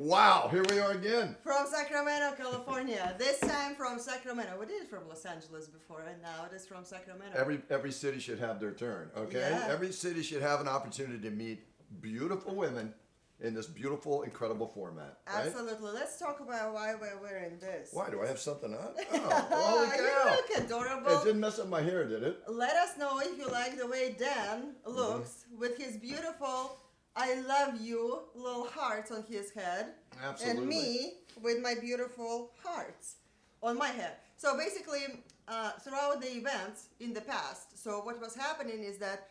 Wow, here we are again. From Sacramento, California. This time from Sacramento. We did it from Los Angeles before, and now it is from Sacramento. Every city should have their turn, okay? Yeah. Every city should have an opportunity to meet beautiful women in this beautiful, incredible format, right? Absolutely. Let's talk about why we're wearing this. Why, do I have something on? Oh, holy You cow. look adorable. It didn't mess up my hair, did it? Let us know if you like the way Dan looks with his beautiful I love you little hearts on his head. Absolutely. And me with my beautiful hearts on my head. So basically, throughout the events in the past, so what was happening is that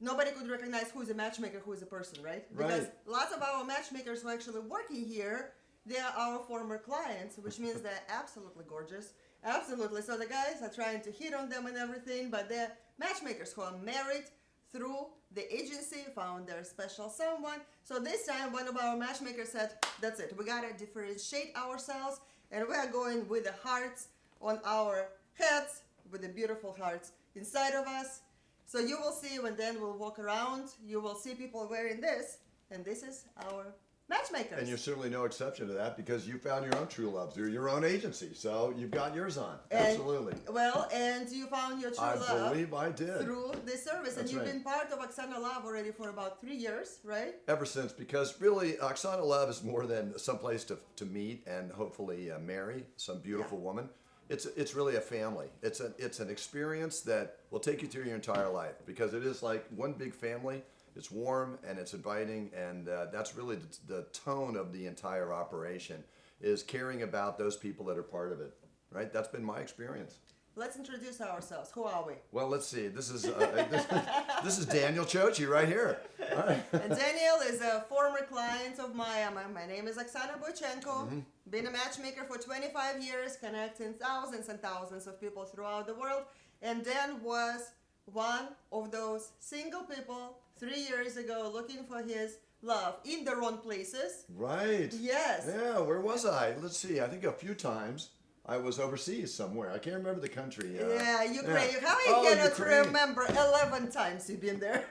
nobody could recognize who's a matchmaker, who's a person, right? Because lots of our matchmakers who are actually working here, they are our former clients, which means they're absolutely gorgeous. Absolutely. So the guys are trying to hit on them and everything, but they're matchmakers who are married through the agency, found their special someone. So this time one of our matchmakers said, that's it, we gotta differentiate ourselves, and we are going with the hearts on our heads, with the beautiful hearts inside of us. So you will see when Dan will walk around, you will see people wearing this, and this is our matchmakers. And you're certainly no exception to that because you found your own true love through your own agency. So you've got yours on. Absolutely. Well, and you found your true love. I believe I did. Through this service. That's and you've right. been part of Oksana Love already for about 3 years, right? Ever since, because really, Oksana Love is more than someplace to meet and hopefully marry some beautiful woman. It's really a family. It's an experience that will take you through your entire life because it is like one big family. It's warm and it's inviting, and that's really the tone of the entire operation, is caring about those people that are part of it, right? That's been my experience. Let's introduce ourselves. Who are we? Well, let's see. This is this is Daniel Chochi right here. All right. And Daniel is a former client of mine. My name is Oksana Boychenko. Been a matchmaker for 25 years, connecting thousands and thousands of people throughout the world. And Dan was one of those single people 3 years ago looking for his love in the wrong places. Right. Yes. Yeah, where was I? Let's see. I think a few times I was overseas somewhere. I can't remember the country. Yeah, Ukraine. Yeah. How you cannot Ukraine. remember 11 times you've been there?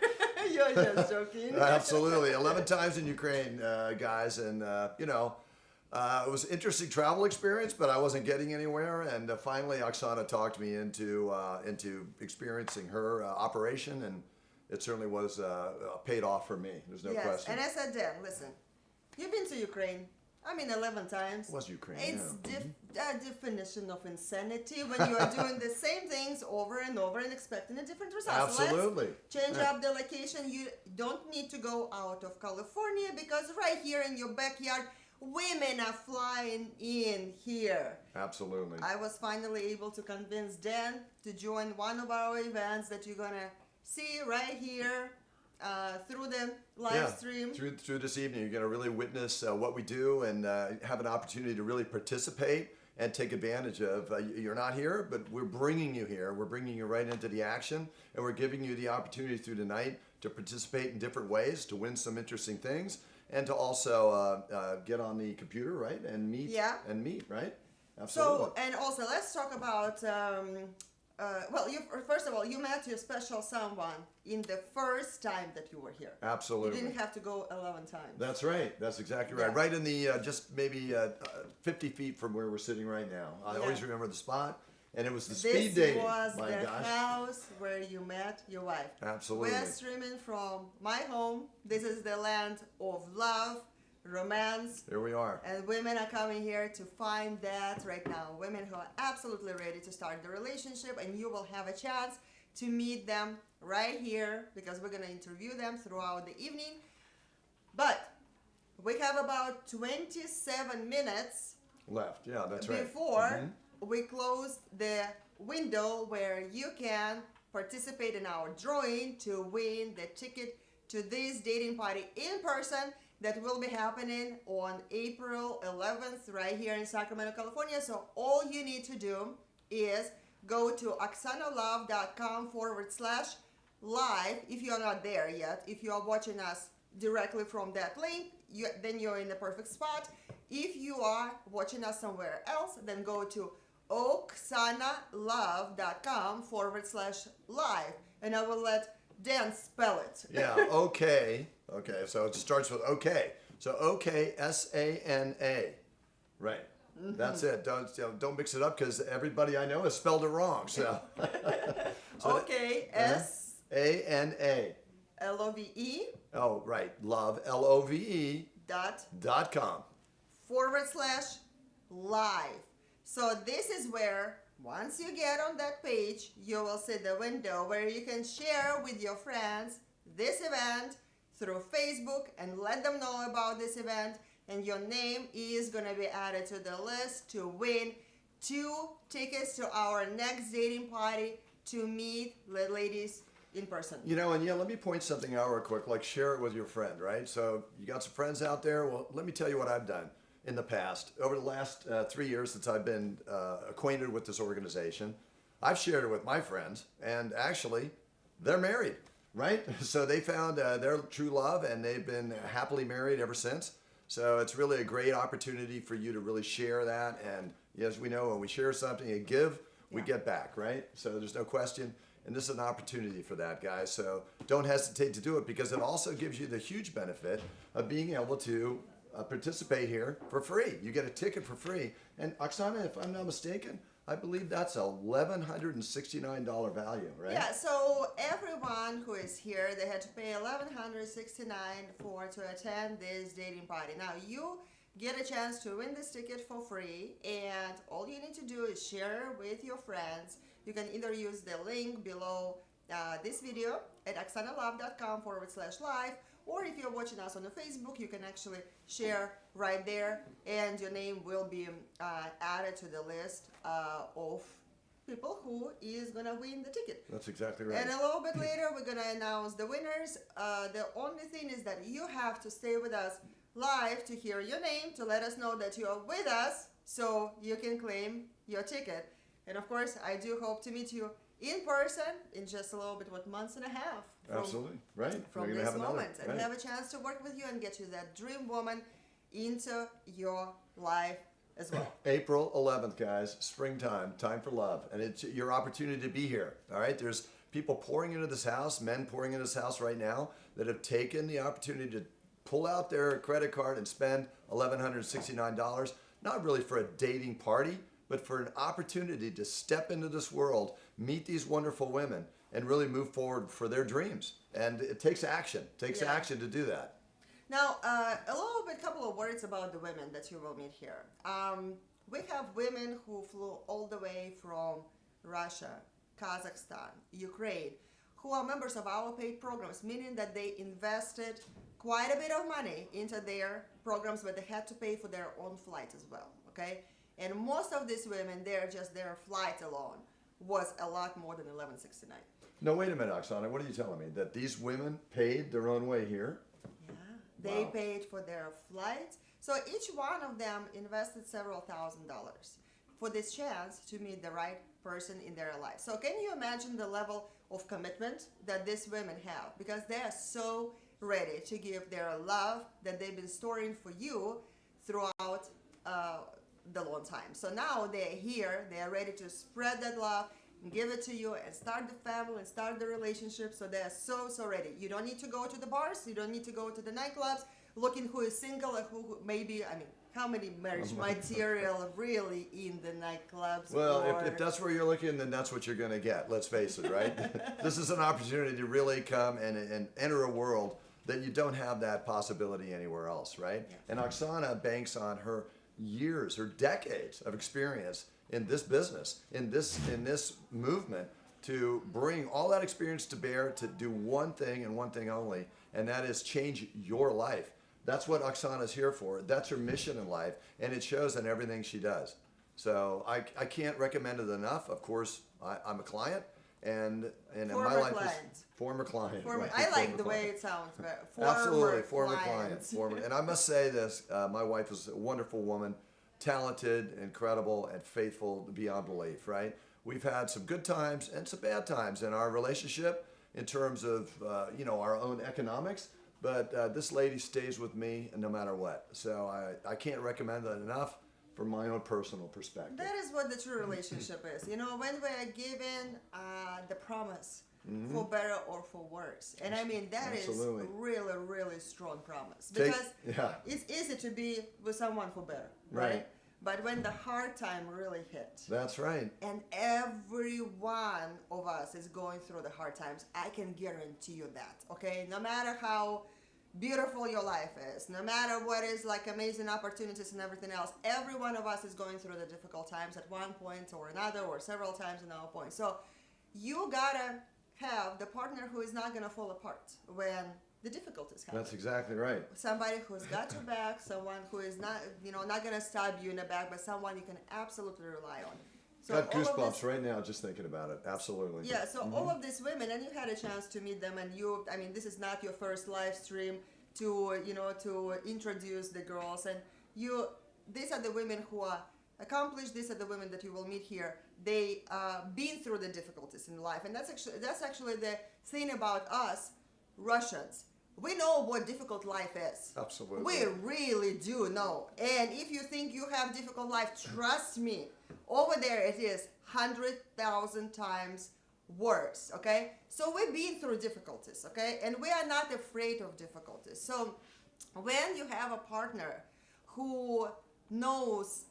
You're just joking. Absolutely. 11 times in Ukraine, guys. And, it was an interesting travel experience, but I wasn't getting anywhere. And finally, Oksana talked me into experiencing her operation, and it certainly was paid off for me. There's no question. And I said, Dan, listen, you've been to Ukraine. 11 times. It was Ukraine, It's a definition of insanity when you are doing the same things over and over and expecting a different result. Absolutely. So let's change up the location. You don't need to go out of California because right here in your backyard, women are flying in here. Absolutely. I was finally able to convince Dan to join one of our events that you're going to see right here. Through the live stream. Through this evening, you're going to really witness what we do and have an opportunity to really participate and take advantage of. You're not here, but we're bringing you here. We're bringing you right into the action, and we're giving you the opportunity through the night to participate in different ways, to win some interesting things, and to also get on the computer, right, and meet. And meet, right? Absolutely. So, and also, let's talk about. First of all, you met your special someone in the first time that you were here. Absolutely. You didn't have to go 11 times. That's right. That's exactly right. Right in the just maybe 50 feet from where we're sitting right now. I always remember the spot, and it was the speed dating. This was the house where you met your wife. Absolutely. We're streaming from my home. This is the land of love, romance. Here we are. And women are coming here to find that right now. Women who are absolutely ready to start the relationship, and you will have a chance to meet them right here because we're going to interview them throughout the evening. But we have about 27 minutes left. Yeah, that's right. Before we close the window where you can participate in our drawing to win the ticket to this dating party in person that will be happening on April 11th right here in Sacramento, California. So all you need to do is go to oksanalove.com/live if you are not there yet. If you are watching us directly from that link, then you're in the perfect spot. If you are watching us somewhere else, then go to oksanalove.com/live. And I will let Dan spell it. Yeah, okay. Okay, so it starts with okay. So OKSANA. Right. That's it. Don't mix it up because everybody I know has spelled it wrong. So, Okay, ANA. SLOVE Oh, right. Love, LOVE .com /live. So this is where once you get on that page, you will see the window where you can share with your friends this event through Facebook and let them know about this event, and your name is going to be added to the list to win 2 tickets to our next dating party to meet the ladies in person. You know, and yeah, let me point something out real quick, like share it with your friend, right? So you got some friends out there. Well, let me tell you what I've done in the past. Over the last 3 years since I've been acquainted with this organization, I've shared it with my friends, and actually, they're married, right? So they found their true love, and they've been happily married ever since. So it's really a great opportunity for you to really share that. And as we know, when we share something and give, we get back, right? So there's no question. And this is an opportunity for that, guys. So don't hesitate to do it, because it also gives you the huge benefit of being able to participate here for free. You get a ticket for free. And Oksana, if I'm not mistaken, I believe that's a $1,169 value, right? Yeah, so everyone who is here, they had to pay $1,169 to attend this dating party. Now you get a chance to win this ticket for free, and all you need to do is share with your friends. You can either use the link below this video at oksanalove.com /live, or if you're watching us on the Facebook, you can actually share right there, and your name will be added to the list of people who is gonna win the ticket. That's exactly right. And a little bit later, we're gonna announce the winners. The only thing is that you have to stay with us live to hear your name, to let us know that you are with us, so you can claim your ticket. And of course, I do hope to meet you in person in just a little bit, months and a half. Absolutely, right. From We're gonna this have another, moment, and right. have a chance to work with you and get you that dream woman into your life as well. April 11th, guys, springtime, time for love. And it's your opportunity to be here, all right? There's people pouring into this house, men pouring into this house right now, that have taken the opportunity to pull out their credit card and spend $1,169, not really for a dating party, but for an opportunity to step into this world, meet these wonderful women, and really move forward for their dreams. And it takes action. It takes action to do that. Now, couple of words about the women that you will meet here. We have women who flew all the way from Russia, Kazakhstan, Ukraine, who are members of our paid programs, meaning that they invested quite a bit of money into their programs, but they had to pay for their own flight as well, okay? And most of these women, their flight alone was a lot more than $1,169. No, wait a minute, Oksana. What are you telling me? That these women paid their own way here? Yeah, they paid for their flights. So each one of them invested several $1,000s for this chance to meet the right person in their life. So can you imagine the level of commitment that these women have? Because they are so ready to give their love that they've been storing for you throughout the long time. So now they're here, they are ready to spread that love and give it to you and start the family and start the relationship. So they're so ready. You don't need to go to the bars, you don't need to go to the nightclubs looking who is single and who maybe, how many marriage material really in the nightclubs? Well, if that's where you're looking, then that's what you're going to get. Let's face it, right? This is an opportunity to really come and enter a world that you don't have that possibility anywhere else, right? Yeah. And Oksana banks on her years, her decades of experience in this business, in this movement, to bring all that experience to bear to do one thing and one thing only, and that is change your life. That's what Oksana is here for. That's her mission in life, and it shows in everything she does. So I can't recommend it enough. Of course, I'm a client, and in my life is former client. I like the way it sounds. Absolutely, former client. And I must say this: my wife is a wonderful woman, talented, incredible, and faithful beyond belief. Right? We've had some good times and some bad times in our relationship in terms of our own economics. But this lady stays with me no matter what. So I can't recommend that enough from my own personal perspective. That is what the true relationship is. When we are given the promise for better or for worse. And I mean, that Absolutely. is really, really strong promise. Take- Because yeah. it's easy to be with someone for better, Right. But when the hard time really hit, That's right. and every one of us is going through the hard times, I can guarantee you that, okay? No matter how beautiful your life is, no matter what is like amazing opportunities and everything else, every one of us is going through the difficult times at one point or another, or several times in our point. So you gotta have the partner who is not gonna fall apart when the difficulties happen. That's exactly right. Somebody who's got your back, someone who is not, not gonna stab you in the back, but someone you can absolutely rely on. So Got all of goosebumps this- right now just thinking about it. Absolutely. Yeah, so all of these women, and you had a chance to meet them, and this is not your first live stream to introduce the girls, and these are the women who are accomplished. These are the women that you will meet here. They been through the difficulties in life, and that's actually the thing about us Russians. We know what difficult life is. Absolutely. We really do know. And if you think you have difficult life, trust me, over there it is 100,000 times worse, okay? So we've been through difficulties, okay? And we are not afraid of difficulties. So when you have a partner who knows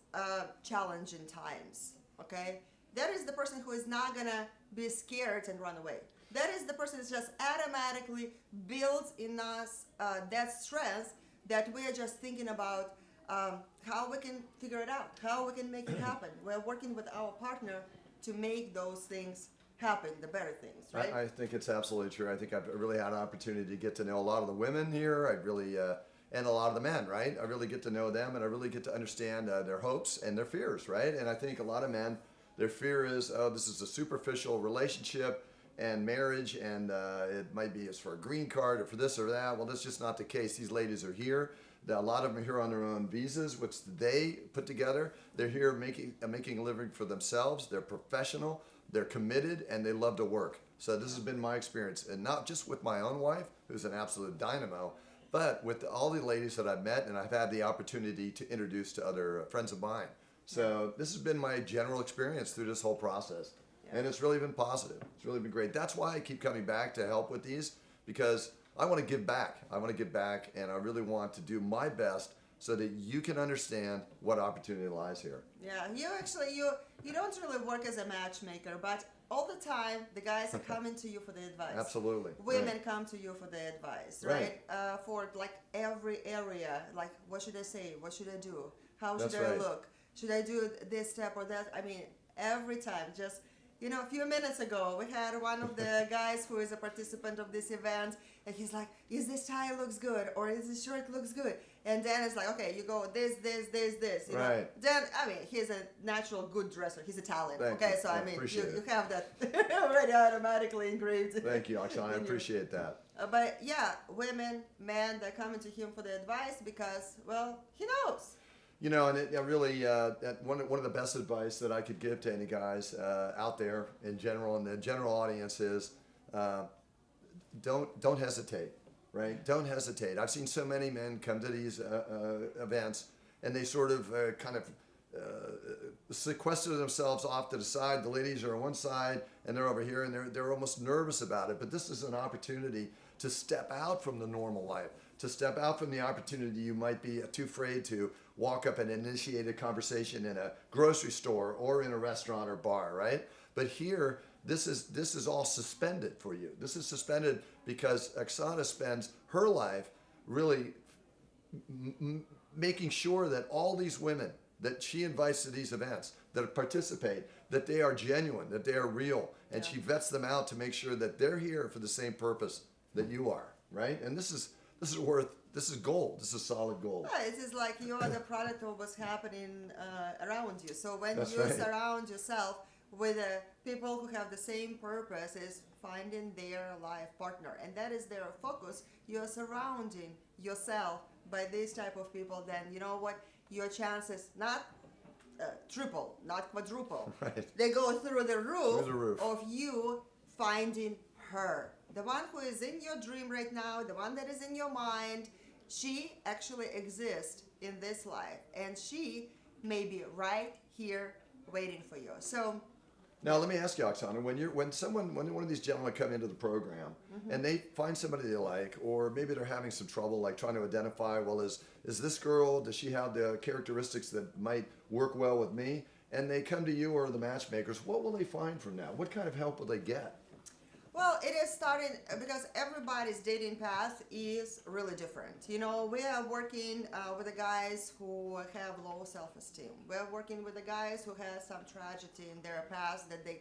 challenging times, okay, that is the person who is not gonna be scared and run away. That is the person that just automatically builds in us that strength that we are just thinking about how we can figure it out, how we can make it happen. We're working with our partner to make those things happen, the better things, right? I think it's absolutely true. I think I've really had an opportunity to get to know a lot of the women here. I really, and a lot of the men, right? I really get to know them, and I really get to understand their hopes and their fears, right? And I think a lot of men, their fear is, oh, this is a superficial relationship and marriage, and it might be as for a green card or for this or that. Well, that's just not the case. These ladies are here. A lot of them are here on their own visas, which they put together. They're here making a living for themselves. They're professional. They're committed, and they love to work. So this has been my experience, and not just with my own wife, who's an absolute dynamo, but with all the ladies that I've met, and I've had the opportunity to introduce to other friends of mine. So this has been my general experience through this whole process. And it's really been positive. It's really been great. That's why I keep coming back to help with these, because I want to give back. I want to give back, and I really want to do my best so that you can understand what opportunity lies here. Yeah, you don't really work as a matchmaker, but all the time the guys are coming to you for the advice. Absolutely. Women Right. come to you for the advice, Right. right? For like every area, like what should I say? What should I do? How That's should I right. look? Should I do this step or that? I mean, every time. Just a few minutes ago, we had one of the guys who is a participant of this event, and he's like, "Is this tie looks good, or is this shirt looks good?" And Dan is like, "Okay, you go this. You know? Right. Dan, I mean, he's a natural good dresser. He's Italian. Thank okay, you. so I I mean, appreciate you it. have that already automatically engraved. Thank you, Oksana. I in you. appreciate that. But yeah, women, men, they're coming to him for the advice because, well, he knows. And it really, one of the best advice that I could give to any guys out there in general, and the general audience is, don't hesitate, right? Don't hesitate. I've seen so many men come to these events, and they sort of sequester themselves off to the side. The ladies are on one side, and they're over here, and they're almost nervous about it. But this is an opportunity to step out from the normal life, to step out from the opportunity you might be too afraid to walk up and initiate a conversation in a grocery store or in a restaurant or bar, right? But here, this is all suspended for you. This is suspended because Oksana spends her life really making sure that all these women that she invites to these events, that participate, that they are genuine, that they are real, and she vets them out to make sure that they're here for the same purpose that you are, right? And this is gold. This is solid gold. Yeah, it is like you are the product of what's happening around you. So when That's you right. surround yourself with people who have the same purpose, is finding their life partner, and that is their focus. You're surrounding yourself by this type of people. Then you know what? Your chances not triple, not quadruple. Right. They go through the roof, Through the roof. of you finding her. The one who is in your dream right now, the one that is in your mind, she actually exists in this life, and she may be right here waiting for you. So Now let me ask you, Oksana, when one of these gentlemen come into the program and they find somebody they like, or maybe they're having some trouble like trying to identify, well, is this girl, does she have the characteristics that might work well with me? And they come to you or the matchmakers, what will they find from that? What kind of help will they get? Well, it is starting because everybody's dating path is really different. You know, we are working with the guys who have low self-esteem. We're working with the guys who have some tragedy in their past that they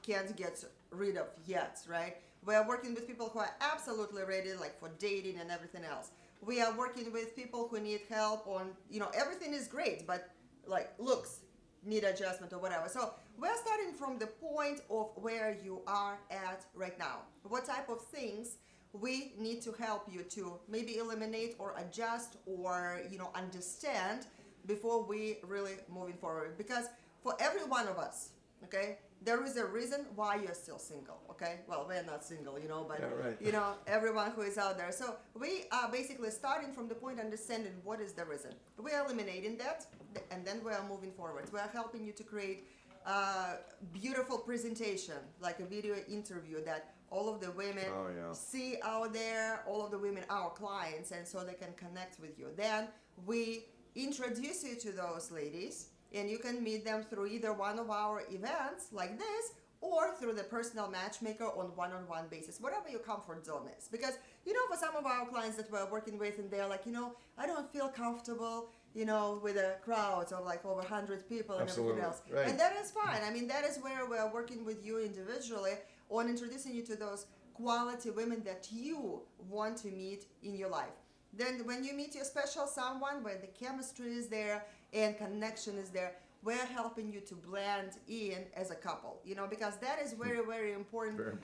can't get rid of yet, right? We are working with people who are absolutely ready, like for dating and everything else. We are working with people who need help on, you know, everything is great, but like looks need adjustment or whatever. So we're starting from the point of where you are at right now. What type of things we need to help you to maybe eliminate or adjust or, you know, understand before we really moving forward. Because for every one of us, okay, there is a reason why you're still single, okay? Well, we're not single, you know, but, Yeah, right. you know, everyone who is out there. So we are basically starting from the point understanding what is the reason. We are eliminating that, and then we are moving forward. We are helping you to create a beautiful presentation, like a video interview that all of the women see out there, all of the women, our clients, and so they can connect with you. Then we introduce you to those ladies, and you can meet them through either one of our events like this or through the personal matchmaker on one-on-one basis, whatever your comfort zone is. Because, you know, for some of our clients that we're working with, and they're like, you know, I don't feel comfortable, you know, with a crowd of like over 100 people and everything else. Right. And that is fine. I mean, that is where we're working with you individually on introducing you to those quality women that you want to meet in your life. Then when you meet your special someone where the chemistry is there and connection is there, we're helping you to blend in as a couple, you know, because that is very, very important,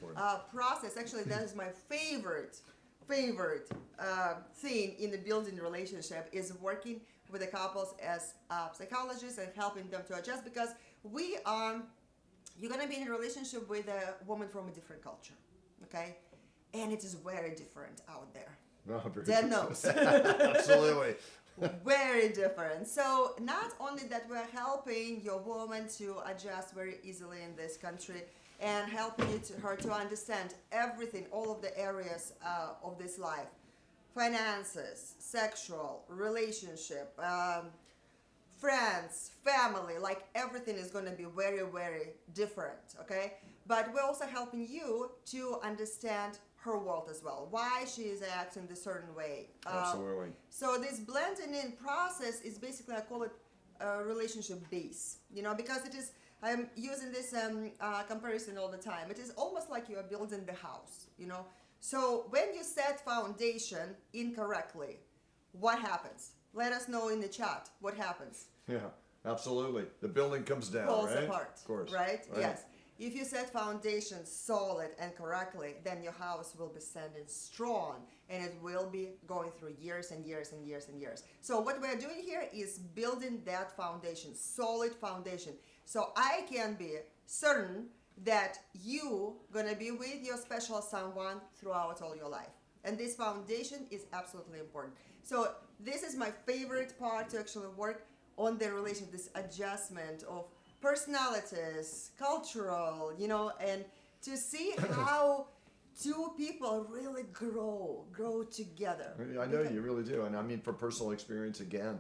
process. Actually, that is my favorite thing in the building relationship is working with the couples as psychologists and helping them to adjust, because you're going to be in a relationship with a woman from a different culture, okay? And it is very different out there. Dad knows. Absolutely. Very different. So not only that we're helping your woman to adjust very easily in this country and helping her to understand everything, all of the areas of this life, finances, sexual, relationship, friends, family, like everything is going to be very, very different, okay? But we're also helping you to understand her world as well, why she is acting this certain way. Absolutely. So this blending in process is basically, I call it a relationship base, you know, because it is, I'm using this comparison all the time. It is almost like you are building the house, you know. So when you set foundation incorrectly, what happens? Let us know in the chat what happens. Yeah, absolutely. The building comes down, Falls right? apart, Of course. right? Yes. If you set foundation solid and correctly, then your house will be standing strong, and it will be going through years and years and years and years. So what we're doing here is building that foundation, solid foundation. So I can be certain that you gonna be with your special someone throughout all your life. And this foundation is absolutely important. So this is my favorite part to actually work on the relation, this adjustment of personalities, cultural, you know, and to see how two people really grow together. I know you really do, and I mean, from personal experience, again,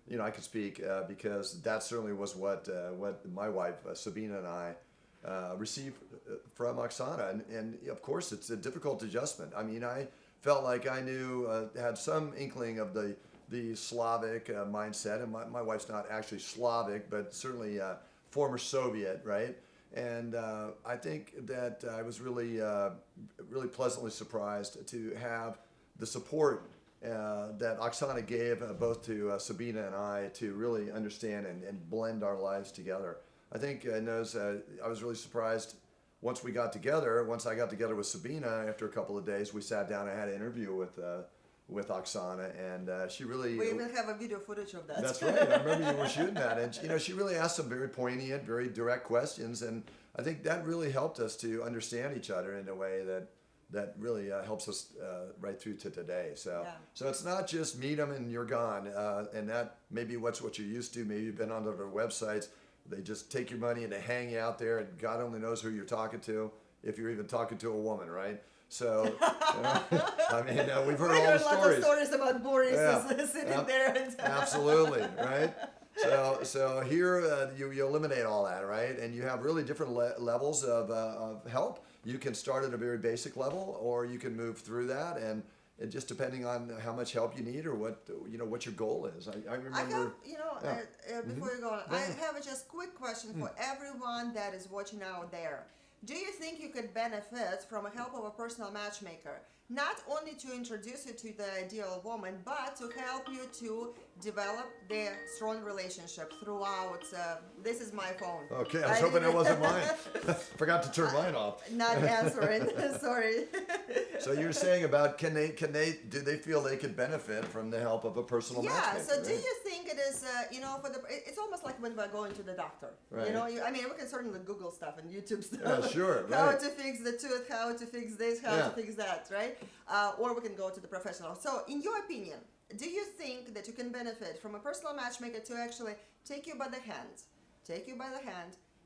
you know, I could speak because that certainly was what my wife Sabina and I received from Oksana, and of course, it's a difficult adjustment. I mean, I felt like I knew had some inkling of the Slavic mindset, and my wife's not actually Slavic, but certainly former Soviet, right? And I think that I was really pleasantly surprised to have the support that Oksana gave both to Sabina and I to really understand and blend our lives together. I think I was really surprised once I got together with Sabina after a couple of days. We sat down and had an interview with Oksana, and she really... We even have a video footage of that. That's right. I remember you were shooting that, and you know, she really asked some very poignant, very direct questions, and I think that really helped us to understand each other in a way that really helps us right through to today. So it's not just meet them and you're gone, and that maybe what you're used to. Maybe you've been on their websites, They just take your money and they hang you out there, and God only knows who you're talking to, if you're even talking to a woman, right? So, I mean, we've heard all the lots stories. of stories about Boris Yeah. sitting there. And Absolutely, right? So here you eliminate all that, right? And you have really different levels of help. You can start at a very basic level, or you can move through that, and just depending on how much help you need or what your goal is. I remember. I have, before you go on, I have a just quick question for everyone that is watching out there. Do you think you could benefit from the help of a personal matchmaker? Not only to introduce you to the ideal woman, but to help you to develop the strong relationship throughout. This is my phone. Okay, I was hoping that wasn't mine. Forgot to turn mine off. Not answering. Sorry. So you're saying about do they feel they could benefit from the help of a personal matchmaker? Yeah. So right? do you think it is it's almost like when we're going to the doctor. Right. I mean, we can certainly Google stuff and YouTube stuff. Yeah, sure. How Right. to fix the tooth, how to fix this, how to fix that, right? Or we can go to the professional. So, in your opinion, do you think that you can benefit from a personal matchmaker to actually take you by the hand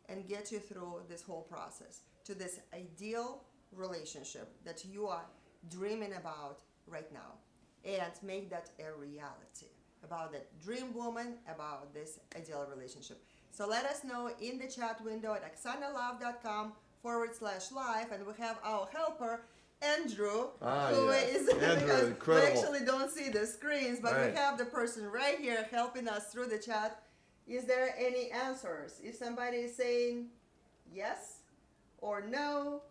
and get you through this whole process to this ideal relationship that you are dreaming about right now, and make that a reality, about that dream woman, about this ideal relationship? So let us know in the chat window at oxanalove.com/live, and we have our helper Andrew, who is Andrew, because incredible. we actually don't see the screens, but Right. we have the person right here helping us through the chat. Is there any answers? If somebody is saying yes or no,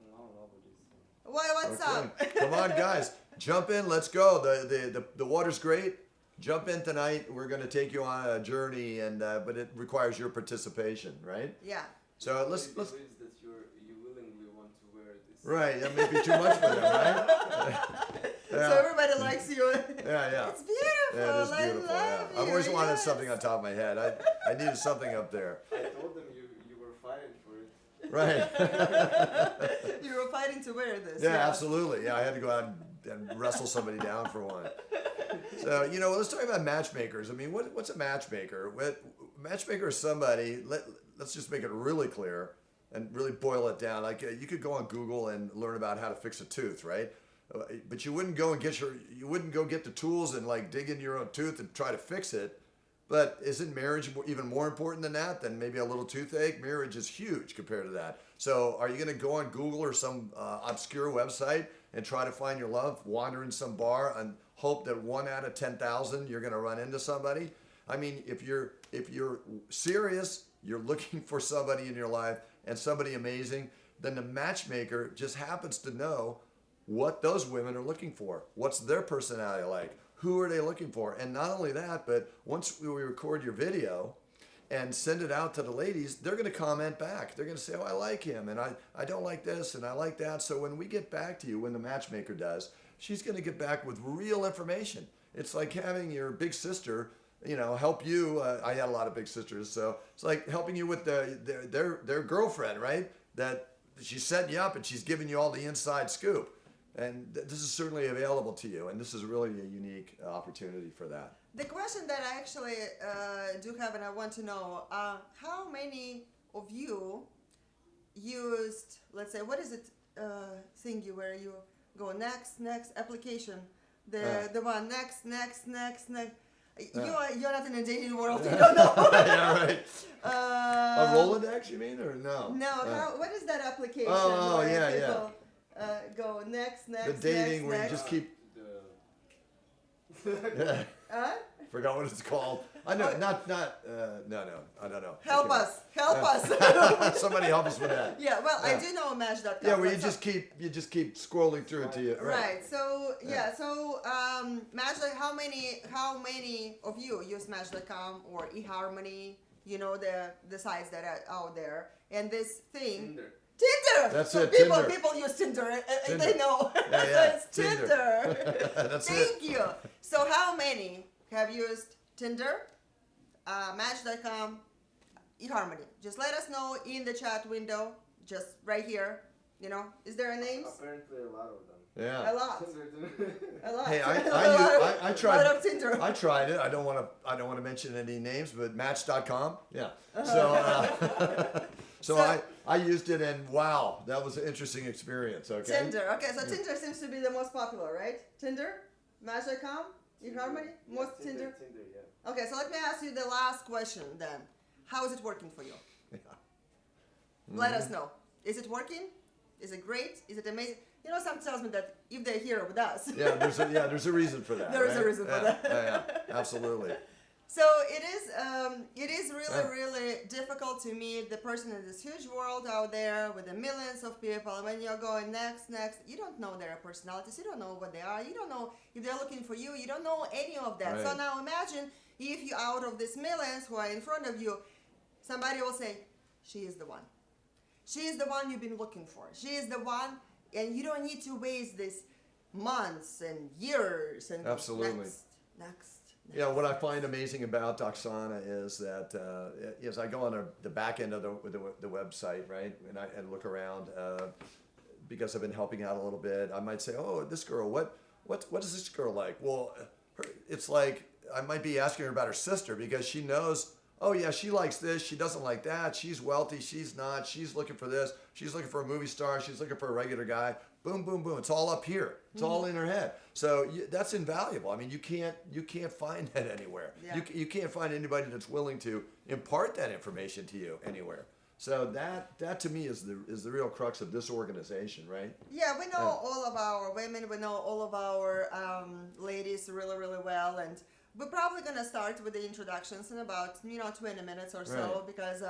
what's up? Come on, guys, jump in. Let's go. The water's great. Jump in tonight. We're going to take you on a journey, but it requires your participation, right? Yeah. So let's. That you willingly want to wear this. Right, that may be too much for them, right? So everybody likes you. Yeah. It's beautiful. Yeah, it is beautiful. I love you. I've always wanted Yes. something on top of my head. I needed something up there. I told them you were fighting for it. Right. You were fighting to wear this. Yeah, absolutely. Yeah, I had to go out and wrestle somebody down for one. So, let's talk about matchmakers. I mean, what's a matchmaker? Matchmaker is somebody, let's just make it really clear and really boil it down. Like, you could go on Google and learn about how to fix a tooth, right? But you wouldn't go get the tools and like dig into your own tooth and try to fix it. But isn't marriage even more important than that? Than maybe a little toothache? Marriage is huge compared to that. So are you going to go on Google or some obscure website and try to find your love, wander in some bar and hope that 1 out of 10,000 you're going to run into somebody? I mean, if you're serious, you're looking for somebody in your life and somebody amazing, then the matchmaker just happens to know what those women are looking for. What's their personality like? Who are they looking for? And not only that, but once we record your video and send it out to the ladies, they're going to comment back. They're going to say, oh, I like him, and I don't like this, and I like that. So when we get back to you, when the matchmaker does, she's going to get back with real information. It's like having your big sister, help you. I had a lot of big sisters, so it's like helping you with their girlfriend, right? That she's setting you up and she's giving you all the inside scoop. And this is certainly available to you, and this is really a unique opportunity for that. The question that I actually do have, and I want to know, how many of you used, let's say, what is it thingy where you go next application, the one next. You're not in a dating world, you don't know. Yeah, right. A Rolodex, you mean, or no? No, what is that application? Oh, where yeah, people, go next. The dating where you just keep. Forgot what it's called. I know, no, I don't know. Help us. Somebody help us with that. Yeah, well, I do know Match.com. Yeah, where you just keep scrolling through it to you. Right. So Match. How many of you use Match.com or eHarmony? The sites that are out there, and this thing. Tinder. That's so it. People use Tinder. They know. Yeah. It's Tinder. That's Thank you. So how many have used Tinder, Match.com, eHarmony? Just let us know in the chat window. Just right here. Is there a names? Apparently a lot of them. Yeah. A lot. A lot. Hey, I A tried. lot of Tinder. I tried it. I don't want to mention any names, but Match.com. Yeah. So I used it, and wow, that was an interesting experience. Okay. Tinder. Okay, so Tinder seems to be the most popular, right? Tinder, Match.com, eHarmony, most Tinder. Tinder, yeah. Okay, so let me ask you the last question then. How is it working for you? Yeah. Let us know. Is it working? Is it great? Is it amazing? You know, some tells me that if they're here with us. There's a reason for that. There is a right? reason for Yeah, that. yeah, absolutely. So it is really, really difficult to meet the person in this huge world out there with the millions of people. And when you're going next, you don't know their personalities. You don't know what they are. You don't know if they're looking for you. You don't know any of that. Right. So now imagine if you, out of these millions who are in front of you, somebody will say, she is the one. She is the one you've been looking for. She is the one, and you don't need to waste this months and years and Absolutely. next. Yeah, what I find amazing about Oksana is that as I go on the back end of the website, right, and I look around because I've been helping out a little bit, I might say, oh, this girl, what is this girl like? Well, it's like I might be asking her about her sister because she knows. Oh yeah, she likes this. She doesn't like that. She's wealthy. She's not. She's looking for this. She's looking for a movie star. She's looking for a regular guy. Boom, boom, boom. It's all up here. It's all in her head. So that's invaluable. I mean, you can't find that anywhere. Yeah. You can't find anybody that's willing to impart that information to you anywhere. So that to me is the real crux of this organization, right? Yeah, we know all of our women. We know all of our ladies really, really well, and we're probably gonna start with the introductions in about 20 minutes or so Right. because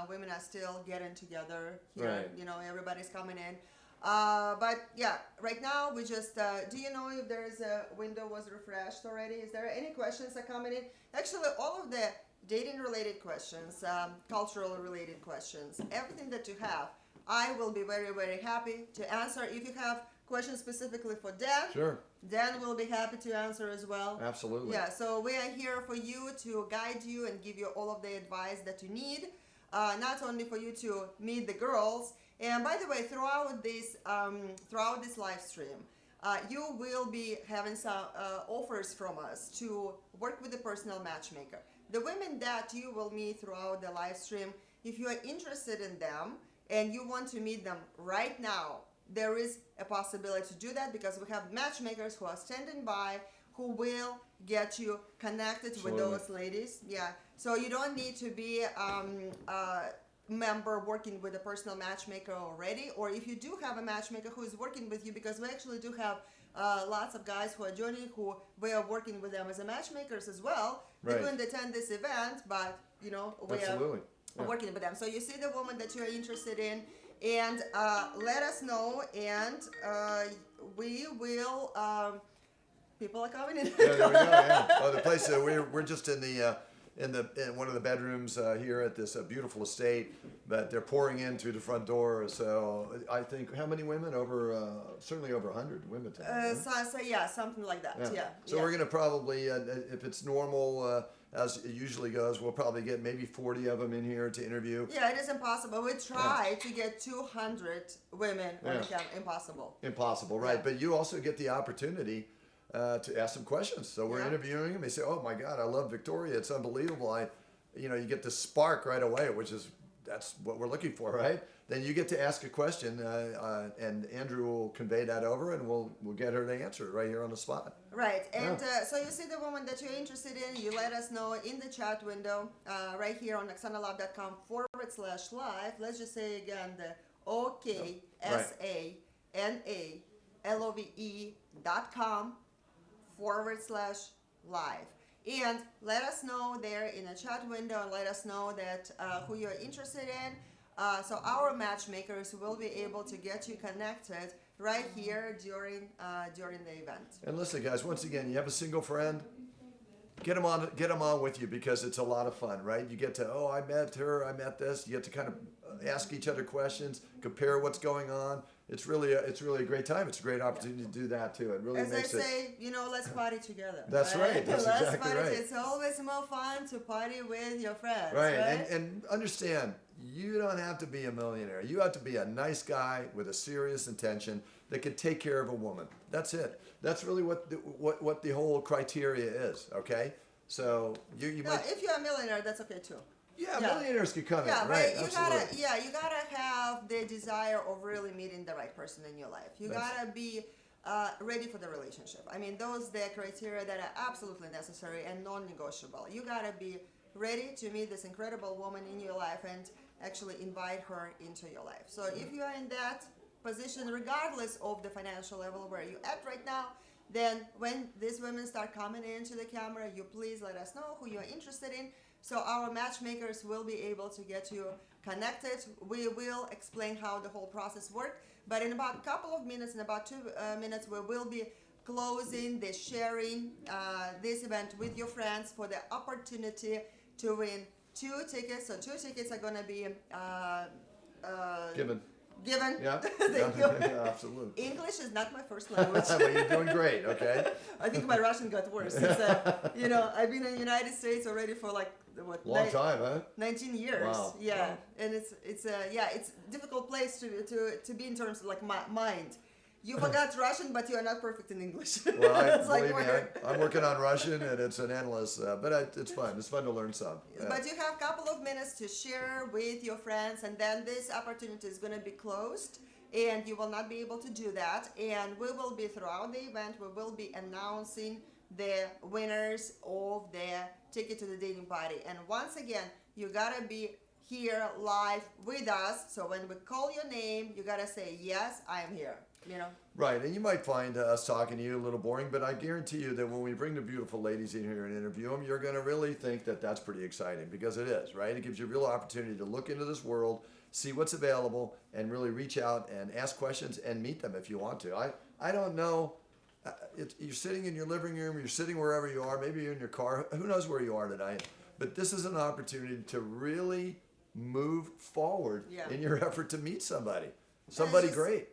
women are still getting together here. Right. Everybody's coming in. But yeah, right now we just. Do you know if there's a window was refreshed already? Is there any questions that are coming in? Actually, all of the dating-related questions, cultural-related questions, everything that you have, I will be very, very happy to answer. If you have questions specifically for Dan, Sure. Dan will be happy to answer as well. Absolutely. Yeah, so we are here for you to guide you and give you all of the advice that you need, not only for you to meet the girls. And by the way, throughout this live stream, you will be having some offers from us to work with a personal matchmaker. The women that you will meet throughout the live stream, if you are interested in them and you want to meet them right now, there is a possibility to do that because we have matchmakers who are standing by who will get you connected Absolutely. with those ladies. Yeah. So you don't need to be a member working with a personal matchmaker already, or if you do have a matchmaker who is working with you, because we actually do have lots of guys who are joining who we are working with them as a matchmakers as well. They Right. couldn't attend this event, but we Absolutely. are working with them. So you see the woman that you are interested in, and let us know, and we will. People are coming in. Yeah, there we go. Yeah. Oh, the place we're just in one of the bedrooms here at this beautiful estate, but they're pouring in through the front door. So I think how many women? Certainly over 100 women tonight. huh? So yeah, something like that. Yeah. So yeah. we're gonna probably, if it's normal, as it usually goes, we'll probably get maybe 40 of them in here to interview. Yeah, it is impossible. We try to get 200 women on the camera. Impossible. Impossible, right? Yeah. But you also get the opportunity to ask some questions. So we're Yeah. interviewing them. They say, "Oh my God, I love Victoria. It's unbelievable." You get the spark right away, that's what we're looking for, right? Then you get to ask a question, and Andrew will convey that over, and we'll get her to answer it right here on the spot. Right, and so you see the woman that you're interested in, you let us know in the chat window right here on OksanaLove.com/live. Let's just say again the OKSANALOVE.com/live. And let us know there in the chat window, and let us know that who you're interested in. So our matchmakers will be able to get you connected right here during the event. And listen, guys, once again, you have a single friend, get them on with you because it's a lot of fun, right? You get to, I met her, I met this. You get to kind of ask each other questions, compare what's going on. It's really a great time. It's a great opportunity to do that too. It really As makes I it. say, let's party together. That's right. That's Let's exactly party. right. It's always more fun to party with your friends. Right, and understand, you don't have to be a millionaire. You have to be a nice guy with a serious intention that can take care of a woman. That's it. That's really what the whole criteria is. Okay, so you No, might. if you're a millionaire, that's okay too. Yeah, Yeah. millionaires can come Yeah, in, but right? you Absolutely. you gotta have the desire of really meeting the right person in your life. You That's- gotta be ready for the relationship. I mean, those the criteria that are absolutely necessary and non-negotiable. You gotta be ready to meet this incredible woman in your life and actually invite her into your life. So if you are in that position, regardless of the financial level where you're at right now, then when these women start coming into the camera, you please let us know who you're interested in. So our matchmakers will be able to get you connected. We will explain how the whole process works. But in about a couple of minutes, in about 2 minutes, we will be closing the sharing this event with your friends for the opportunity to win 2 tickets. So 2 tickets are going to be Given. given. Yeah. Thank yeah, you. yeah, absolutely. English is not my first language. Well, you're doing great. Okay. I think my Russian got worse. Since, I've been in the United States already for like what Long time, huh? 19 years. Wow. Yeah, Wow. and it's a difficult place to be in terms of like mind. You forgot Russian, but you are not perfect in English. Well, It's like believe me, we're- I'm working on Russian, and it's an endless, but it's fun. It's fun to learn some. Yeah. But you have a couple of minutes to share with your friends, and then this opportunity is going to be closed, and you will not be able to do that. And we will be throughout the event, we will be announcing the winners of the ticket to the dating party. And once again, you gotta be here live with us. So when we call your name, you gotta say, yes, I am here. Right, and you might find us talking to you a little boring, but I guarantee you that when we bring the beautiful ladies in here and interview them, you're going to really think that that's pretty exciting, because it is, right? It gives you a real opportunity to look into this world, see what's available, and really reach out and ask questions and meet them if you want to. I don't know. You're sitting in your living room, you're sitting wherever you are, maybe you're in your car, who knows where you are tonight, but this is an opportunity to really move forward in your effort to meet somebody just- great.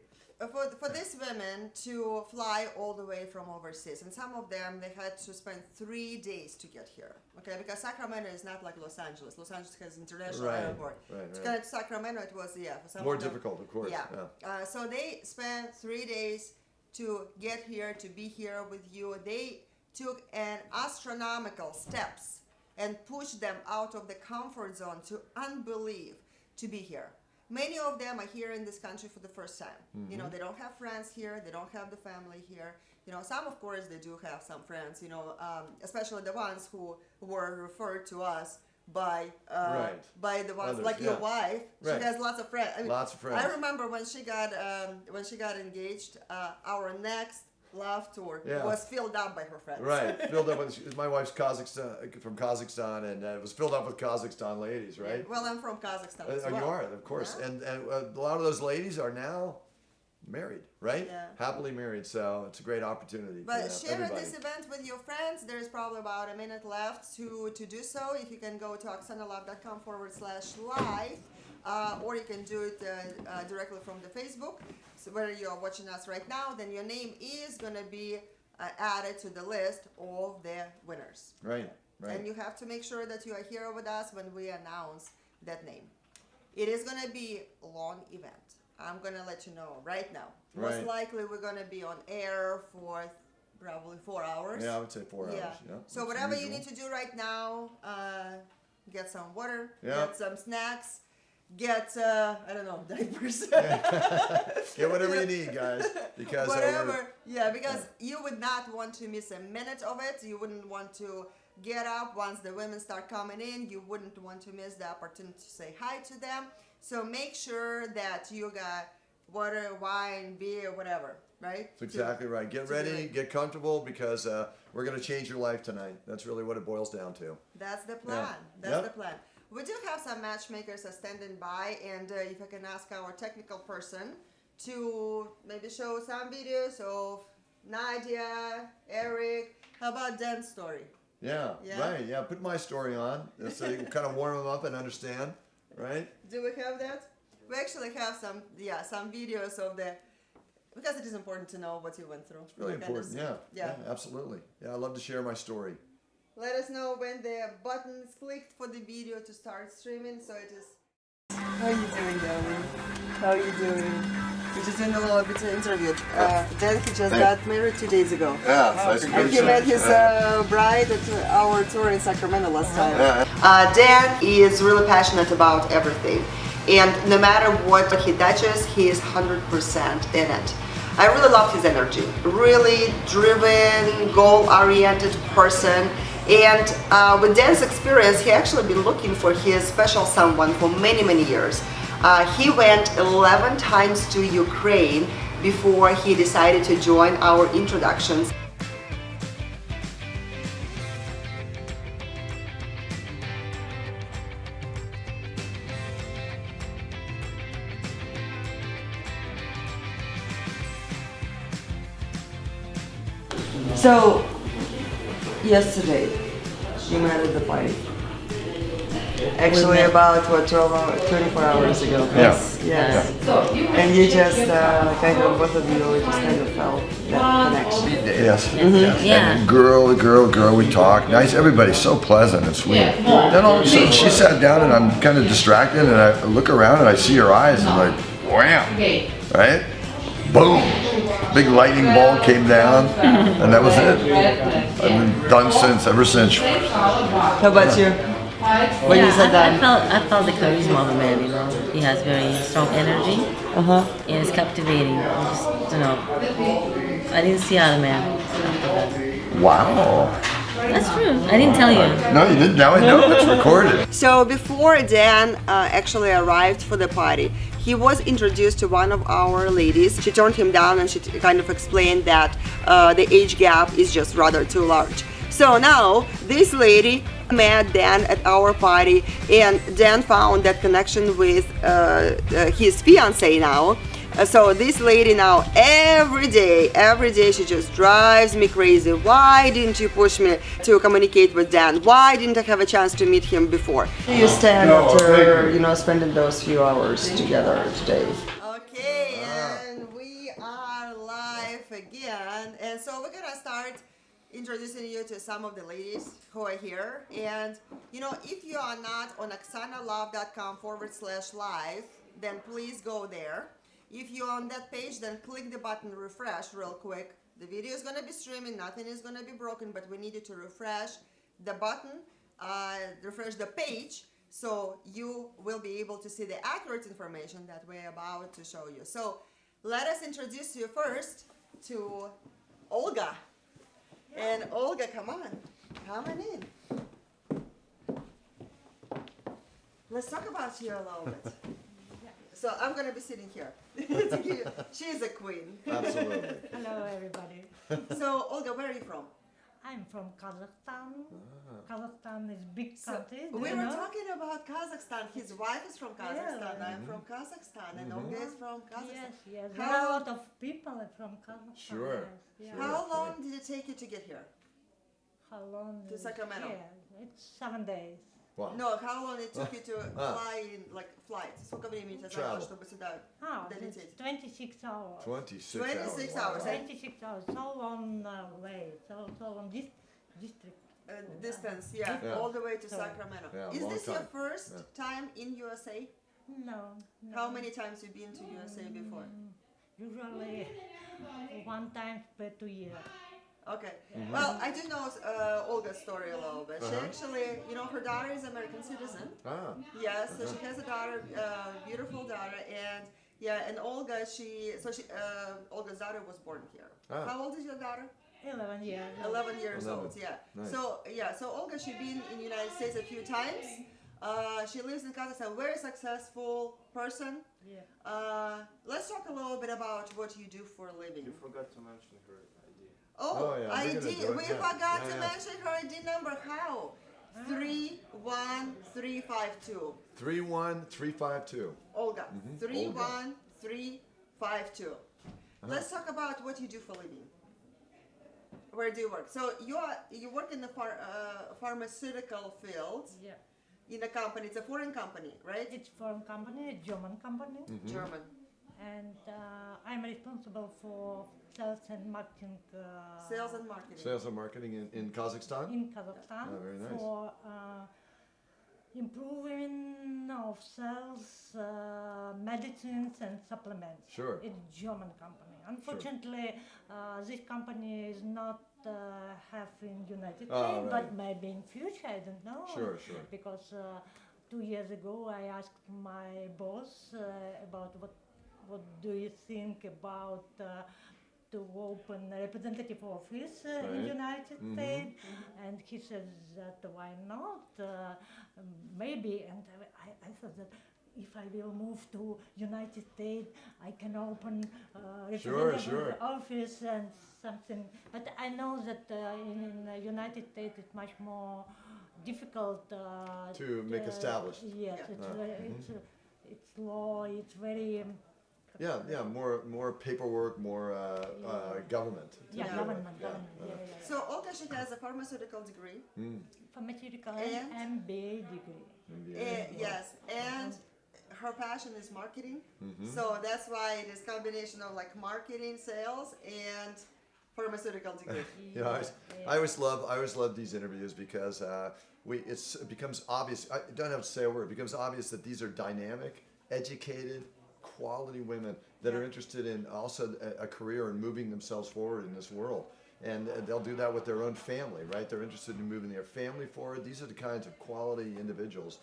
For these women to fly all the way from overseas, and some of them they had to spend 3 days to get here. Okay, because Sacramento is not like Los Angeles. Los Angeles has international airport. To get to Sacramento, it was for some More of them, difficult, of course. Yeah. So they spent 3 days to get here, to be here with you. They took an astronomical steps and pushed them out of the comfort zone to unbelief to be here. Many of them are here in this country for the first time. Mm-hmm. They don't have friends here. They don't have the family here. Some of course they do have some friends. Especially the ones who were referred to us by by the ones Others, like your wife. Right. She has lots of friends. I mean, Lots of friends. I remember when she got engaged. Our next love tour was filled up by her friends. Right, filled up with my wife's from Kazakhstan, and it was filled up with Kazakhstan ladies, right? Yeah. Well, I'm from Kazakhstan as well. You are, of course, Yeah. and a lot of those ladies are now married, right? Yeah. Happily married, so it's a great opportunity. But for share everybody. this event with your friends. There's probably about a minute left to do so. If you can go to oksanaLove.com/live, or you can do it directly from the Facebook. So whether you're watching us right now, then your name is going to be added to the list of the winners. Right. And you have to make sure that you are here with us when we announce that name. It is going to be a long event. I'm going to let you know right now. Most Right. likely we're going to be on air for probably 4 hours. Yeah, I would say 4 hours. Yeah. So that's whatever you usual. need to do right now, get some water, Yeah. get some snacks, get diapers. Get whatever you need, guys, because Whatever, because you would not want to miss a minute of it. You wouldn't want to get up once the women start coming in. You wouldn't want to miss the opportunity to say hi to them. So make sure that you got water, wine, beer, whatever, right? That's exactly right. Get to do ready, it. get comfortable, because we're going to change your life tonight. That's really what it boils down to. That's the plan. That's the plan. We do have some matchmakers standing by, and if I can ask our technical person to maybe show some videos of Nadia, Eric. How about Dan's story? Yeah, Yeah? right. Yeah, put my story on so you can kind of warm them up and understand, right? Do we have that? We actually have some videos of because it is important to know what you went through. It's really important. Yeah, Yeah. absolutely. Yeah, I love to share my story. Let us know when the button is clicked for the video to start streaming. So it is. How you doing, darling? How you doing? We're just doing a little bit of interview. Dan, he just got married 2 days ago. Yeah, it's nice to And meet he you. met his bride at our tour in Sacramento last time. Yeah. Dan is really passionate about everything. And no matter what he touches, he is 100% in it. I really love his energy. Really driven, goal-oriented person. And with Dan's experience, he actually been looking for his special someone for many, many years. He went 11 times to Ukraine before he decided to join our introductions. So, yesterday, you met at the party. Actually, about what, 24 hours ago. Yes. Yes. And you just kind of, both of you just kind of felt that connection. Yes. Yeah. And girl, we talk. Nice. Everybody's so pleasant and sweet. Then all of a sudden she sat down and I'm kind of distracted and I look around and I see her eyes and like, wham! Right? Boom! Big lightning bolt came down and that was it. I've been done ever since. How about you? When you said that? I felt the charisma of the man, you know. He has very strong energy. Uh-huh. And it's captivating. I didn't see other man after that. Wow. That's true. I didn't tell you. No, you didn't. Now I know. It's recorded. So before Dan actually arrived for the party, he was introduced to one of our ladies. She turned him down and she kind of explained that the age gap is just rather too large. So now this lady met Dan at our party and Dan found that connection with his fiance now. So this lady now every day she just drives me crazy. Why didn't you push me to communicate with Dan? Why didn't I have a chance to meet him before? You stand after, spending those few hours together today. Okay, and we are live again. And so we're gonna start introducing you to some of the ladies who are here. And if you are not on oxanalove.com/live, then please go there. If you're on that page, then click the button refresh real quick. The video is going to be streaming, nothing is going to be broken, but we need you to refresh the button, refresh the page, so you will be able to see the accurate information that we're about to show you. So let us introduce you first to Olga. And Olga, come on in. Let's talk about you a little bit. So I'm going to be sitting here. She's a queen. Absolutely. Hello, everybody. So, Olga, where are you from? I'm from Kazakhstan. Kazakhstan is big country. Do We you were know? talking about Kazakhstan. His wife is from Kazakhstan. Yeah. I'm from Kazakhstan. And Olga is from Kazakhstan. Yes. There are a lot of people from Kazakhstan. Sure. Yes. Sure. How long did it take you to get here? How long? To is Sacramento. here? It's 7 days. Wow. No, how long it took you to fly in, flight? Сколько времени тебе заняло, Travel. чтобы сюда долететь? It's 26 hours. 26 26 hours. hours, eh? 26 hours. So long way. So long district. Distance, yeah, Yeah. all the way to So- Sacramento. Yeah, Is long this your time. first Yeah. time in USA? No. How many times you been to USA before? Usually 1 time per 2 years. Okay. Well, I do know Olga's story a little bit. She actually, her daughter is American citizen. Ah. Yes, so she has a daughter, beautiful daughter, and Olga, Olga's daughter was born here. Ah. How old is your daughter? 11 years. 11 years 11. old. Yeah. Nice. So Olga, she's been in the United States a few times. She lives in Kazakhstan. Very successful person. Yeah. Let's talk a little bit about what you do for a living. You forgot to mention her ID. Oh, yeah, we're gonna ID. do it, We yeah. forgot to Yeah. mention her ID number. How? 31352. 31352. Olga. Mhm, 31352. Let's talk about what you do for a living. Where do you work? So you work in the pharmaceutical field Yeah. in a company. It's a foreign company, right? It's foreign company, a German company, German. and I'm responsible for sales and marketing. Sales and marketing. Sales and marketing in Kazakhstan? in Kazakhstan Oh, very nice. for improving of sells medicines and supplements. Sure. It's German company. Unfortunately, this company is not have in United Oh, States, right. but maybe in future, I don't know. Sure. Because 2 years ago I asked my boss about what do you think about to open a representative office in Right. United States, and he says that why not? Maybe, and I thought that if I will move to United States, I can open representative office and something. But I know that in the United States it's much more difficult To make established. Yes, it's law. It's very Yeah. More paperwork, more government. to do it. government. Yeah. Yeah. So Olga, she has a pharmaceutical degree. Pharmaceutical And? and MBA degree. Yes, and her passion is marketing. Mm-hmm. So that's why it is combination of like marketing, sales, and pharmaceutical degree. You know, I always love these interviews because it becomes obvious. I don't have to say a word. It becomes obvious that these are dynamic, educated, quality women that are interested in also a career and moving themselves forward in this world. And they'll do that with their own family, right? They're interested in moving their family forward. These are the kinds of quality individuals.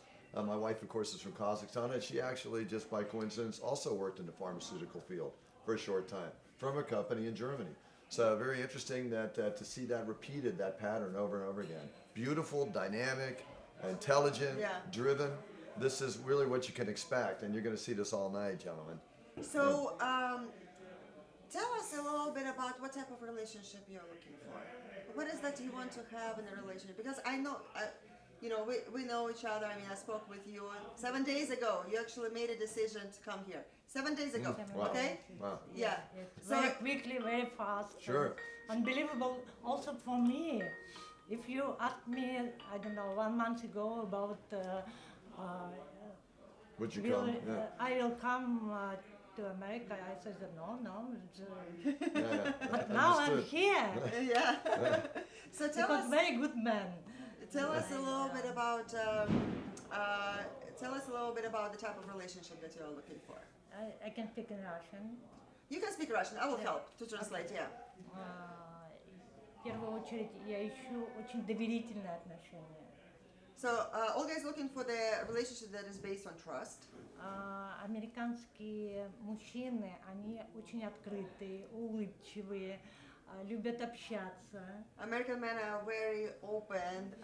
My wife, of course, is from Kazakhstan, and she actually, just by coincidence, also worked in the pharmaceutical field for a short time from a company in Germany. So very interesting that to see that repeated, that pattern over and over again. Beautiful, dynamic, intelligent, Yeah. driven. This is really what you can expect, and you're going to see this all night, gentlemen. So tell us a little bit about what type of relationship you're looking for. What is that you want to have in a relationship? Because I know, we know each other. I mean, I spoke with you 7 days ago. You actually made a decision to come here. 7 days ago, Wow. okay? Wow. Yeah. It's So very quickly, very fast. Sure. Unbelievable. Also for me, if you asked me, I don't know, 1 month ago about Would you will, come? Yeah. I will come to America, I said that no. Yeah. But now I'm Understood. here. yeah. So tell Because us. very good man. Tell us a little bit about the type of relationship that you're looking for. I can speak in Russian. You can speak Russian. I will help to translate. Yeah. В первую очередь я ищу очень доверительные отношения. So Olga is looking for the relationship that is based on trust. Американские мужчины, они очень открытые, улыбчивые, любят общаться. American men are very open.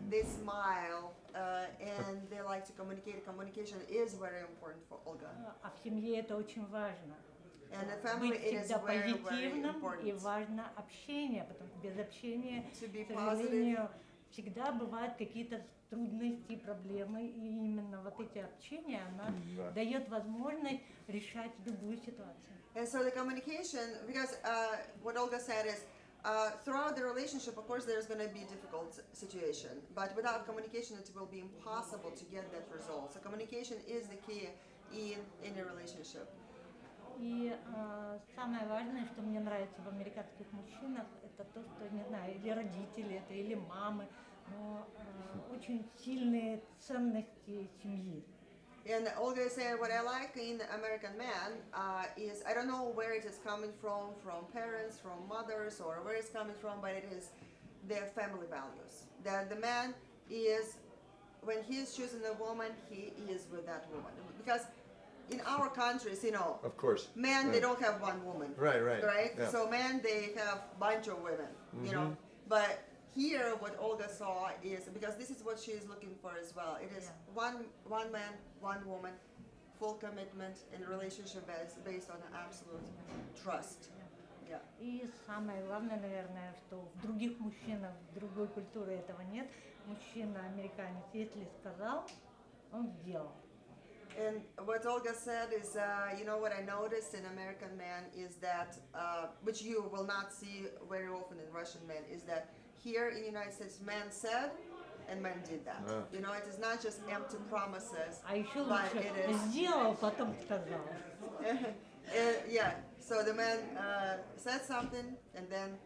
They smile and they like to communicate. Communication is very important for Olga. А в семье это очень важно. And the family, Быть it is всегда very, very позитивным, и important. важно общение, потому что без общения, To be к сожалению, всегда бывают какие-то трудности, проблемы, и именно вот эти общения, она дает возможность решать любую ситуацию. And so the communication, because what Olga said is, throughout the relationship, of course, there's going to be a difficult situation, but without communication, it will be impossible to get that result. So communication is the key in any relationship. И самое важное, что мне нравится в американских мужчинах, это то, что, не знаю, или родители, это или мамы, но очень сильные ценности семьи. And Olga is saying what I like in American man is, I don't know where it is coming from parents, from mothers, or where it's coming from, but it is their family values. That the man is, when he is choosing a woman, he is with that woman. Because in our countries, Of course. men, they don't have one woman. Right. Yeah. So men, they have bunch of women, But here, what Olga saw is, because this is what she is looking for as well, it is one man, one woman, full commitment in a relationship based on absolute trust. Yeah. И самое главное, наверное, что в других мужчинах, в другой культуре этого нет. Мужчина, американец, если сказал, он сделал. And what Olga said is, what I noticed in American men is that, which you will not see very often in Russian men, is that here in the United States, man said and men did that. It is not just empty promises, А еще but лучше it is. сделал, потом сказал. Yeah, so the man said something and then,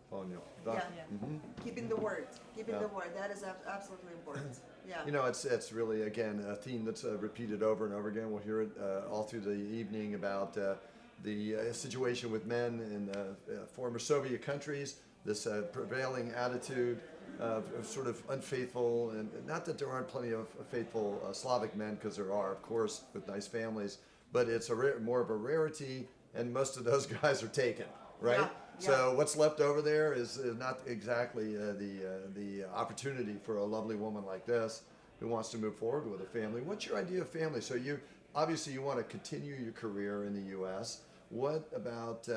Понял. yeah, Да. keeping the word, Yeah. the word, that is absolutely important. Yeah. You know, it's really, again, a theme that's repeated over and over again. We'll hear it all through the evening about the situation with men in former Soviet countries, this prevailing attitude of sort of unfaithful, and not that there aren't plenty of faithful Slavic men, because there are, of course, with nice families, but it's more of a rarity, and most of those guys are taken, right? Yeah, yeah. So what's left over there is not exactly the opportunity for a lovely woman like this who wants to move forward with a family. What's your idea of family? So you obviously you want to continue your career in the U.S. What about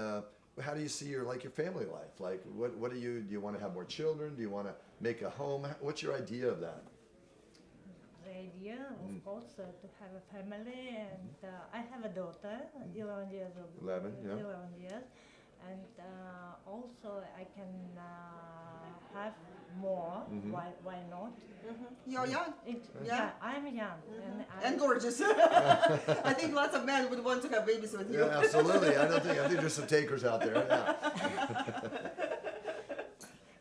how do you see your family life? Like what do you want to have more children? Do you want to make a home? What's your idea of that? The idea, of course, to have a family, and I have a daughter, 11 years old. 11, yeah. 11 years, and also I can have more. Why not? You're young. Yeah, I'm young, And gorgeous. I think lots of men would want to have babies with you. Yeah, absolutely. I think there's some takers out there. Yeah.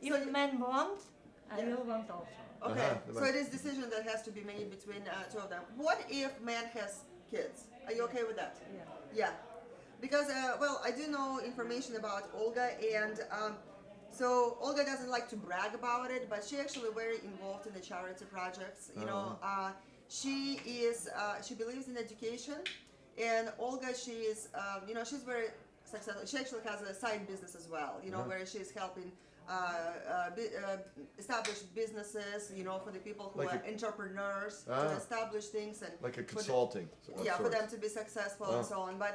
if men want, I will want also. Okay, Uh-huh. so it is decision that has to be made between two of them. What if man has kids? Are you okay with that? Yeah. Yeah, because well, I do know information about Olga, and so Olga doesn't like to brag about it, but she actually very involved in the charity projects. You know, she is she believes in education, and Olga, she is you know, she's very successful. She actually has a side business as well. You know, where she's helping establish businesses, you know, for the people who Like are entrepreneurs to establish things and Like a for the- consulting. of yeah, for sorts. them to be successful and so on. But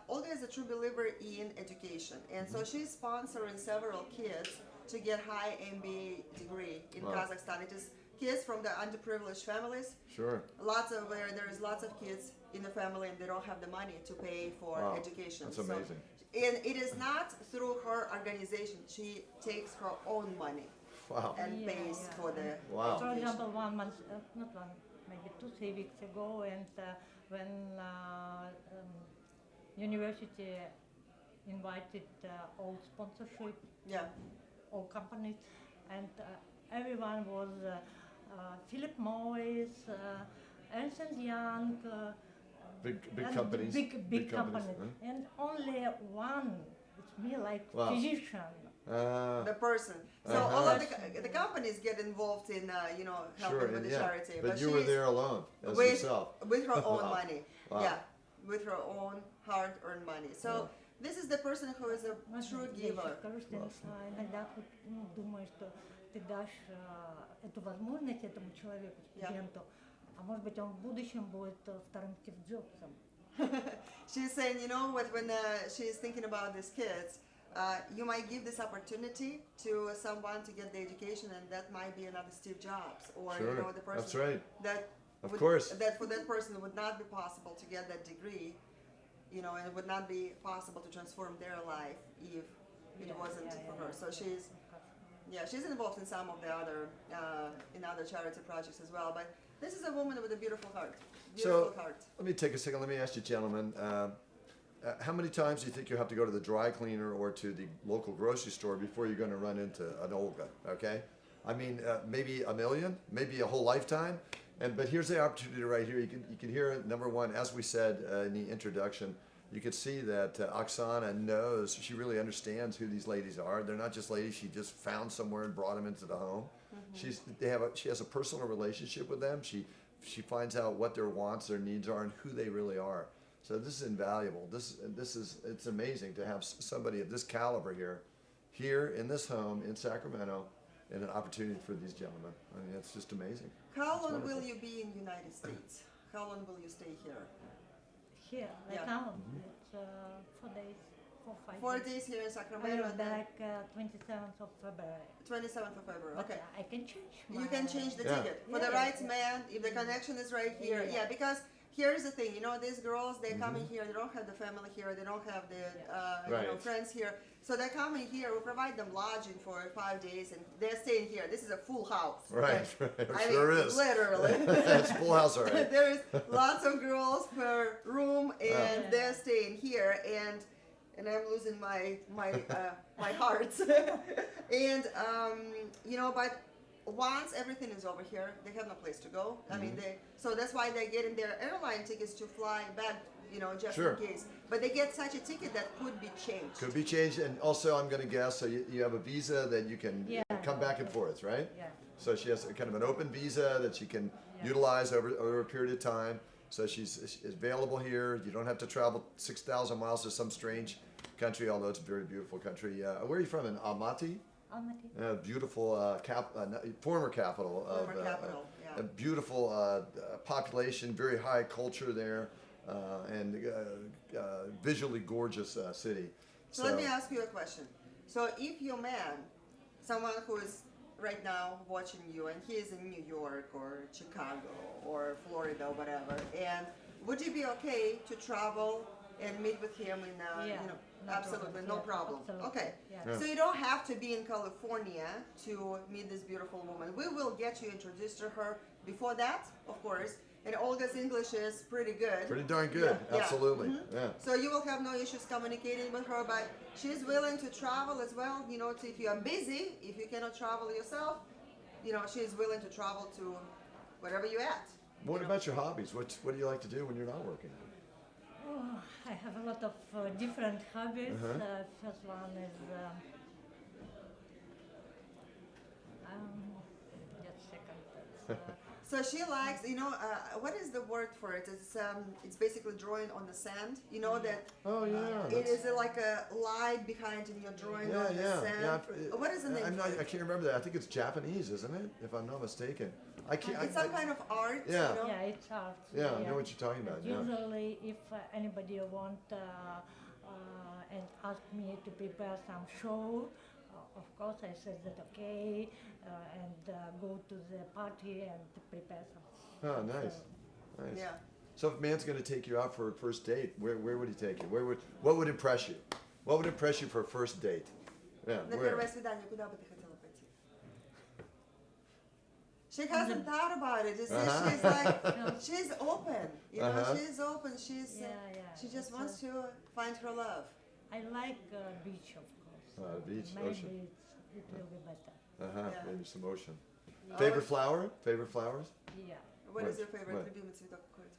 Olga is a true believer in education, and so she's sponsoring several kids to get high MBA degree in Kazakhstan. It is kids from the underprivileged families. Sure. Lots of where there is lots of kids in the family and they don't have the money to pay for Wow, education. that's amazing. And it is not through her organization. She takes her own money Wow. and pays for the Wow. For example, 1 month, not one, maybe 2-3 weeks ago, and when university invited all sponsorship, yeah. all companies, and everyone was Philip Morris, Ernst and Young, Big and companies. big companies, huh? and only one, it's me like Wow. physician. The person. So all of the companies get involved in you know, helping Sure, with and the yeah. charity. But you were she's there alone as with, yourself. with her own Wow. money. Wow. Yeah, with her own hard-earned money. So this is the person who is a true giver. Кажется, иногда думаю, что ты дашь эту возможность этому человеку, студенту, а может быть он в будущем будет вторым Стив Джобсом. She's saying, you know what, when she's thinking about these kids, you might give this opportunity to someone to get the education, and that might be another Steve Jobs, or Sure, you know, the person that's right. that Of would, course. that for that person it would not be possible to get that degree, you know, and it would not be possible to transform their life if it wasn't for her. So she's she's involved in some of the other in other charity projects as well. But this is a woman with a beautiful heart. Beautiful heart. Let me take a second. Let me ask you, gentlemen, how many times do you think you have to go to the dry cleaner or to the local grocery store before you're going to run into an Olga? Okay, I mean maybe a million, maybe a whole lifetime. But here's the opportunity right here. You can hear it. Number one, as we said in the introduction, you can see that Oksana knows. She really understands who these ladies are. They're not just ladies she just found somewhere and brought them into the home. She has a personal relationship with them. She finds out what their wants, their needs are, and who they really are. So this is invaluable. It's amazing to have somebody of this caliber here in this home in Sacramento, and an opportunity for these gentlemen. I mean, it's just amazing. How long wonderful. will you be in the United States? How long will you stay here? Here, right Yeah. now, it's 4 days, 4-5 4 days. days here in I Sacramento, will and then back 27th of February. 27th of February. But Okay. I can change You can change the Yeah. ticket for the Yeah. right man if the connection is right here. Yeah. Yeah, because here's the thing, you know, these girls, they're coming here, they don't have the family here, they don't have the you know, Right. friends here. So they're coming here, we provide them lodging for 5 days, and they're staying here. This is a full house. Right, okay? right. I Sure mean, is. literally. It's full house, all right. There is lots of girls per room, and Yeah. they're staying here, and I'm losing my my heart. And you know, but once everything is over here, they have no place to go. I mean, so that's why they're getting their airline tickets to fly back, just Sure. in case. But they get such a ticket that could be changed. Could be changed, and also I'm going to guess. So you have a visa that you can Yeah. come back and forth, right? Yeah. So she has kind of an open visa that she can utilize over a period of time. So she's available here. You don't have to travel 6,000 miles to some strange country, although it's a very beautiful country. Where are you from? In Almaty? Almaty. Beautiful former capital of Former capital, yeah. a beautiful population, very high culture there, and visually gorgeous city. So let me ask you a question. So if your man, someone who is right now watching you, and he is in New York or Chicago or Florida or whatever, and would you be okay to travel and meet with him in, Yeah, no absolutely, problem. no Yeah, problem. absolutely. Okay. Yeah. So you don't have to be in California to meet this beautiful woman. We will get you introduced to her before that, of course. And Olga's English is pretty good. Pretty darn good, Yeah, yeah. absolutely. Mhm. Yeah. So you will have no issues communicating with her, but she's willing to travel as well. If you are busy, if you cannot travel yourself, she's willing to travel to wherever you're at. What about your hobbies? What do you like to do when you're not working? Oh, I have a lot of different hobbies. Uh-huh. First one is just a second. That's, So she likes, what is the word for it? It's basically drawing on the sand. You know that Oh yeah. it is like a light behind and you're drawing on the sand. What is the name? for I it? can't remember that. I think it's Japanese, isn't it? If I'm not mistaken. I can't. It's some kind of art. Yeah. yeah, it's art. Yeah, I know what you're talking about. Yeah. Usually, if anybody want and ask me to prepare some show, of course I said that okay, and go to the party and prepare some. Oh, nice. So, Nice. Yeah. So if a man's going to take you out for a first date, where would he take you? What would impress you? What would impress you for a first date? Yeah. На Where? первое свидание, куда бы ты хотела пойти? She hasn't thought about it. She's like, she's open. She's open. yeah, yeah. She just it's, wants to find her love. I like beach, of course. Beach, Maybe ocean. it will be better. Yeah. Maybe some ocean. Favorite flower? Favorite flowers? Yeah. What What? is your favorite What? любимый цветок какой у тебя?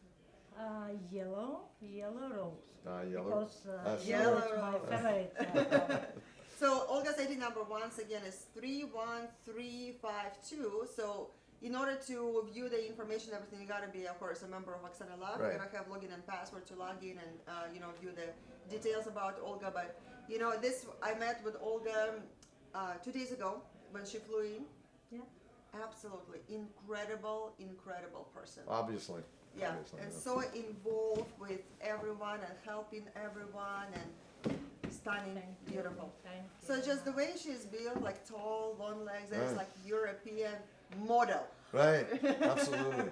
Yellow rose. Yellow. Because Yellow is my rose. favorite. color. So Olga's ID number once again is 31352. So in order to view the information, everything, you gotta be, of course, a member of Oksana Lab. Right. You gotta have login and password to log in and view the details about Olga. But this I met with Olga 2 days ago when she flew in. Yeah. Absolutely incredible person. Obviously. Yeah, Obviously, and yeah. so involved with everyone and helping everyone and stunning, Thank you. beautiful. Thank So you. just the way she's built, like tall, long legs, and it's Right. like European model. Right. Absolutely.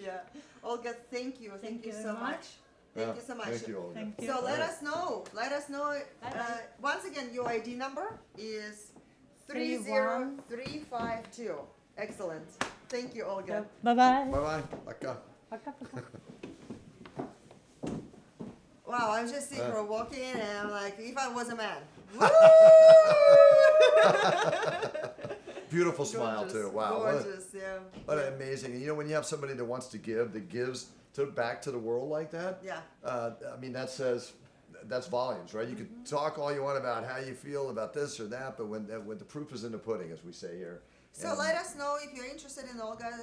Yeah, Olga, thank you Thank you so very much. much. Thank you so much. Thank you, Olga. Thank you. So let Right. us know. Bye-bye. Once again, your ID number is 31. 30352. Excellent. Thank you, Olga. Bye bye. Bye-bye. Пока. Wow, I'm just seeing her walking, and I'm like, if I was a man. Beautiful smile Gorgeous, too. Wow. Gorgeous, yeah. What an amazing. And when you have somebody that wants to give, that gives back to the world like that. Yeah. I mean, that's volumes, right? You can talk all you want about how you feel about this or that, but when the proof is in the pudding, as we say here. So And- let us know if you're interested in Olga,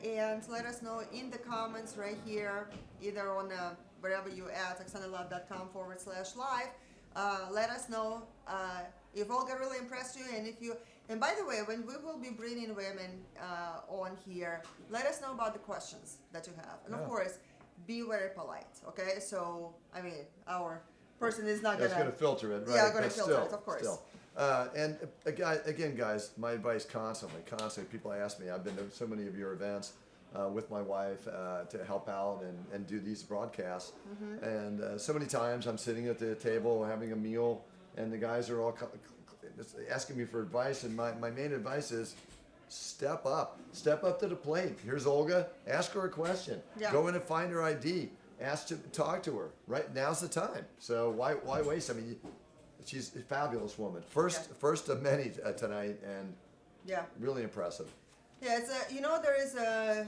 and let us know in the comments right here, either on wherever you at, OksanaLove.com/live. Let us know if Olga really impressed you, and by the way, when we will be bringing women on here, let us know about the questions that you have, and of Yeah. course, be very polite. Okay, so I mean, our person is not That's going to filter it, right? Yeah, gonna But filter still, it, of course. Still. And again, guys, my advice constantly. People ask me. I've been to so many of your events with my wife to help out and do these broadcasts. Mm-hmm. And so many times I'm sitting at the table having a meal, and the guys are all asking me for advice. And my main advice is, step up to the plate. Here's Olga. Ask her a question. Yeah. Go in and find her ID. Talk to her. Right now's the time. So why waste? I mean, she's a fabulous woman. First of many tonight, and Yeah. Really impressive. Yeah, it's you know, there is a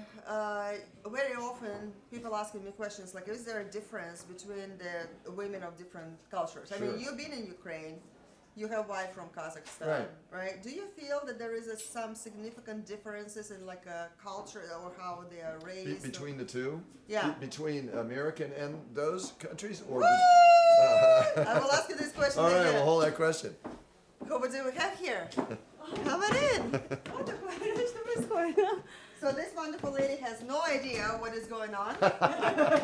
very often people asking me questions like, is there a difference between the women of different cultures? I mean, Sure. you've been in Ukraine, you have wife from Kazakhstan, Right. right? Do you feel that there is some significant differences in like a culture or how they are raised? Between the two? Yeah. Between American and those countries? Or I will ask you this question all right, again. well, hold that question. Who do we have here? Come on in. Что происходит? So this wonderful lady has no idea what is going on.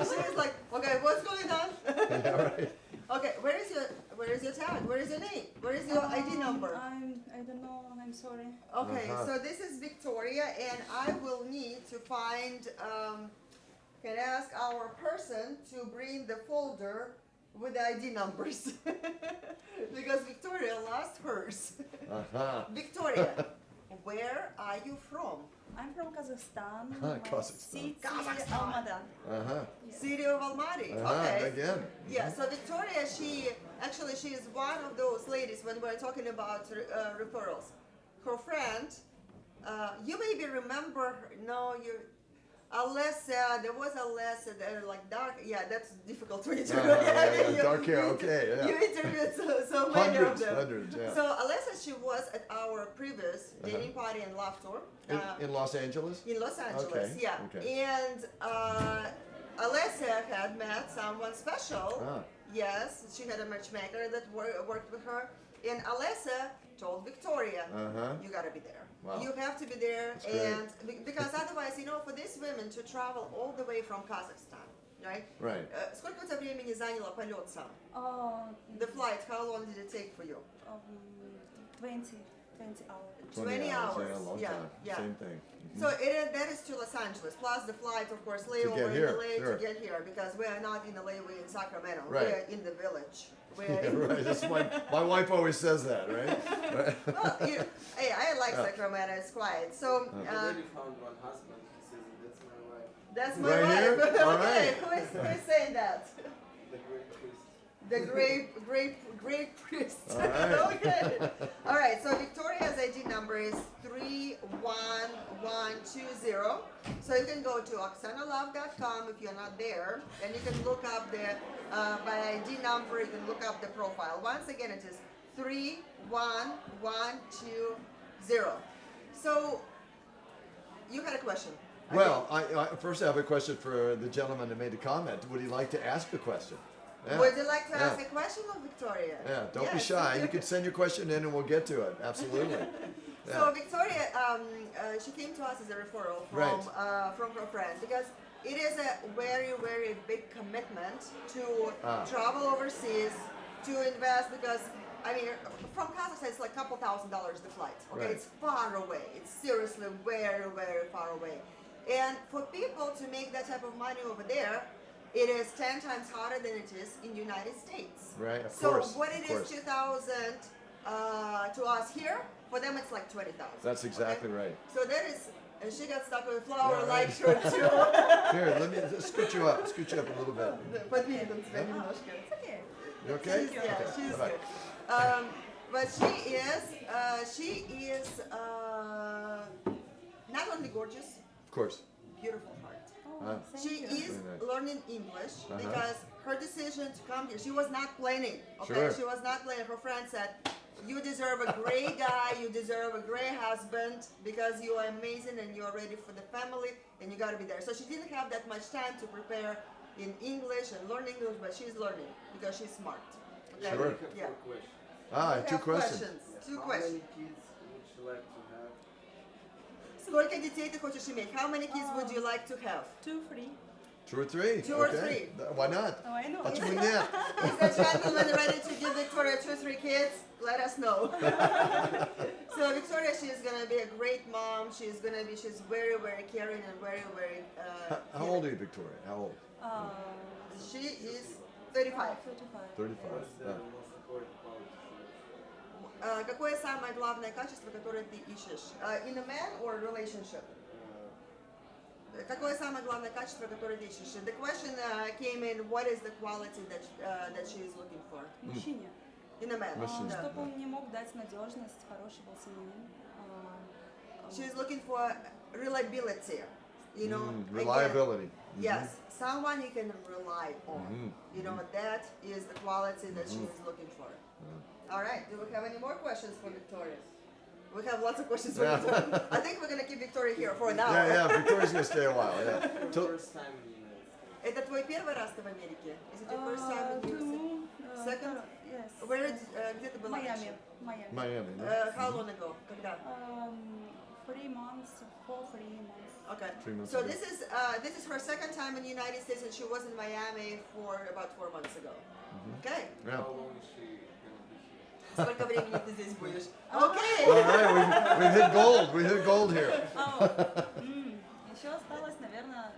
She's like, okay, what's going on? Yeah, right. Okay, where is your tag? Where is your name? Where is your ID number? I don't know. I'm sorry. Okay, Uh-huh. so this is Victoria, and I will need to find. Can I ask our person to bring the folder with the ID numbers because Victoria lost hers. Uh-huh. Victoria, where are you from? I'm from Kazakhstan. Kazakhstan. City Kazakhstan. Almaty. Uh-huh. City of Almaty. Uh-huh. Okay. Again. Yeah, so Victoria, she is one of those ladies when we're talking about referrals. Her friend, you maybe remember her, no, Alessa, there was Alessa, like dark, yeah, that's difficult for you to Yeah, dark hair, okay, yeah. You interviewed so many of them. Hundreds, yeah. So Alessa, she was at our previous dating party in Laughter. In Los Angeles? In Los Angeles, Okay, yeah. okay. And Alessia had met someone special. Ah. Yes, she had a matchmaker that worked with her. And Alessia told Victoria, Uh-huh. you gotta be there. Wow. You have to be there. That's great. And because otherwise, you know, for these women to travel all the way from Kazakhstan, right? Right. Сколько у тебя времени заняло полет сам? The flight, how long did it take for you? 20 hours. 20 hours. Yeah, a long Yeah, time. yeah. Same thing. So that is to Los Angeles, plus the flight, of course, layover get in here, LA sure. to get here, because we are not in LA, we're in Sacramento. Right. We're in the village. We're Yeah, in, right. That's my wife always says that, right? Right. well, hey, I like Sacramento, it's quiet. So I already found one husband. He says that's my wife. that's my Right here? wife. All Okay, right. who is saying that? The great priest. The great priest. All right. Okay. All right. So Victoria's ID number is 31120. So you can go to OksanaLove.com if you're not there, and you can look up the by ID number. You can look up the profile. Once again, it is 31120. So you had a question. I Well, I first I have a question for the gentleman that made the comment. Would he like to ask a question? Yeah. Would you like to Yeah. ask a question of Victoria? Yeah, don't be Yes. shy. You can send your question in and we'll get to it. Absolutely. So Yeah. Victoria, she came to us as a referral from her friend because it is a very, very big commitment to travel overseas, to invest because, I mean, from Kazakhstan it's like a couple $1,000s the flight. Okay, Right. it's far away. It's seriously very, very far away. And for people to make that type of money over there, it is 10 times harder than it is in the United States. Right, of So course, what it of is course. 2,000 to us here, for them it's like 20,000. That's exactly right. So that is, and she got stuck with a flower Yeah, like right. shirt too. Here, let me scoot you up. Scoot you up a little bit. Подвинем тебя немножко. You okay? Yeah, Okay. she's All right. good. But she is not only gorgeous, Of course. beautiful heart. Thank She you. is Very nice. learning English Uh-huh. because her decision to come here, she was not planning. Okay, Sure. she was not planning. Her friend said, "You deserve a great guy. You deserve a great husband because you are amazing and you are ready for the family, and you got to be there." So she didn't have that much time to prepare in English and learn English, but she's learning because she's smart. Okay? Sure. Yeah. Four questions. Ah, You two have questions. Two How questions. many kids would you like to have? Сколько детей ты хочешь иметь? How many kids would you like to have? 2, 3. 2 or 3? Two or Okay. three. Why not? I know. Почему нет? Is the gentleman ready to give Victoria 2 or 3 kids? Let us know. So Victoria, she is gonna be a great mom. She's very, very caring and very, very. How old are you, Victoria? How old? She is 35. 35. 35. What's the Yeah. most important quality? Какое самое главное качество, которое ты ищешь? In a man or relationship? Какое самое главное качество, которое ты ищешь? The question came in, what is the quality that she is looking for? Мужчине. In a man. Мужчине. Да. Чтобы он не мог дать надежность, хороший был семьянин, she's looking for reliability. You know, again, Reliability. yes, someone you can rely on. You know, that is the quality that she is looking for. All right, do we have any more questions for Victoria? We have lots of questions for Victoria. I think we're going to keep Victoria here for an hour. Yeah, Victoria's gonna stay a while. Yeah. Till- First time in the United States. Это твой первый раз ты в Америке? Is it your first time in USA? Second? Yes. Where, где ты была? Miami. Miami. Miami. No? How long ago? Когда? 3 months. 3 months. Okay. 3 months So ago. this is her second time in the United States, and she was in Miami for about 4 months ago. Okay. Yeah. How long is she gonna be here? Сколько времени ты здесь будешь? Okay. All right, we hit gold. We hit gold here. Еще осталось, наверное,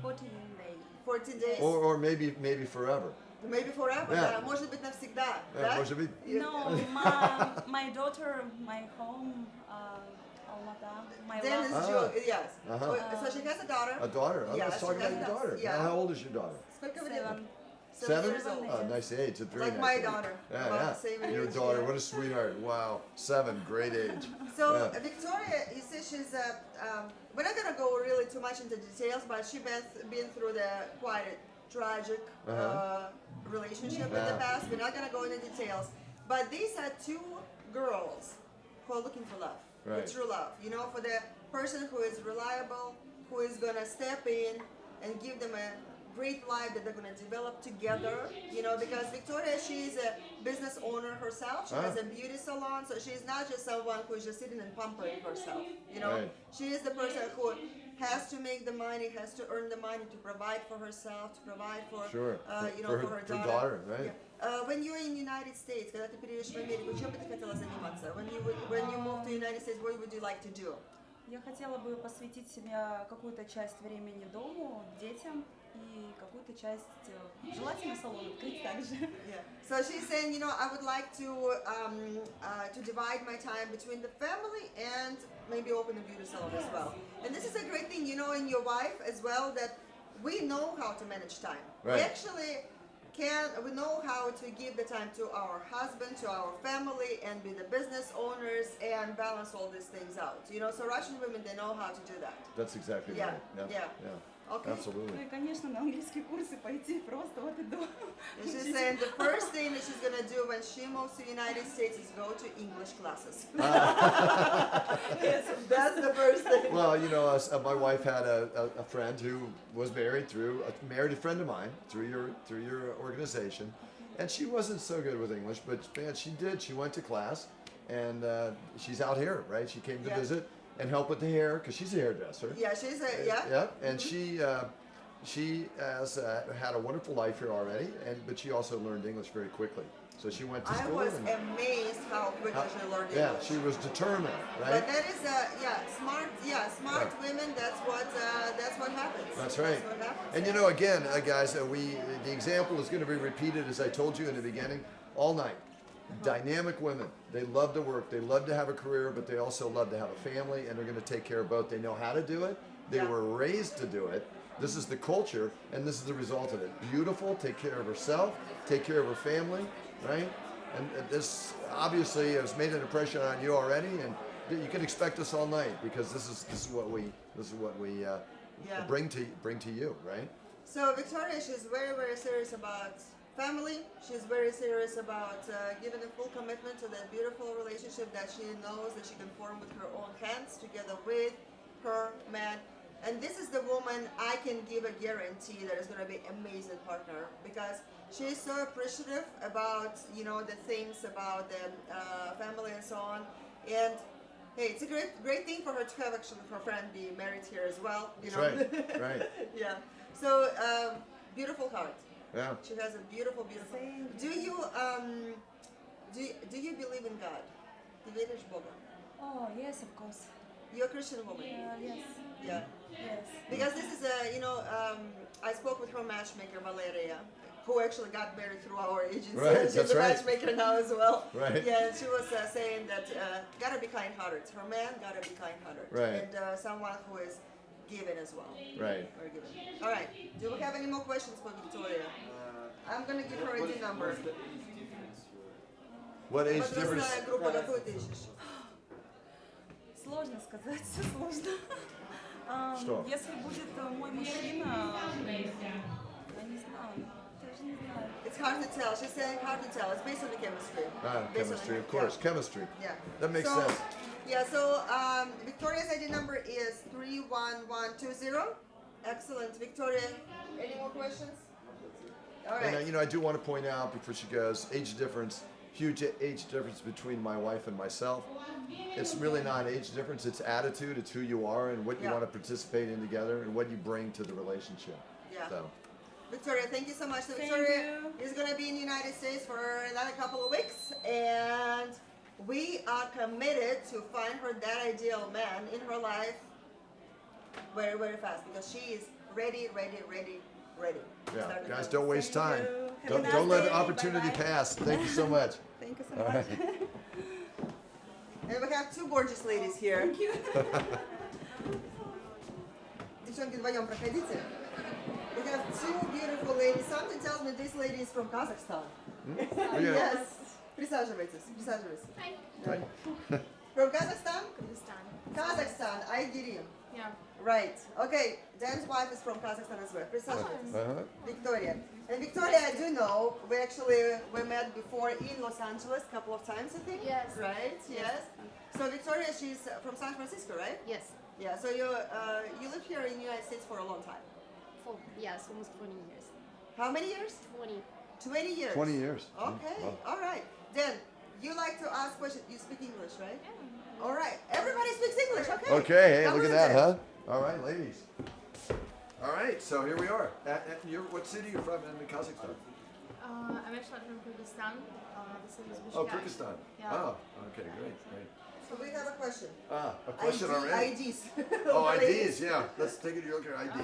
14 days. 14 days. Or maybe forever. Maybe forever. Yeah. Да. Может быть навсегда. Yeah, Да? может быть. No, my daughter, my home, Almata, my Then love. is June. Yes. Uh-huh. So she has a daughter. A daughter. Yeah, Let's she talk about has your a- daughter. yeah. How old is your daughter? Сколько времени? 7. 7? years old. Oh, nice age. It's very Like nice my age. daughter. Yeah, About yeah. the same Your age, daughter, yeah. what a sweetheart. Wow. 7, great age. So Yeah. Victoria, you see, she's we're not gonna go really too much into details, but she's been through the quite a tragic relationship in the Yeah. past. We're not gonna go into details, but these are 2 girls who are looking for love, Right. for true love. You know, for the person who is reliable, who is gonna step in and give them a great life that they're gonna develop together. You know, because Victoria, she's a business owner herself. She has a beauty salon, so she's not just someone who's just sitting and pampering herself. You know, Right. she is the person who has to make the money, has to earn the money to provide for herself, to provide for, Sure. you know, for her daughter. right? Yeah. When you're in the United States, когда ты переедешь в Америку, чем бы ты хотела заниматься? When you move to the United States, what would you like to do? Я хотела бы посвятить себя какую-то часть времени дому, детям и какую-то часть, желательно салон открыть также. Yeah. So she's saying, you know, I would like to divide my time between the family and maybe open a beauty salon as well. And this is a great thing, you know, in your wife as well, that we know how to manage time. Right. We actually we know how to give the time to our husband, to our family, and be the business owners and balance all these things out. You know, so Russian women, they know how to do that. That's exactly Yeah, right. yeah. Okay. Ну Absolutely. и, конечно, на английские курсы пойти просто вот и до. And she's saying the first thing that she's gonna do when she moves to the United States is go to English classes. Yes, that's the first thing. Well, you know, my wife had a friend who was married married a friend of mine through your organization, and she wasn't so good with English, but man, she did. She went to class, and she's out here, right? She came to Yeah. visit and help with the hair because she's a hairdresser. Yeah, she's a yeah. Yep, and she has had a wonderful life here already, but she also learned English very quickly. So she went to I school. was and, amazed how quickly she learned yeah, English. she was determined, But right? that is smart. Yeah, smart Yeah. women. That's what happens. That's right. That's what happens. And you know, again, guys, the example is going to be repeated as I told you in the beginning, all night. Dynamic women. They love to work. They love to have a career, but they also love to have a family, and they're going to take care of both. They know how to do it. They Yeah. were raised to do it. This is the culture, and this is the result of it. Beautiful. Take care of herself. Take care of her family, right? And this obviously has made an impression on you already, and you can expect us all night because this is what we Yeah. bring to you, right? So Victoria, she's very, very serious about family. She's very serious about giving a full commitment to that beautiful relationship that she knows that she can form with her own hands together with her man. And this is the woman I can give a guarantee that is going to be an amazing partner because she's so appreciative about, you know, the things about the family and so on. And hey, it's a great thing for her to have actually her friend be married here as well. You That's know? right, right. Yeah. So beautiful heart. Yeah. She has a beautiful. Same. Do you believe in God? Ты веришь в Бога? Oh, yes, of course. You're a Christian woman. Yes, Yeah. yes. Because this is I spoke with her matchmaker Valeria, who actually got married through our agency. Right, She's that's a right. matchmaker now as well. Right. Yeah, and she was saying that gotta be kind-hearted. Her man gotta be kind-hearted. Right. And someone who is giving as well. Right. Very giving. All right. Do we have any more questions for Victoria? I'm gonna give her a D number. What's the age difference? What age Возрастная difference? группа какую ты ищешь? Сложно сказать, сложно. Что? Если будет мой мужчина, я не знаю, даже не знаю. It's hard to tell. She's saying hard to tell. It's based on the chemistry. Based on Chemistry, the- of course. Yeah. Chemistry. Yeah. That makes So- sense. Yeah, so Victoria's ID number is 31120. Excellent. Victoria, any more questions? All right. And I do want to point out before she goes, age difference, huge age difference between my wife and myself. It's really not age difference, it's attitude, it's who you are and what you Yeah. want to participate in together and what you bring to the relationship. Yeah. So, Victoria, thank you so much. So Thank Victoria you. is going to be in the United States for another couple of weeks, and we are committed to find her that ideal man in her life very, very fast because she is ready. yeah, Start the guys, process. don't waste Thank time. you. Have a Don't, nice don't let day. the opportunity Bye-bye. pass. Thank you so much. Thank you so All much. right. And we have two gorgeous ladies here. Thank you. Девчонки, вдвоем проходите. We have two beautiful ladies. Something tells me this lady is from Kazakhstan. Yeah. Yes. Присаживайтесь. Right. From Kazakhstan? Kurdistan. Kazakhstan. I get you. Yeah. Right. Okay. Dan's wife is from Kazakhstan as well. Присаживайтесь. Uh-huh. Victoria. And Victoria, I do know. We met before in Los Angeles a couple of times, I think. Yes. Right. Yes. So Victoria, she's from San Francisco, right? Yes. Yeah. So you live here in the United States for a long time. Yes, almost 20 years. How many years? 20. 20 years. 20 years. Okay. Wow. All right. Dan, you like to ask questions. You speak English, right? All right. Everybody speaks English. Okay. Okay, hey, Come look at on that, then. huh? All right, ladies. All right, so here we are. What city are you from in Kazakhstan? I'm actually from Kurdistan. The city is Oh, Bishkek. Kyrgyzstan. Yeah. Oh, okay, great. So we have a question. A question ID, already? IDs. Oh, The ladies. IDs, yeah. Let's take a look at ID.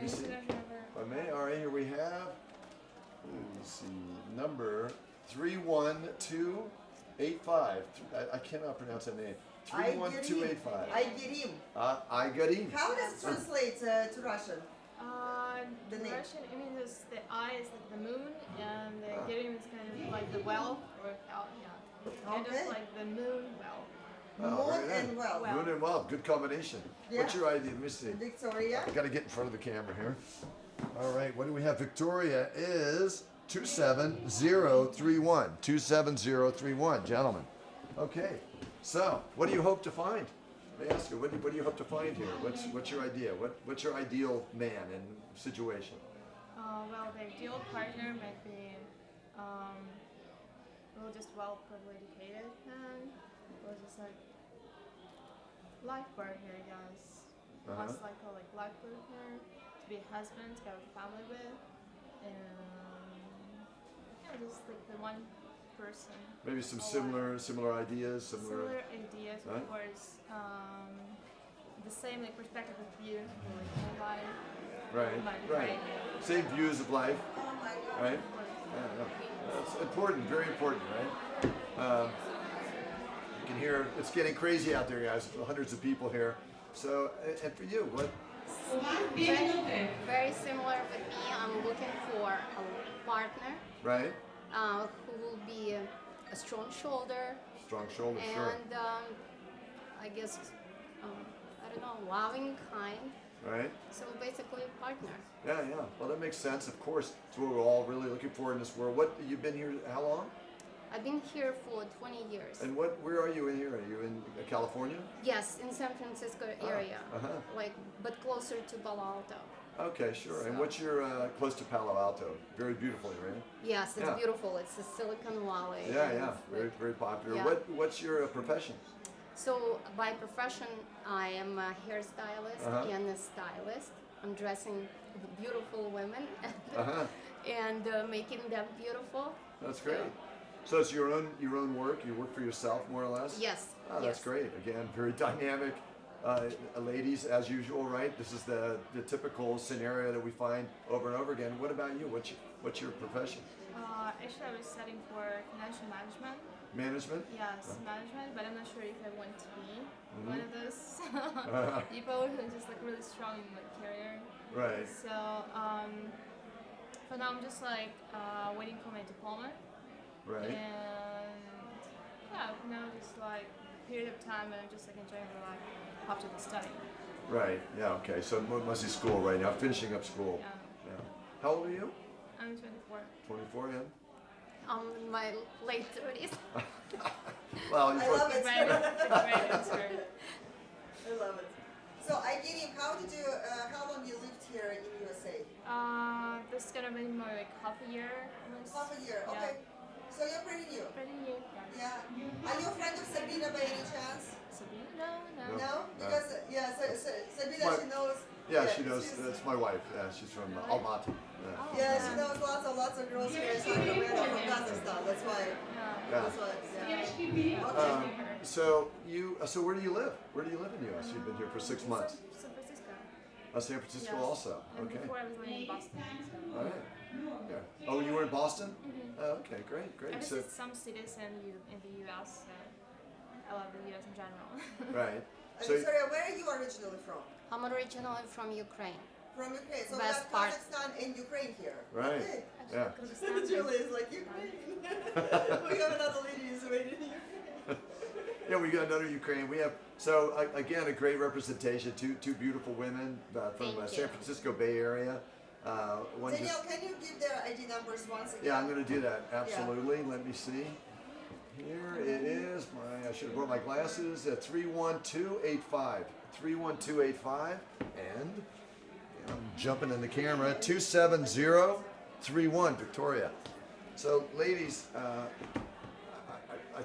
I see. don't remember. If I may, all right, here we have, let's see, number 31285. I cannot pronounce that name. 31285. I get him. I got him. How does it translate to Russian? The The name. Russian, I mean, the eye is like the moon, and the Gerim is kind of like the well, or kind Okay. of like the moon well. Oh, Moon very nice. and well. Well. Moon and Wild, good combination. What's Yeah. your ID? Let me see. Victoria. I got to get in front of the camera here. All right, what do we have? Victoria is 27031. 27031, gentlemen. Okay, so what do you hope to find? Let me ask you, what do you hope to find here? What's your idea? What's your ideal man and situation? Well, the ideal partner might be, just well probably educated man, or just like life partner, I guess. Uh-huh. Most like a life partner, to be a husband, to have a family with, and just like the one person. Maybe some Or similar ideas, similar ideas, Right. of course. The same like perspective of view, like whole life. right. Same views of life, right? Yeah. That's important, very important, right? You can hear it's getting crazy out there, guys. Hundreds of people here. So, and for you, what? Very similar with me. I'm looking for a partner Right? who will be a strong shoulder Strong shoulders, sure. and I guess I don't know, loving, kind. Right? So basically, a partner. Yeah. Well, that makes sense. Of course, it's what we're all really looking for in this world. What you've been here? How long? I've been here for 20 years. And where are you in here? Are you in California? Yes, in San Francisco area, uh-huh. but closer to Palo Alto. Okay, sure. And So- what's your close to Palo Alto? Very beautifully, right? Yes, it's Yeah. beautiful. It's the Silicon Valley. Yeah. and Very like- very popular. Yeah. What's your profession? So by profession, I am a hairstylist and a stylist. I'm dressing beautiful women Uh-huh. and making them beautiful. That's great. So it's your own work. You work for yourself, more or less. Yes. Oh, that's yes. great. Again, very dynamic. Ladies, as usual, right? This is the typical scenario that we find over and over again. What about you? What's your profession? Actually, I was studying for financial management. Management? Yes, management, but I'm not sure if I want to be one of those Uh-huh. people who are just like really strong in my career. Right. So for now, I'm just like waiting for my diploma. Right. And yeah, now just like period of time and just like enjoying my life after the study. Right. Yeah. Okay. So mostly school right now, finishing up school. Yeah. Yeah. How old are you? I'm 24. 24. Yeah. I'm in my late 30s. Well, I love it. Right, right answer. I love it. So I get him. How long you lived here in USA? This is gonna be more like half a year. Almost. Half a year. Yeah. Okay. So you're pretty new. Pretty new. Yeah. Are you a friend of Sabina by any chance? Sabina? No. No? Because Sabina, My- she knows. Yeah, she knows. she's- That's my wife. Yeah, she's from Almaty. Yeah. Yeah, she knows lots of girls here in Sacramento from Kazakhstan. That's why. Yeah. Yeah. That's why. Yeah. So where do you live? Where do you live in the U.S.? You've been here for 6 months. San Francisco. San Francisco Yes. also. And Okay. before I was living in Boston. So. All right. Yeah. Oh, you were in Boston? Okay, great. I So visited some cities in the U.S. So I love the U.S. in general. right. I'm So sorry, where are you originally from? I'm originally from Ukraine. From Ukraine. So we Best have part. Kazakhstan and Ukraine here. right. Okay. Yeah. Julie is like Ukraine. We have another lady who's waiting here. Yeah, we got another Ukraine. We have again a great representation. Two beautiful women from Thank San you. Francisco Bay Area. One just Danielle, can you give their ID numbers once again? yeah, I'm going to do that absolutely. Let me see. Here it is. I should have brought my glasses. 31285. 31285 and I'm jumping in the camera. 27031 Victoria. So, ladies, I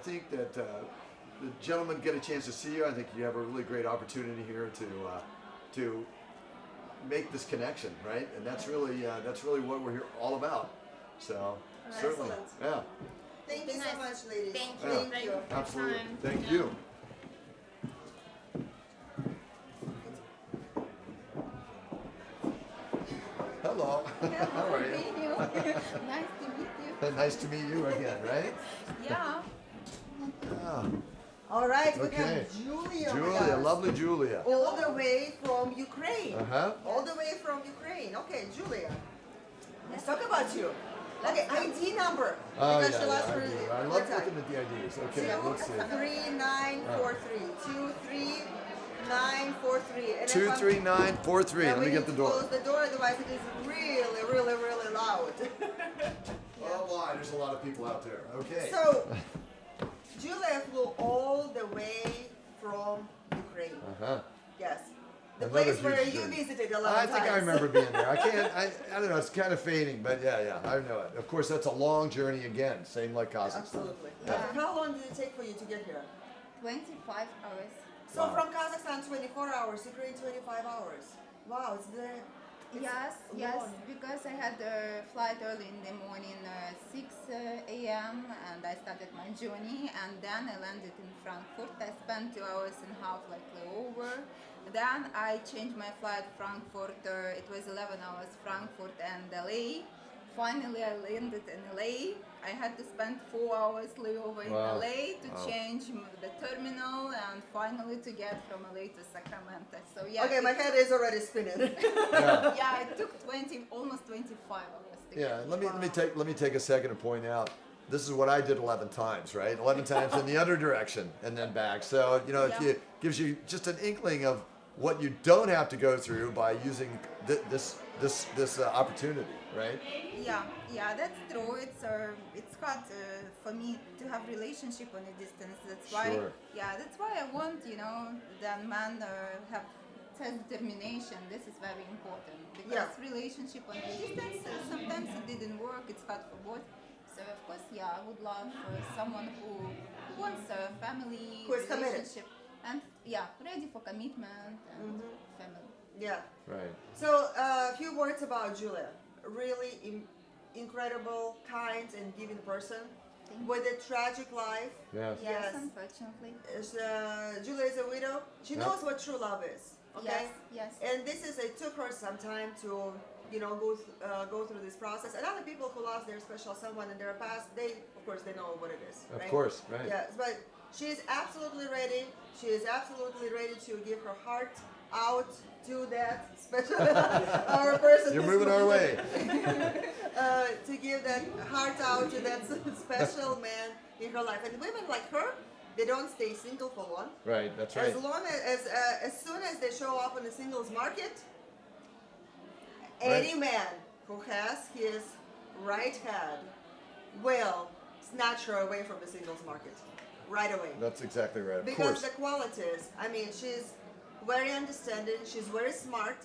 think that the gentlemen get a chance to see you. I think you have a really great opportunity here to make this connection, right? And that's really what we're here all about. So, certainly, Excellent. yeah, Thank you so much, ladies. Thank you. Thank you. absolutely. time. Thank Yeah. you. Hello. How are you? Nice to meet you. Nice to meet you again, right? Yeah. Yeah. All right, we Okay. have Julia. with Julia, us. lovely Julia. All the way from Ukraine. Uh-huh. All the way from Ukraine. Okay, Julia. Let's talk about you. Okay, ID number. Oh, because yeah, she lost yeah, I her do. I her love tag. looking at the IDs. Okay, let's see. 3943. 23943. And if I'm- 23943. and Let we me get need the to door. Close the door, otherwise it is really loud. Oh my, there's a lot of people out there. Okay. So, Julia flew all the way from Ukraine. Uh-huh. Yes. The Another place where huge you journey. visited a lot I of think times. I remember being there. I don't know, it's kind of fading, but yeah, I know it. Of course, that's a long journey again, same like Kazakhstan. Absolutely. Yeah. How long did it take for you to get here? 25 hours. So Wow. from Kazakhstan 24 hours, Ukraine 25 hours. Wow, it's there. Yes, because I had a flight early in the morning, 6 a.m. and I started my journey and then I landed in Frankfurt. I spent 2 hours and a half like layover. Then I changed my flight Frankfurt, it was 11 hours Frankfurt and LA. Finally I landed in LA. I had to spend 4 hours layover in Wow. LA to Wow. change the terminal and finally to get from LA to Sacramento. So yeah. Okay, my it head is already spinning. Yeah. yeah, it took almost 25 hours. To Yeah, get. let me take a second to point out. This is what I did 11 times, right? 11 times in the other direction and then back. So it gives you just an inkling of what you don't have to go through by using this opportunity, right? Yeah, that's true. It's hard for me to have relationship on a distance. That's why. Sure. Yeah, that's why I want that man have self-determination. This is very important because relationship on a distance sometimes it didn't work. It's hard for both. So of course, I would love someone who wants a family Who is committed. relationship and ready for commitment and family. Yeah. Right. So a few words about Julia. Really incredible, kind, and giving person with a tragic life. Yes. Yes. Unfortunately. Julia is a widow. She knows what true love is. Okay. Yes. And it took her some time to go through this process. And other people who lost their special someone in their past, they know what it is. Of right? course, right. Yes, but she is absolutely ready. She is absolutely ready to give her heart out to that special our person. You're moving our way. To give that heart out to that special man in her life. And women like her, They don't stay single for long. Right, that's right. As long as soon as they show up on the singles market, any man who has his right hand will snatch her away from the singles market right away. That's exactly right. Of Because course. the qualities, I mean, she's very understanding, she's very smart,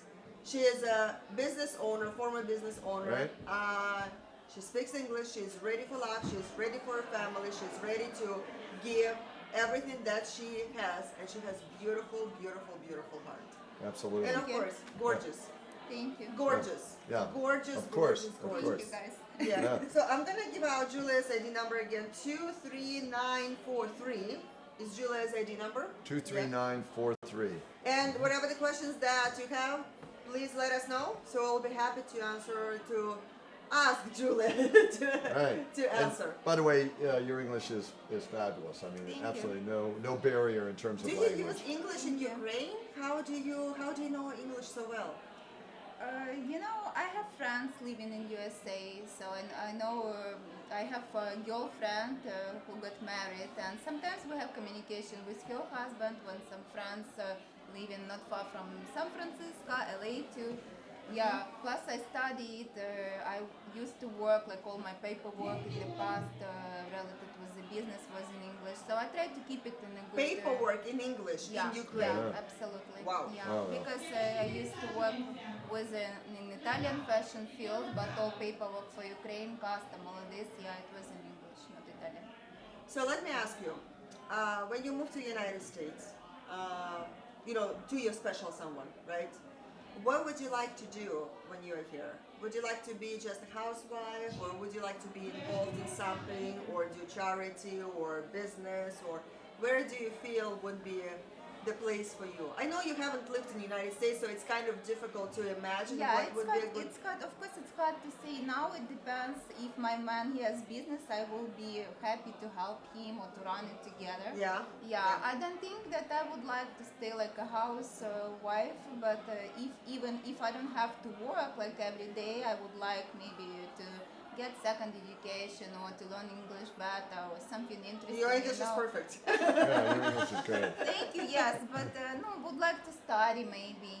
she is a business owner, former business owner. Right. She speaks English, she's ready for life, she's ready for her family, she's ready to give everything that she has, and she has beautiful, beautiful, beautiful heart. Absolutely. And of Thank you. course, gorgeous. Thank you. Gorgeous. Yeah. Gorgeous, Of course, gorgeous, of gorgeous. course. Thank you, guys. Yeah. Yeah. So I'm gonna give out Julia's ID number again. 23943 is Julia's ID number. 23943. And whatever the questions that you have, please let us know. So I'll be happy to ask Julia Right. to And answer. by the way, your English is fabulous. I mean, Thank you. absolutely no barrier in terms of Do you language. use English in Ukraine? How do you know English so well? I have friends living in USA, so I know I have a girlfriend who got married, and sometimes we have communication with her husband when some friends living not far from San Francisco, LA too. Yeah, plus I studied, I used to work, like all my paperwork in the past related with the business was in English, so I tried to keep it in a good... Paperwork in English in Ukraine. Yeah, absolutely. Wow. Yeah, Wow. because I used to work with in Italian fashion field, but all paperwork for Ukraine, custom, all of this, yeah, it was in English, not Italian. So let me ask you, when you moved to the United States, to your special someone, right? What would you like to do when you're here? Would you like to be just a housewife, or would you like to be involved in something, or do charity, or business, or where do you feel would be the place for you? I know you haven't lived in the United States, so it's kind of difficult to imagine Yeah, what would be a good... of course it's hard to say. Now it depends. If my man he has business, I will be happy to help him or to run it together. Yeah. Yeah, I don't think that I would like to stay like a house wife, but even if I don't have to work like every day, I would like maybe to get second education or to learn English better or something interesting. Your English is perfect. Yeah, your English is great. Thank you, yes, but would like to study maybe,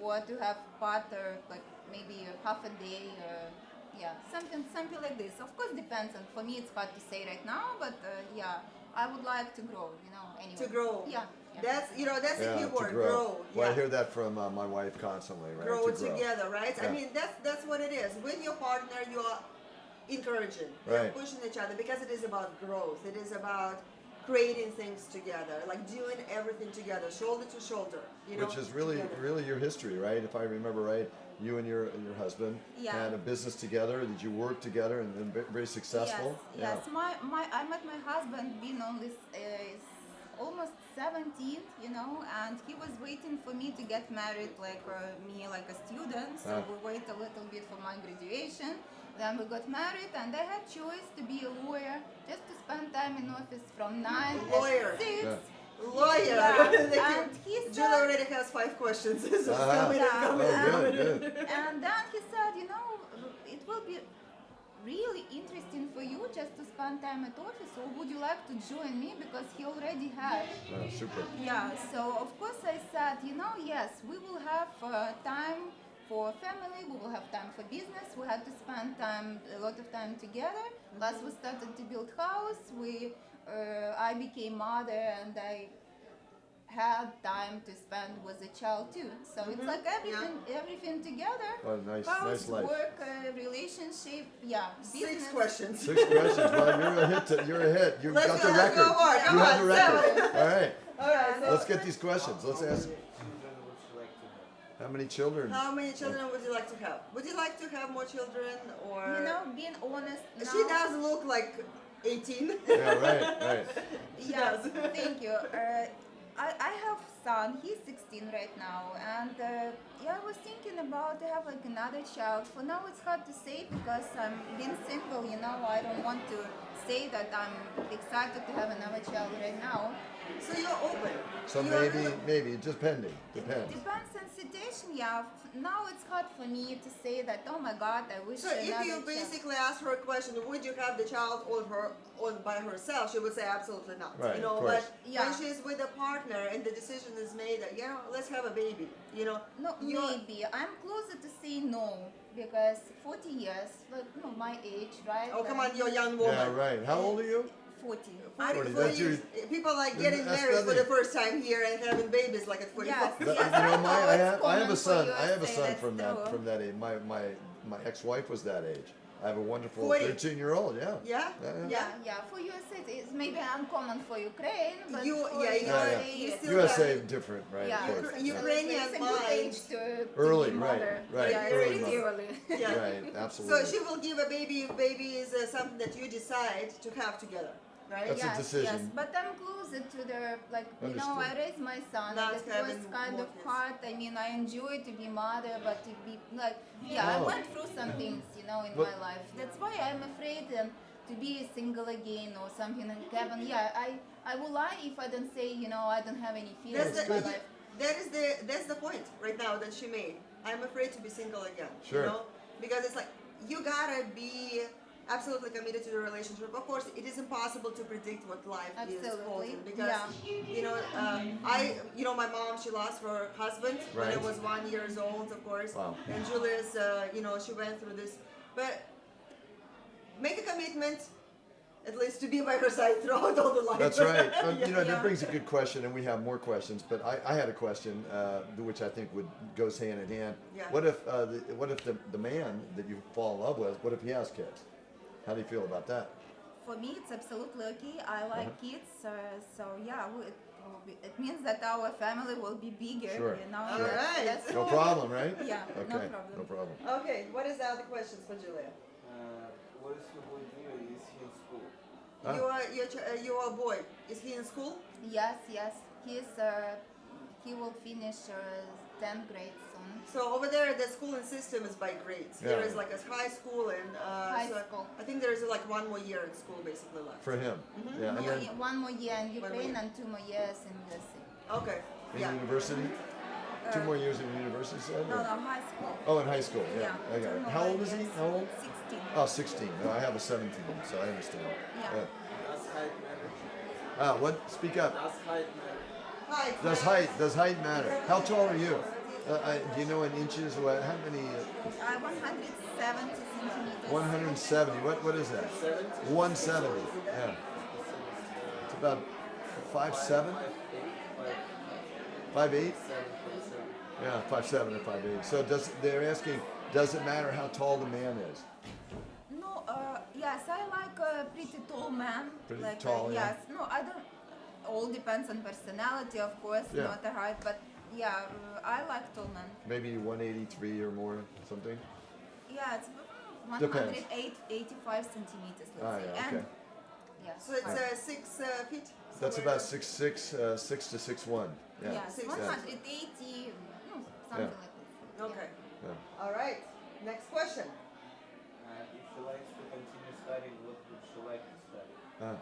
or to have part like maybe half a day or something like this. Of course depends, and for me it's hard to say right now, but I would like to grow, anyway. To grow. Yeah. That's a key To word, grow. grow. Well, I Yeah. hear that from my wife constantly, right? Grow To together, right? Yeah. I mean, that's what it is. With your partner, you are encouraging, you're Right. pushing each other, because it is about growth. It is about creating things together, like doing everything together, shoulder to shoulder. Which is really together. your history, right? If I remember right, you and your husband Yeah. had a business together. Did you work together and very successful? Yes. I met my husband being only almost 17, and he was waiting for me to get married, like me, like a student. So we wait a little bit for my graduation. Then we got married, and I had choice to be a lawyer, just to spend time in office from 9 Lawyer. to 6. Yeah. Lawyer. Yeah. And he Julia said, already has 5 questions. So Uh-huh. coming and coming and Oh, coming. good. and then he said, it will be really interesting for you just to spend time at office, or would you like to join me, because he already had. Oh, super. Yeah, so of course I said, yes, we will have time for family, we will have time for business, we had to spend a lot of time together. Plus we started to build house, I became mother, and I had time to spend with a child too. So it's like everything together. Oh, nice House, life. work, relationship, business. 6 questions. 6 questions. Well, you're a hit. You've Let's got go, the let's record. go more. Come You have on, the record. 7. All right. All right. So Let's get these questions. Let's ask. Children would you like to have? How many children? how many children would you like to have? Would you like to have more children, or Being honest now. she does look like 18. Yeah, right. She Yeah, does. thank you. I have son. He's 16 right now, and I was thinking about to have like another child. For now, it's hard to say because I'm being single. I don't want to say that I'm excited to have another child right now. So you're open. So You're maybe just pending. Depends. Depends on situation, yeah. Now it's hard for me to say that. Oh my God, I wish. So if another you child. basically ask her a question, would you have the child on by herself? She would say absolutely not. Right, You know, of course. but Yeah. when she's with a partner and the decision is made that let's have a baby. No, maybe I'm closer to say no because 40 years, like my age, right? Oh, come on, you're a young woman. Yeah, right. How old are you? 40. 40, 44 that's your- years. People like getting That's married for the nothing. first time here and having babies like at 44. Yes, But, yes, you know, I know, I it's have a common son. for I have a USA, son that's true. from that age. My ex-wife was that age. I have a wonderful 40. 13-year-old. Yeah. Yeah? Yeah. For USA, it's maybe uncommon for Ukraine, but You- for yeah, USA, you it's still USA got- different, right? Yeah, Of course. it's Ukrainian it's a good mind. age to Early, be right, mother. right, Yeah, early it's mother. early. Yeah. Right, So absolutely. she will give a baby if baby is something that you decide to have together, right? That's a Yes, decision. yes, but I'm closer to the I Understood. raised my son. Not And it having was kind more of kids. hard. I mean, I enjoy to be mother, but to be like, I Oh. went through some things, in But- my life. That's why I'm afraid to be single again or something like Kevin. Yeah, I will lie if I don't say, I don't have any feelings That's in my life. that's the point right now that she made. I'm afraid to be single again. Sure. Because it's like you gotta be absolutely committed to the relationship. Of course, it is impossible to predict what life is Absolutely. holding because my mom, she lost her husband when I Right. was 1 year old, of course. Wow. And Julius, she went through this, but make a commitment. At least to be by her side throughout all the life. That's right. Yeah. That brings a good question, and we have more questions. But I had a question, which I think goes hand in hand. Yeah. What if the man that you fall in love with, what if he has kids? How do you feel about that? For me, it's absolutely okay. I like Uh-huh. kids, so it means that our family will be bigger. Sure, All sure. right. That's No problem, right? Yeah, no Okay, problem. no problem. Okay, what is the other questions for Julia? What is your boy doing? Is he in school? Huh? Your boy, is he in school? Yes. He will finish 10th grade soon. So over there, the schooling system is by grades. There Yeah. is like a high school and High school. I think there is like 1 more year in school basically left. For him, yeah. And then One more year in Ukraine year. and 2 more years in USA. Okay. in Yeah. university, 2 more years in university, you said? No, or- high school. Oh, in high school, yeah. Yeah, I got 2 it. more How old is he? years. How old? 16. Oh, 16. No, I have a 17, so I understand. Yeah. Does height matter? What? Speak up. Does height matter? Hi. Does height matter? How tall are you? Do you know in inches? How many? 170 centimeters. 170. What is that? 170. Yeah. It's about 5'7", 5'8". Yeah, 5'7" or 5'8". So they're asking, does it matter how tall the man is? No, yes, I like a pretty tall man. Pretty like, tall, yeah. Yes, no, I don't. All depends on personality, of course, Yeah. not the height, but yeah, I like tall men. Maybe 183 or more, something. Yeah, it's Depends. 185 centimeters, let's Ah, say. yeah, And okay. yeah, So it's 6 feet. That's somewhere about 6'6", 6 to 6'1". Yeah. yes, 180, something like this. Okay. Yeah. All right. Next question. If she likes to continue studying, what would she like to study? Ah.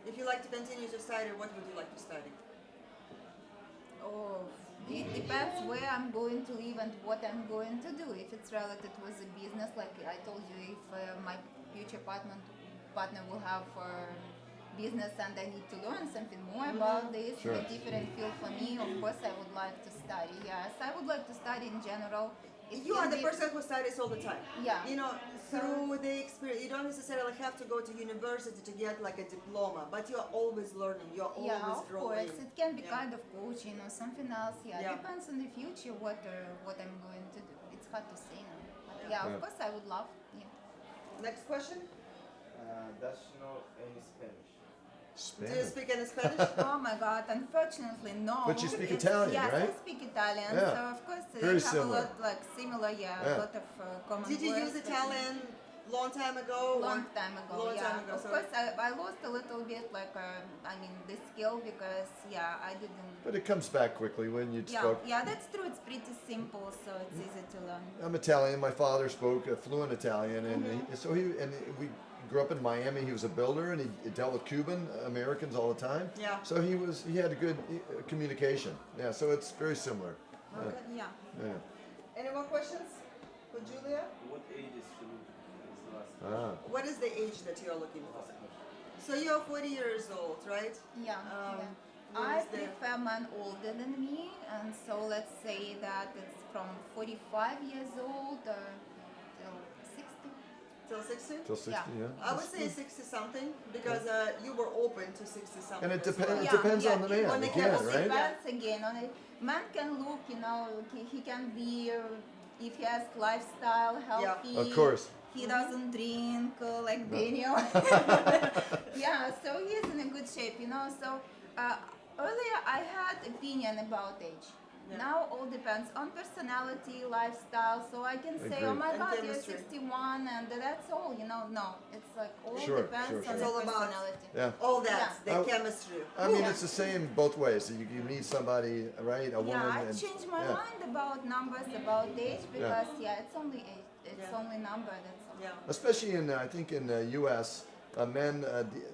If you like to continue to study, what would you like to study? Oh, it depends where I'm going to live and what I'm going to do. If it's related with a business, like I told you, if my future partner will have business and I need to learn something more about this, Sure. a different field for me, of course I would like to study. Yes, I would like to study in general. It You can are the be- person who studies all the time. Yeah. Through the experience, you don't necessarily have to go to university to get like a diploma, but you're always learning. You're always Yeah, of growing. course. It can be Yeah. kind of coaching or something else. Yeah, Yeah. depends on the future what I'm going to do. It's hard to say now. But yeah, Yeah. of course I would love. Yeah. Next question. Does she know any Spanish? Do you Spanish. speak any Spanish? Oh my God! Unfortunately, no. But you speak It's- Italian, yes, right? I speak Italian. Yeah. So of course Very they have similar. a lot like similar. Yeah, Yeah. a lot of common Did you words, use but- Italian long time ago? Long or- time ago, Long yeah. time ago, Of so- course, I lost a little bit, like the skill because I didn't. But it comes back quickly when you Yeah, spoke. yeah, that's true. It's pretty simple, so it's easy to learn. I'm Italian. My father spoke fluent Italian, and Mm-hmm. we grew up in Miami. He was a builder, and he dealt with Cuban Americans all the time. Yeah. So he had a good communication. Yeah. So it's very similar. Okay. Yeah. Yeah. Any more questions for Julia? What age is she looking for? Is the last Ah. What is the age that you're looking for? So you're 40 years old, right? Yeah. Um, Yeah. what I is the- prefer men older than me, and so let's say that it's from 45 years old till 60. Till 60? Till 60, yeah. I would say 60 something because you were open to 60 something. And it as depends. well. It depends on the man On the again, chemistry, right? Depends again on it. Man can look, he can be, if he has lifestyle, healthy. Of course. He doesn't drink like Daniel. Yeah, so he's in a good shape, So earlier I had opinion about age. Yeah. Now all depends on personality, lifestyle. So I can say, Agreed. oh my And God, chemistry. you're 61, and that's all. No, it's like all Sure, depends sure, on sure. It's the all about- personality. Yeah. All that, Yeah. the I- chemistry. I mean, Yeah. it's the same both ways. You meet somebody, right? A woman. Yeah, I and, changed my yeah. mind about numbers, about age, because it's only age. It's Yeah. only number. That's all. Yeah. Especially in, I think in the U.S., men,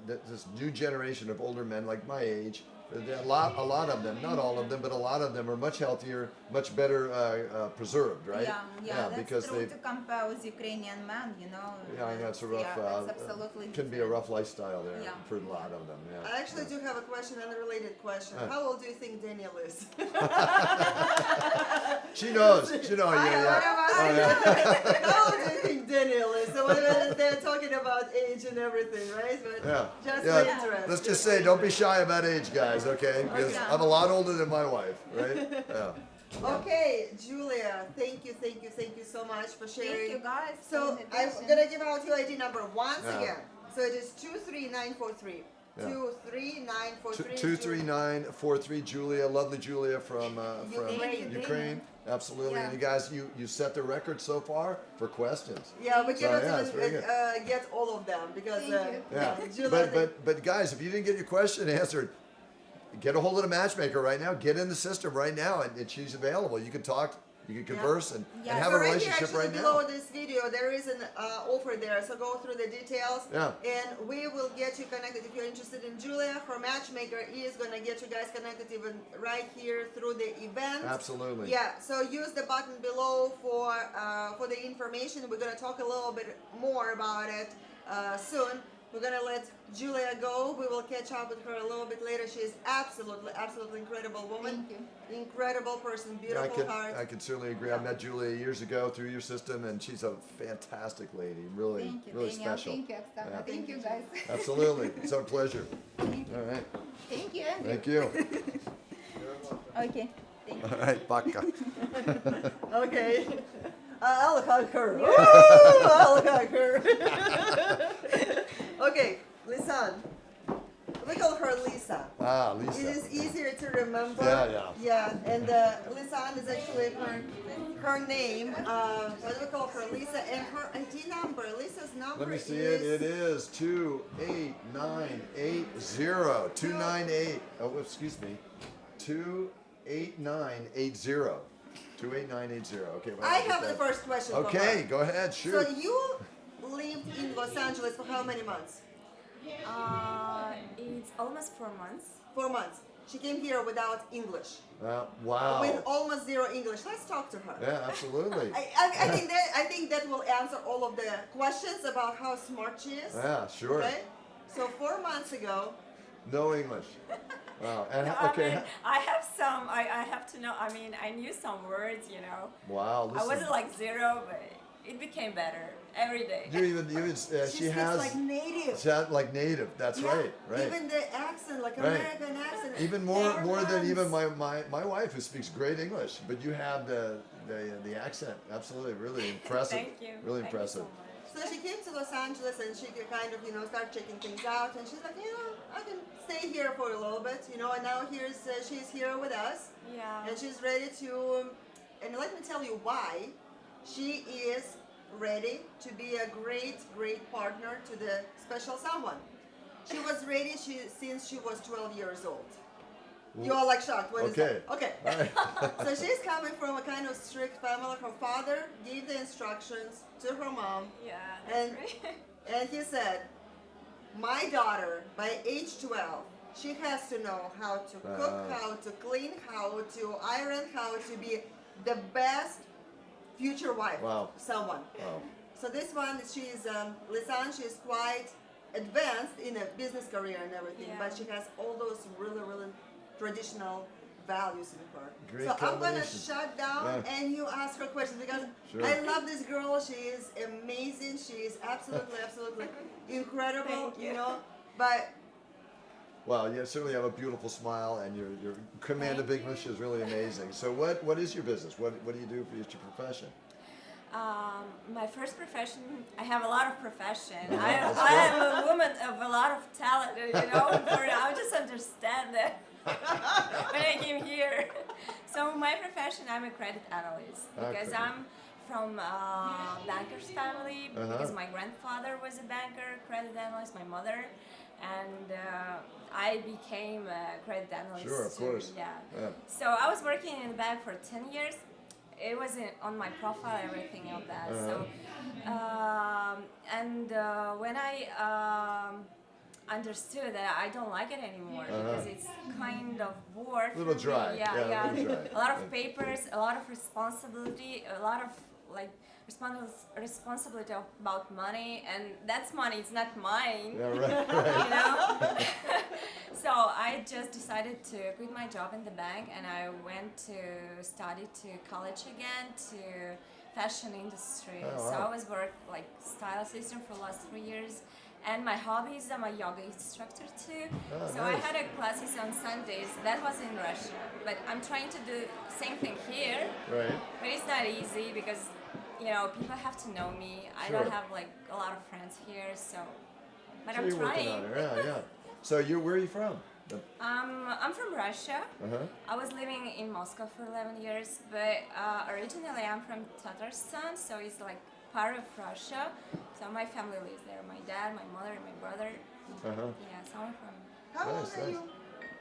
this new generation of older men like my age, a lot of them, not all of them, but a lot of them are much healthier, much better preserved, right? Yeah, that's because true they. to compare with Ukrainian men, Yeah, I know it's a rough. Yeah, that's absolutely can be a rough lifestyle there Yeah. for a lot of them. Yeah. I actually do have a question, unrelated question. Huh. How old do you think Daniel is? She knows. She knows. I Yeah, know, yeah. How old do you think Daniel is? So when they're talking about age and everything, right? But Yeah. just Yeah. for interest. Let's just say, don't be shy about age, guys. Okay? Because Okay. I'm a lot older than my wife, right? Yeah. Okay, Julia, thank you so much for sharing. Thank you guys. So for the I'm invitation. gonna give out your ID number once Yeah. again. So it is 23943. Yeah. 23943. 23943, Julia, lovely Julia from Ukraine. Ukraine. Absolutely. Yeah. And you guys, you set the record so far for questions. Yeah, we So, cannot yeah, it's very even good. get all of them because Thank you. Yeah. Julia, But guys, if you didn't get your question answered, get a hold of the matchmaker right now. Get in the system right now, and she's available. You can talk, you can converse, and have so a right relationship here, actually, right below now. this video, there is an offer there. So go through the details, Yeah. and we will get you connected. If you're interested in Julia, her matchmaker is gonna get you guys connected even right here through the event. Absolutely. Yeah. So use the button below for the information. We're gonna talk a little bit more about it soon. We're gonna let Julia go. We will catch up with her a little bit later. She is absolutely incredible woman. Thank you. Incredible person, Yeah, beautiful heart. I can certainly agree. I met Julia years ago through your system, and she's a fantastic lady. Really, Thank you, really Daniel. special. Thank you, Oksana. Yeah. Thank you, guys. Absolutely. It's our pleasure. Thank you. All right. Thank you, Andrew. Thank you. Okay. Thank you. All right, Baka. Okay. I'll hug her. Woo! I'll hug her. Okay, Lisan. We call her Lisa. Ah, It Lisa. is easier to remember. Yeah. Yeah, and Lisan is actually her name. But we call her Lisa, and her ID number. Lisa's number Let me see is. it. It is 28980. 298. Oh, excuse me. 28980. 28980. Okay. well, I I'll get have the that. first question. for Okay, her. go ahead. Shoot. So you lived in Los Angeles for how many months? It's almost 4 months. 4 months. She came here without English. Wow. With almost zero English. Let's talk to her. Yeah, absolutely. I think that will answer all of the questions about how smart she is. Yeah, sure. Okay. So 4 months ago, No English. Wow. And I okay. mean, I have some, I have to know, I mean, I knew some words, Wow. I Listen. wasn't like zero, but it became better every day. You even she she speaks has like native. like native. That's Yeah, right. Right. Even the accent, like Right. American accent. Even more than Netherlands. even my wife, who speaks great English, but you have the accent. Absolutely, really impressive. Thank you. Really Thank impressive. You so much. So she came to Los Angeles and she could kind of, start checking things out. And she's like, I can stay here for a little bit, and now she's here with us. Yeah. And she's ready to, and let me tell you why. She is ready to be a great partner to the special someone. She was ready since she was 12 years old. You all like shocked. What is Okay. that? Okay. All right. So she's coming from a kind of strict family. Her father gave the instructions to her mom, Yeah, that's and right. and he said, my daughter, by age 12, she has to know how to cook, how to clean, how to iron, how to be the best future wife. Wow. Someone. Wow. So this one, she's Lisanne. She's quite advanced in a business career and everything, Yeah. but she has all those really traditional values in her. Great so I'm gonna combination. shut down Yeah. and you ask her questions because Sure. I love this girl. She is amazing. She is absolutely incredible. Thank you. know, but Wow, you certainly have a beautiful smile, and your command of Thank English is really amazing. So, what is your business? What do you do for your profession? My first profession, I have a lot of profession. That's I am a woman of a lot of talent, I just understand that when I came here. So my profession, I'm a credit analyst because Okay. I'm from a banker's family, because my grandfather was a banker, credit analyst, my mother, and I became a credit analyst. Sure, of too, course. Yeah. So I was working in the bank for 10 years. It wasn't on my profile, everything of that. So, when I understood that I don't like it anymore because it's kind of bored. A little for me. dry. Yeah, Yeah, yeah. a little dry. A lot of papers, a lot of responsibility, a lot of like responsibility about money, and that's money. It's not mine. Yeah, right. You know. So I just decided to quit my job in the bank, and I went to study to college again to fashion industry. Oh, So wow. I was work like style assistant for the last 3 years. And my hobbies, I'm a yoga instructor too. Oh, So I nice. had a classes on Sundays. That was in Russia, but I'm trying to do same thing here. Right. But it's not easy because people have to know me. I Sure. don't have like a lot of friends here, so. But So I'm you're working trying. on it. Yeah, yeah. So where are you from? I'm from Russia. I was living in Moscow for 11 years, but originally I'm from Tatarstan, so it's like part of Russia. So my family lives there. My dad, my mother, and my brother. Yeah, so I'm from. how old Nice, are nice. you?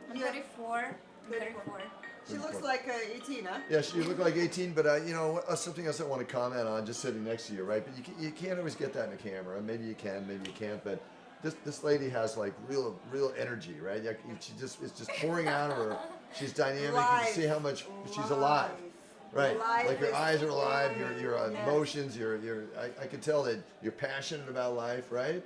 I'm Yeah. 34. 34. She looks like 18, huh? Yes, you look like 18, but something else I want to comment on, just sitting next to you, right? But you can't always get that in the camera. Maybe you can, maybe you can't. But this lady has like real energy, right? It's just pouring out of her. She's dynamic. You can see how much she's alive, right? Life Like your is eyes are alive. full. Your Yes. emotions. I can tell that you're passionate about life, right?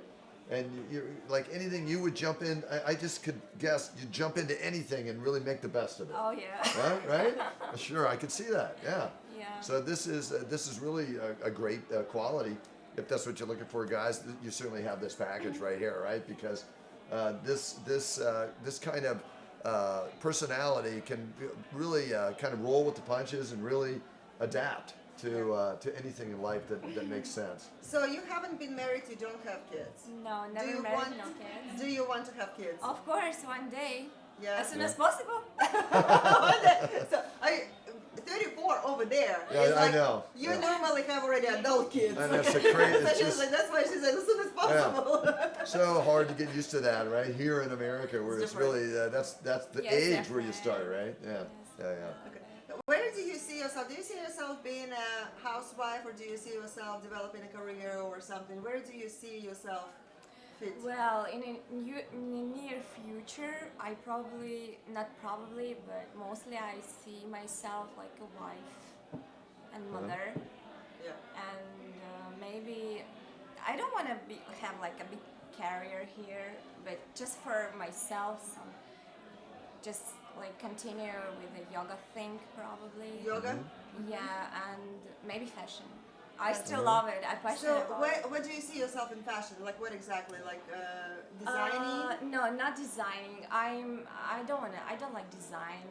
And you're like anything you would jump in. I just could guess you jump into anything and really make the best of it. Oh yeah. Right? Sure, I could see that. Yeah. Yeah. So this is really a great quality. If that's what you're looking for, guys, you certainly have this package right here, right? Because this kind of personality can really kind of roll with the punches and really adapt to anything in life that makes sense. So you haven't been married, you don't have kids. No, Do never you married, want? no kids. Do you want to have kids? Of course, one day. Yeah. As soon as possible. So 34 over there. Yeah, is I like, know. You Yeah. normally have already adult kids. And that's a crazy. So she's like, that's why she said as soon as possible. So hard to get used to that, right? Here in America, where it's different. really that's the Yes, age where you definitely. start, right? Yeah, yeah. Okay. Where do you see yourself? Do you see yourself being a housewife, or do you see yourself developing a career or something? Where do you see yourself fit? Well, in the near future, but mostly I see myself like a wife and mother. Yeah. And maybe I don't want to have like a big career here, but just for myself, just like continue with the yoga thing probably. Yoga? Yeah, and maybe fashion. I still love it. I'm So passionate about where do you see yourself in fashion? Like what exactly? Like designing? No, not designing. I don't like design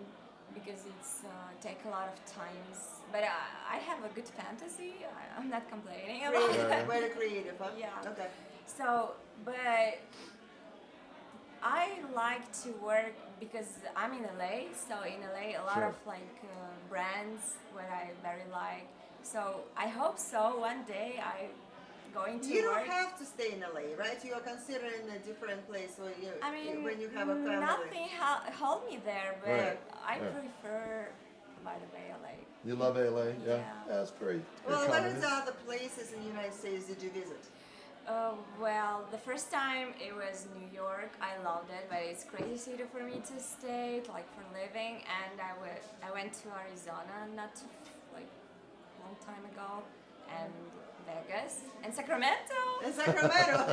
because it's take a lot of times. But I have a good fantasy. I'm not complaining about Creative. that. Very creative, huh? Yeah. Okay. So, but I like to work because I'm in LA. So in LA, a lot Sure. of like brands what I very like. So I hope so. One day I going to You work. don't have to stay in LA, right? You are considering a different place I mean, when you have a family. nothing hold me there, but Right. I Right. prefer, by the way, LA. You love LA? Yeah. Yeah. That's pretty Well, common. what are the other places in the United States did you visit? Well, the first time it was New York. I loved it, but it's crazy city for me to stay, like for living. And I went to Arizona not too, like long time ago, and Vegas and Sacramento. In Sacramento.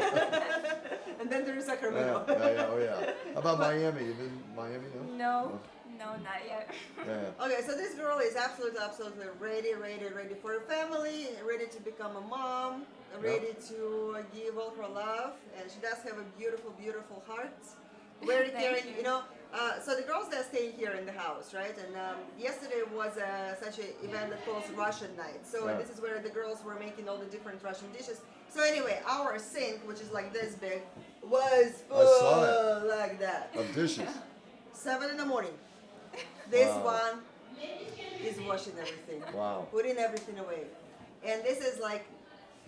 And then there's Sacramento. Oh yeah. How about Miami? You been Miami? No, not yet. Yeah. Okay, so this girl is absolutely ready for a family, ready to become a mom, ready to give all her love, and she does have a beautiful, beautiful heart. Very Thank caring, you. So the girls that stay here in the house, right? And yesterday was such an event that calls Russian night. So Yeah. this is where the girls were making all the different Russian dishes. So anyway, our sink, which is like this big, was I saw full like that. Of dishes. 7 in the morning. This Wow. one is washing everything, Wow. putting everything away. And this is like,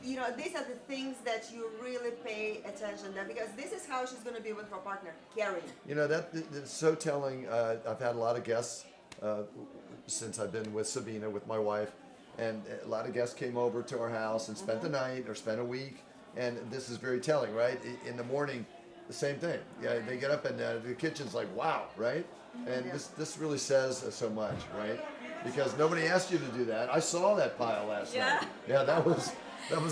these are the things that you really pay attention to, because this is how she's going to be with her partner, caring. That's so telling. I've had a lot of guests since I've been with Sabina, with my wife, and a lot of guests came over to our house and spent the night or spent a week. And this is very telling, right? In the morning, the same thing. Yeah, they get up and the kitchen's like, wow, right? And Yeah. this really says so much, right? Because nobody asked you to do that. I saw that pile last Yeah. night. Yeah, that was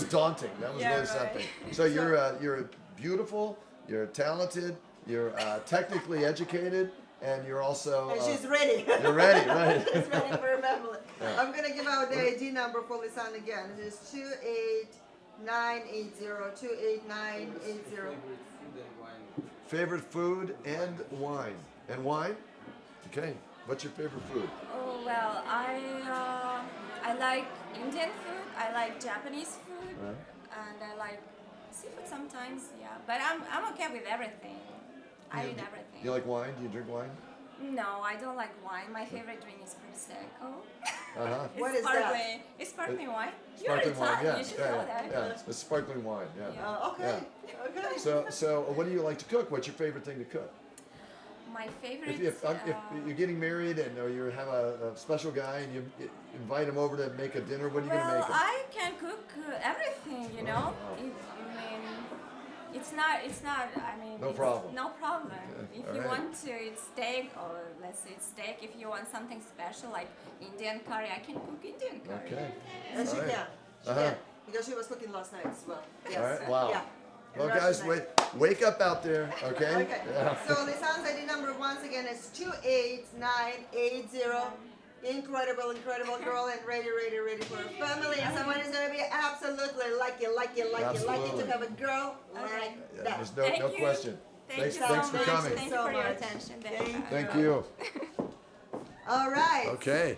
daunting. That was Yeah, really right. something. So you're beautiful, you're talented, you're technically educated, and you're also And she's ready. you're ready, right? She's ready for a family. Yeah. I'm going to give out the ID number for Lisanne again. It is 28980, 28980. Favorite food and wine. Favorite food and wine. And wine? Okay. What's your favorite food? Oh well, I like Indian food. I like Japanese food, and I like seafood sometimes. Yeah, but I'm okay with everything. I eat everything. You like wine? Do you drink wine? No, I don't like wine. My favorite drink is prosecco. Uh-huh. It's What is that? sparkling. It's sparkling wine. You're Sparkling wine, Italian. yeah. You should Yeah, know that. yeah. It's sparkling wine, yeah. Okay. Okay. So what do you like to cook? What's your favorite thing to cook? My favorite. If you're getting married and or you have a special guy and you invite him over to make a dinner, what are you going to well, make him? I can cook everything. You know. wow. It's not. I mean, No it's problem. No problem. If all you right. want to eat steak, or let's say steak, if you want something special like Indian curry, I can cook Indian curry. Okay. And she All right. can. She Uh-huh. can. Because she was cooking last night as well. Yes. All right. Wow. Yeah. Well, And guys, Russian wake up out there, okay? Okay. Yeah. So Lisanne's ID number once again is 28980. Incredible girl and ready for a family. And someone is gonna be absolutely lucky Absolutely. to have a girl like Yeah, that. there's Thank no you. question. Thank you Thanks so for much. coming. Thank So you for your much. attention. Thank you. All right. Okay.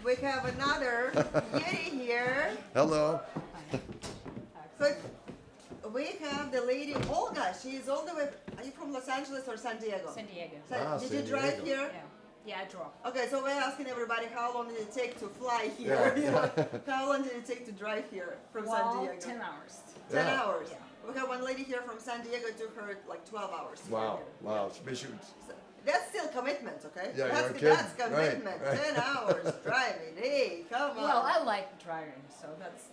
We have another Yeti here. Hello. So we have the lady Olga. She is all the way. Are you from Los Angeles or San Diego? San Diego. Did San you drive Diego. here? Yeah, I drove. Okay, so we're asking everybody how long did it take to fly here? Yeah. You know, how long did it take to drive here from San Diego? 10 hours. 10 Yeah. hours. Yeah. We have one lady here from San Diego. It took her like 12 hours. to Wow. get here. Wow. So that's still commitment, okay? Yeah, that's, you're kidding. that's commitment. Right, right. 10 hours driving. Hey, come on. Well, I like driving, so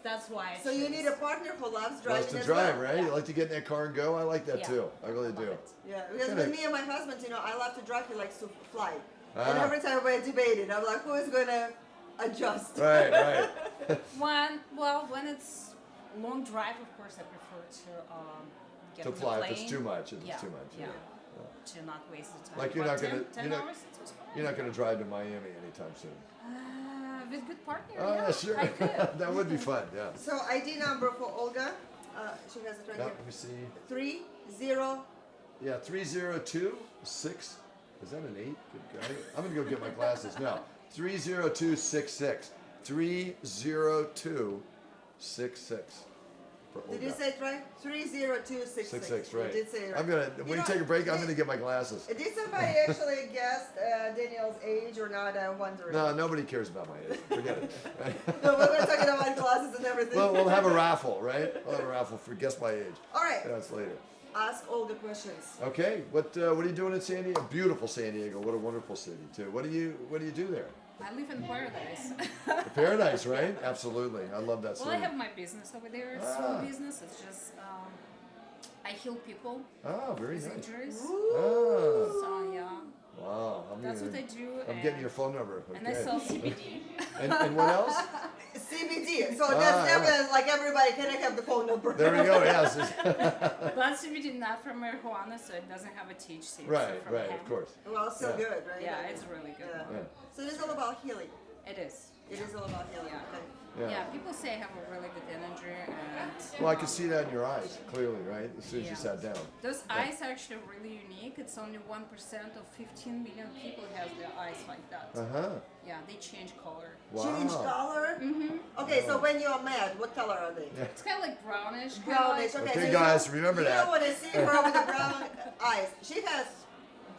that's why. so you need a partner who loves driving Loves to as drive, well. right? Yeah. You like to get in that car and go? I like that Yeah. too. I really do. Yeah, because Kinda- with me and my husband, I love to drive. He likes to fly. And Ah. every time we're debating, I'm like, who is going to adjust? Right, right. When it's long drive, of course, I prefer to get To on the fly if plane. it's too much. If Yeah, it's too much. yeah. To not waste the time. Like you're But not gonna- 10 you're not- hours. It was fine. You're not going to drive to Miami anytime soon. With good partner. Oh yeah, sure. I could. That would be fun. Yeah. So ID number for Olga, she has it right Now, here. let me see. 30. Yeah, 302-6. Is that an 8? Good God. I'm going to go get my glasses now. 302-66. 302-66. For Did you Olga. say it right? 30266. 66, right. You did say it right. I'm going to, when you take a break, I'm going to get my glasses. Did somebody actually guess Danielle's age or not? I'm wondering. No, nobody cares about my age. Forget it. No, we're not talking about glasses and everything. Well, we'll have a raffle, right? We'll have a raffle for guess my age. All right. That's later. Ask Olga questions. Okay, what are you doing in San Diego? Beautiful San Diego. What a wonderful city too. What do you do there? I live in paradise. Paradise, right? Absolutely. I love that Well, city. I have my business over there. It's small business. It's just I heal people Oh, very with nice. injuries. Ah, So yeah, wow. that's what I do. I'm getting your phone number. And I Okay. sell CBD. And what else? CBD. So that's evidence. Like everybody can have the phone number. There we go. Yes. But CBD not from marijuana, so it doesn't have a THC. Right. So from Right. hemp. Of course. Well, so Yeah. good, right? Yeah, it's really good. Yeah. Yeah. So it's all about healing. It is. It is all about healing. Yeah. Okay. Yeah. People say I have a really good energy, and Well, I could see that in your eyes clearly, right? As soon as you Yeah. sat down. those eyes are actually really unique. It's only 1% of 15 million people has their eyes like that. Uh huh. Yeah, they change color. Wow. Change color. Mm-hmm. Okay, so when you're mad, what color are they? Yeah. It's kind of like brownish. kinda Brownish. like- Okay, Okay, so guys, you remember you that. don't want to see her with the brown eyes. She has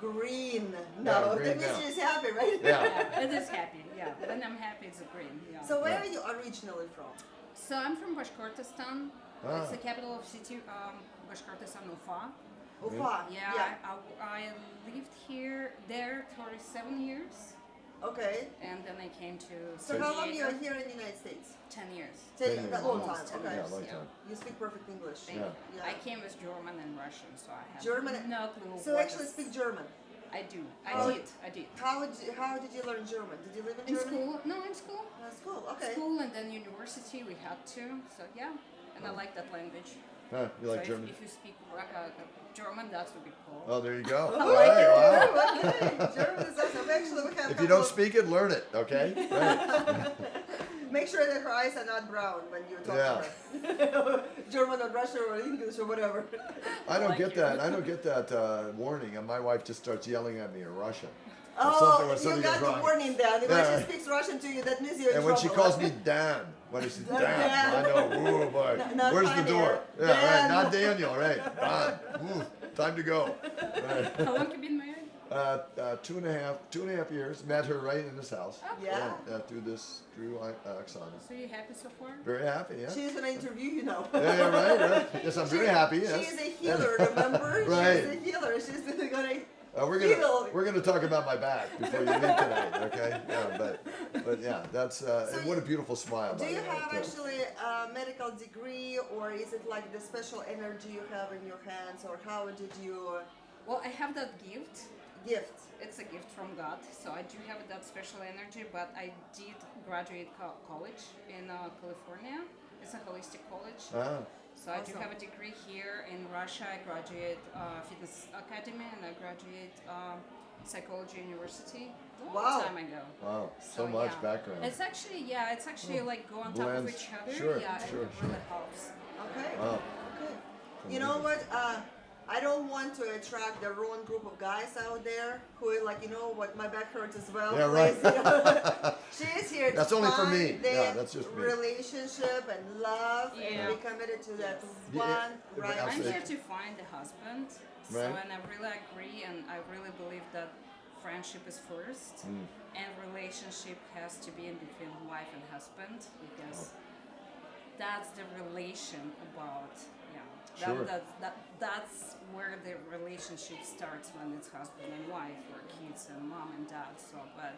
green now. green That means now. she's happy, right? Yeah. Yeah, it is happy. Yeah, when I'm happy, it's a green. Yeah. So where are you originally from? So I'm from Bashkortostan. Ah. It's the capital of city, Bashkortostan, Ufa. Ufa. Yeah, I lived there 37 years, Okay. and then I came to. So how long you are here in the United States? 10 years. 10 years. That long time. Almost 10 Okay. Yeah, long Yeah. time. You speak perfect English. Thank Yeah. you. Yeah. I came with German and Russian, so I have German. no clue. So what actually is- speak German. I do. Oh. I did. How did you learn German? Did you live in In Germany? school? No, in school. School. Okay. School and then university we had to. So yeah, and I like that language. Huh, you like so German? If you speak German, that's would be cool. Oh, there you go. I All like right, it. wow. Okay. German is awesome. Actually, we have. If you don't speak it, learn it. Okay. Right. Make sure that her eyes are not brown when you talk Yeah. to her. German or Russian or English or whatever. I don't like get it. that. I don't get that warning, and my wife just starts yelling at me in Russian. Or Oh, when you something got goes the wrong. warning then. When Yeah. she speaks Russian to you, that means you're in And when trouble. she calls me Dan, when it's Dan, Dan. I know. Ooh, boy. Not Where's the Pioneer. door? Yeah, Dan. right. Not Daniel. Right. Don. Ooh, time to go. Right. How long you been married? 2.5 years. Met her right in this house. Yeah. Through Oksana. So you happy so far? Very happy. Yeah. She's going to interview you now. Yeah, right. Yes, I'm very happy. Yes. She is a healer, remember? Right. She's a healer. She's going to. We're gonna talk about my back before you leave tonight, okay? Yeah, but yeah, that's and what a beautiful smile. Do by you the way, have too. actually a medical degree, or is it like the special energy you have in your hands, or how did you Well, I have that gift. gift? It's a gift from God, so I do have that special energy. But I did graduate college in California. It's a holistic college. Ah, So I do Awesome. have a degree here in Russia. I graduate fitness academy and I graduate psychology university a long Wow. time ago. wow, so much yeah. background. It's actually like go on top of Blends. each other. Sure, yeah, sure, it really helps. Okay. Wow. Okay. You know what? I don't want to attract the wrong group of guys out there who are like, you know what, my back hurts as well. Yeah, right. please, you know. She is here That's to only for find me. the Yeah, that's just me. relationship and love Yeah. and be committed to that Yeah, one yeah, right. I'm absolutely. here to find a husband. So Right. and I really agree and I really believe that friendship is first Mm. and relationship has to be in between wife and husband because that's the relation about Sure. that's where the relationship starts when it's husband and wife or kids and mom and dad. So but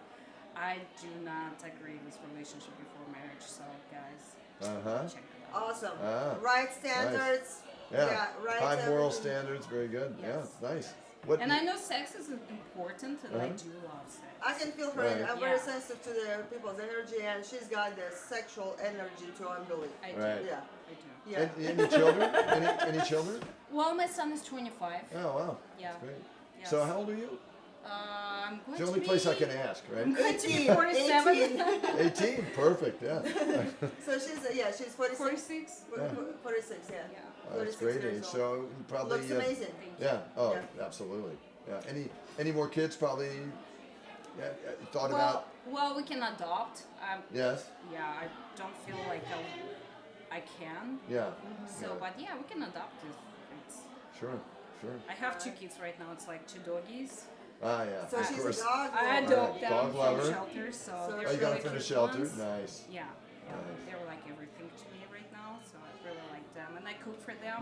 I do not agree with relationship before marriage, so guys Uh-huh. check it out. Awesome. Ah, Right standards. Yeah. right. High moral everything. standards. Very good. Yes. Yeah, nice. What? And I know sex is important, and I Uh-huh. do love sex. I can feel her. Right. I'm very Yeah. sensitive to the people's energy, and she's got the sexual energy to unbelief. I do. Right. Yeah. I do. Yeah. Any children? Any children? Well, my son is 25. Oh wow. Yeah. That's great. Yes. So how old are you? I'm going It's the to only be, place I can ask, I'm right? going to be 18, 47. 18. Perfect. Yeah. So she's 46. 46. 46, yeah. Yeah. Oh, that's 46 great years age. old. So you probably. Looks amazing. Thank you. Yeah. Oh, Yeah. absolutely. Yeah. Any more kids? Probably. Yeah. Thought Well, about. well, we can adopt. Yes. Yeah, I don't feel like I can. Yeah. So, but yeah, we can adopt if it's. Sure. Sure. I have 2 kids right now. It's like 2 doggies. Ah, yeah. So of she's course. a dog. I lover. adopt them Dog from lover. shelters, so So they're Oh, you got really it from the cute shelter. ones. Nice. Yeah, yeah. Nice. They're like everything to me right now, so I really like them. And I cook for them,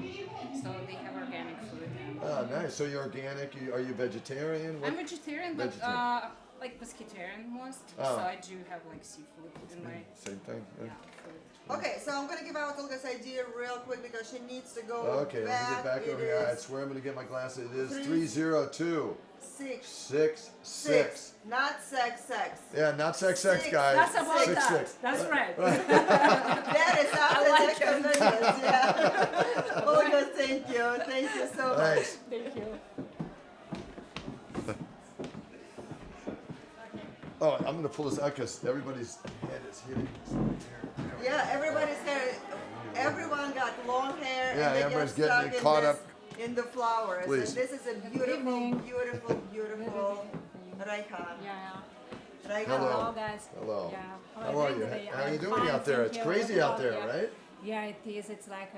so they have organic food. And Ah, nice. So you're organic. Are you vegetarian? I'm vegetarian, but Vegetarian. like pescatarian most, Oh. so I do have like seafood in my Same thing. Yeah. food. Okay, so I'm gonna give out Olga's idea real quick because she needs to go Okay, let me get back It over here. I is swear I'm going to get my glasses. It is 3, 302 6, 66. not sex, sex. Yeah, not sex, Six. guys. That's about 6, that. 6. That's right. That is after like the convenience, yeah. Olga, thank you so much. Thanks. Thank you. Oh, I'm going to pull this out because everybody's head is hitting this right here. Yeah, everybody's hair, everyone got long hair Yeah, and they everybody's get getting stuck in caught this, up. in the flowers. Please. And this is a beautiful, beautiful, beautiful Raihan. Raihan. Hello. Guys. Hello. Yeah. How are you? today? How are you I'm doing fine, out there? thank It's you. crazy out there, Yeah. right? Yeah, it is. It's like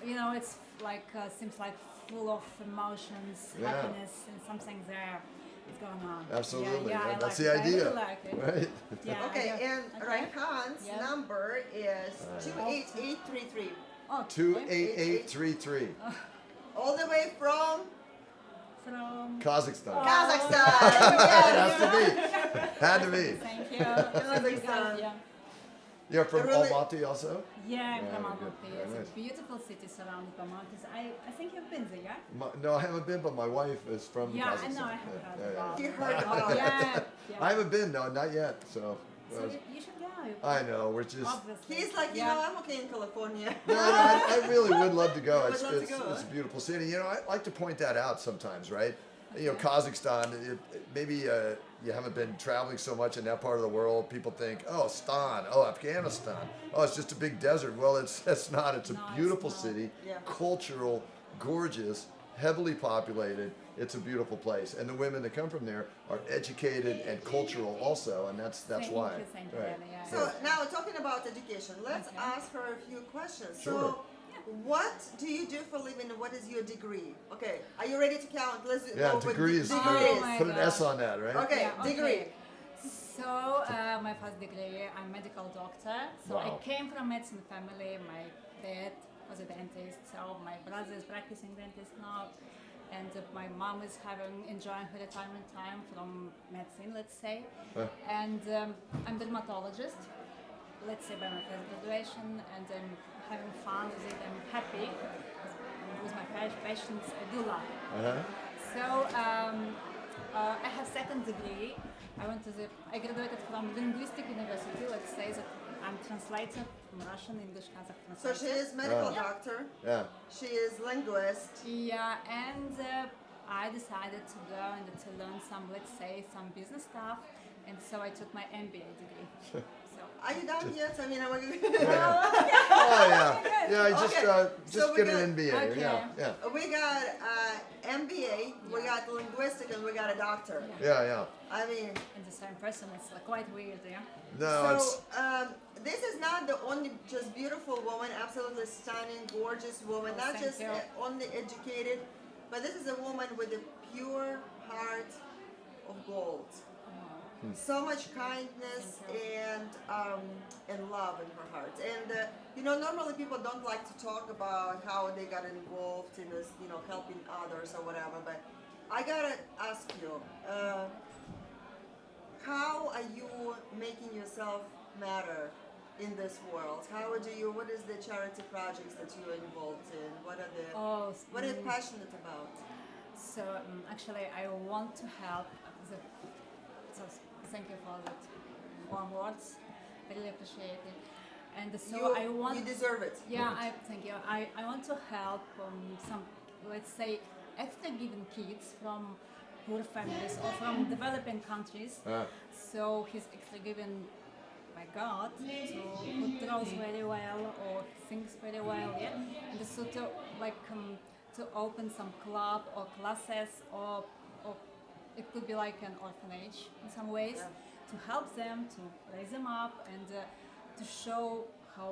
it's like seems like full of emotions, Yeah. happiness, and something there is going on. Absolutely. Yeah, I That's like the it. I idea. really like it. Right? Yeah. Okay, and Okay. Raihan's Yeah. number is 28833. Oh, 28833. All the way from from Kazakhstan. Kazakhstan. Had to be. Had to be. Thank you. Thank you guys. Yeah. You're from Really- Almaty also? Yeah, I'm Yeah, from good. Almaty. Very It's nice. a beautiful city surrounded by mountains. I think you've been there, yeah? No, I haven't been, but my wife is from Yeah, I Kazakhstan. know. I have heard Yeah, about. You heard about it. Yeah, yeah. I haven't been, no, not yet. So, So you should go. I know, we're just. Obviously. He's like, you Yeah. know, I'm okay in California. No, I really would love to go. You would It's, love to it's, go, it's huh? a beautiful city. You know, I like to point that out sometimes, right? You know, Kazakhstan, maybe you haven't been traveling so much in that part of the world. People think, oh, Stan, oh, Afghanistan. Oh, it's just a big desert. Well, it's not. It's a No, it's beautiful not. city, Yeah. cultural, gorgeous, heavily populated. It's a beautiful place. And the women that come from there are educated and cultural also, and that's Thank why. you, thank you, Right. Anna, yeah. So now talking about education, let's Okay. ask her a few questions. Sure. So what do you do for a living and what is your degree? Okay, are you ready to count? Let's Yeah, go with degree is degrees. Oh my put an S gosh. on that, right? Okay, Yeah, okay. degree. So my first degree, I'm medical doctor. So Wow. I came from medicine family. My dad was a dentist, so my brother is practicing dentist now, and my mom is enjoying her retirement time from medicine, let's say. And I'm dermatologist, let's say by my first graduation, and I'm having fun with it. I'm happy with my passions. I do love it. Uh-huh. So I have second degree. I graduated from linguistic university. Let's say that I'm translator from Russian, English, Kazakh So translator. she is medical Oh. doctor. Yeah. She is linguist. Yeah, and I decided to go and to learn some, let's say, some business stuff, and so I took my MBA degree. So Are you done yet? I mean, Oh yeah, yeah. I just Okay, just so we get got- an MBA. Okay. Yeah, we got MBA, we got linguistic, and we got a doctor. yeah. I mean, and the same person, it's like quite weird, yeah. No, it's so this is not the only just beautiful woman, absolutely stunning, gorgeous woman, Oh, not thank just you. only educated, but this is a woman with a pure heart of gold. So much kindness and love in her heart. And you know, normally people don't like to talk about how they got involved in this, you know, helping others or whatever. But I gotta ask you, how are you making yourself matter in this world? What is the charity projects that you're involved in? What are what are you passionate about? So actually, I want to help. So thank you for that warm words. I really appreciate it. And so I want. You deserve it. Yeah, I thank you. I want to help some, let's say, extra given kids from poor families or from developing countries. So he's extra given by God who draws very well or sings very well, yeah. And so to to open some club or classes or it could be like an orphanage in some ways to help them, to raise them up and to show how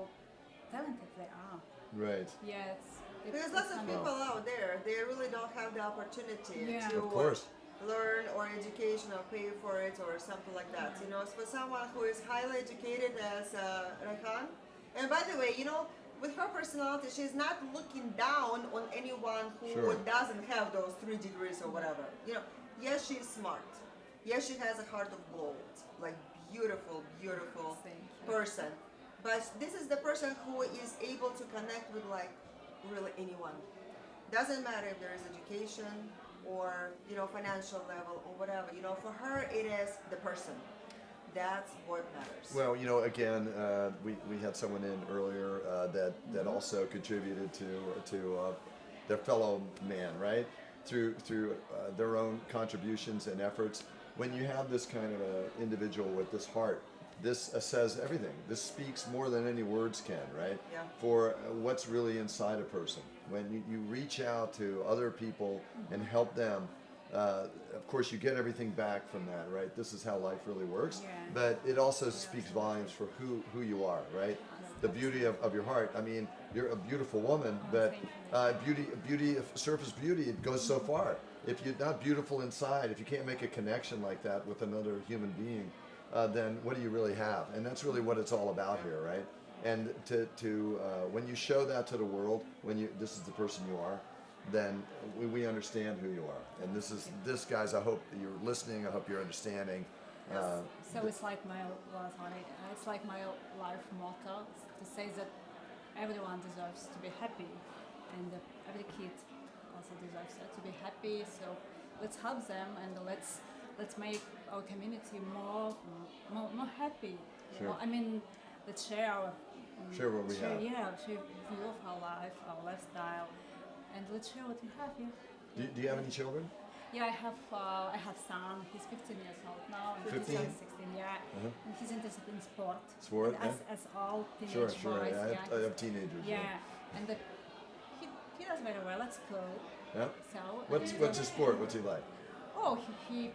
talented they are. right. Yes. Because lots of people out there, they really don't have the opportunity Yeah. to Of course. learn or education or pay for it or something like that. You know, it's for someone who is highly educated as Raihan. And by the way, you know, with her personality, she's not looking down on anyone who Sure. doesn't have those 3 degrees or whatever. You know, yes, she's smart. Yes, she has a heart of gold, like beautiful, beautiful Thank you. person. But this is the person who is able to connect with like really anyone. Doesn't matter if there is education or financial level or whatever. For her it is the person. That's what matters. Well, again, we had someone in earlier that also contributed to their fellow man, right? Through their own contributions and efforts. When you have this kind of a individual with this heart, this says everything. This speaks more than any words can, right? Yeah. For what's really inside a person. When you reach out to other people and help them, of course you get everything back from that, right? This is how life really works. Yeah. But it also speaks volumes for who you are, right? The beauty of your heart. I mean, you're a beautiful woman, but surface beauty, it goes so far. If you're not beautiful inside, if you can't make a connection like that with another human being, then what do you really have? And that's really what it's all about here, right? And when you show that to the world, this is the person you are, then we understand who you are. And this guys, I hope you're listening. I hope you're understanding. So it's like my life motto to say that everyone deserves to be happy, and every kid also deserves to be happy. So let's help them, and let's make our community more happy. Sure. I mean, let's share our Share what we have. Yeah, share view of our life, our lifestyle, and let's share what we have here. Do you have any children? Yeah, I have son. He's 15 years old now. And 15? He's 16, yeah. And he's interested in sport. Sport, And yeah. as all teenage Sure. boys. Yeah, I have teenagers. Yeah, and he does very well at school. Yeah. So. What's his sport? What's he like? Oh, he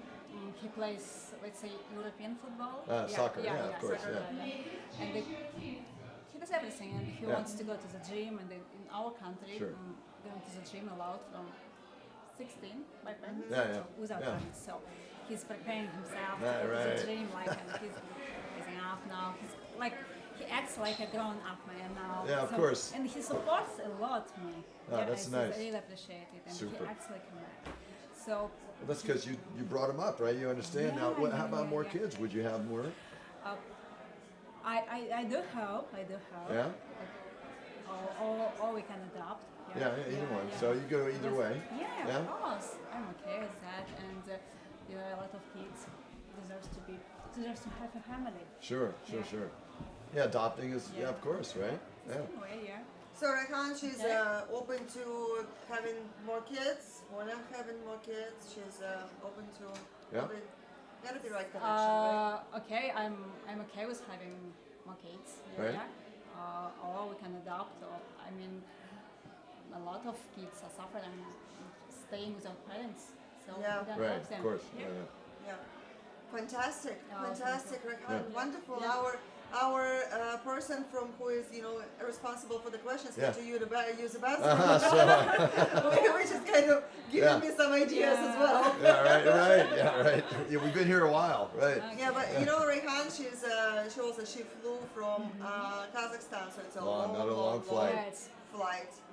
plays, let's say, European football. Soccer, of course, soccer, yeah. And he does everything, and he wants to go to the gym. And in our country, Sure. going to the gym allowed from 16 by parents, without Yeah. parents. So he's preparing himself to Right, go to right. the gym, and he's enough now. He acts like a grown-up man now. Yeah, of course. And he supports a lot me. That's nice. I really appreciate it, and Super. he acts like a man. So. That's because you brought him up, right? You understand now. How about more kids? Would you have more? I do hope. Yeah. Or we can adopt. Yeah, either one. So you go either way. Yeah, of course. I'm okay with that, and a lot of kids deserves to have a family. Sure. Yeah, adopting is of course, right? Yeah. Anyway, yeah. So Rehan, she's open to having more kids or not having more kids. She's open to having gotta be right connection, right? Okay, I'm okay with having more kids. Right. Or we can adopt. Or I mean, a lot of kids are suffering staying with their parents. So we can Right, help them. of course. Yeah. Yeah. Fantastic, thank you. Rehan. Wonderful. Our person from who is responsible for the questions had to use the bathroom, which is kind of giving me some ideas as well. Right. Yeah, we've been here a while, right? Yeah, but Rehan, she flew from Kazakhstan, so it's a long flight.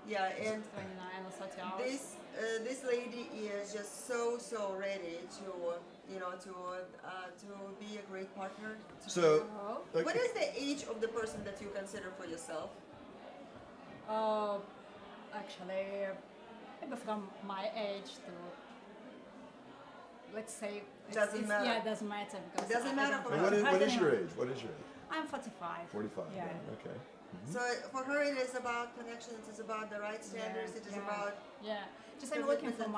Yeah, and 29 or 30 hours. this lady is just so ready to be a great partner. So, what is the age of the person that you consider for yourself? Actually, maybe from my age to, let's say, Doesn't matter. Yeah, it doesn't matter because Doesn't matter for her. What is your age? What is your age? I'm 45. 45. Yeah. Okay. So for her, it is about connections. It's about the right standards. It is about Just I'm looking for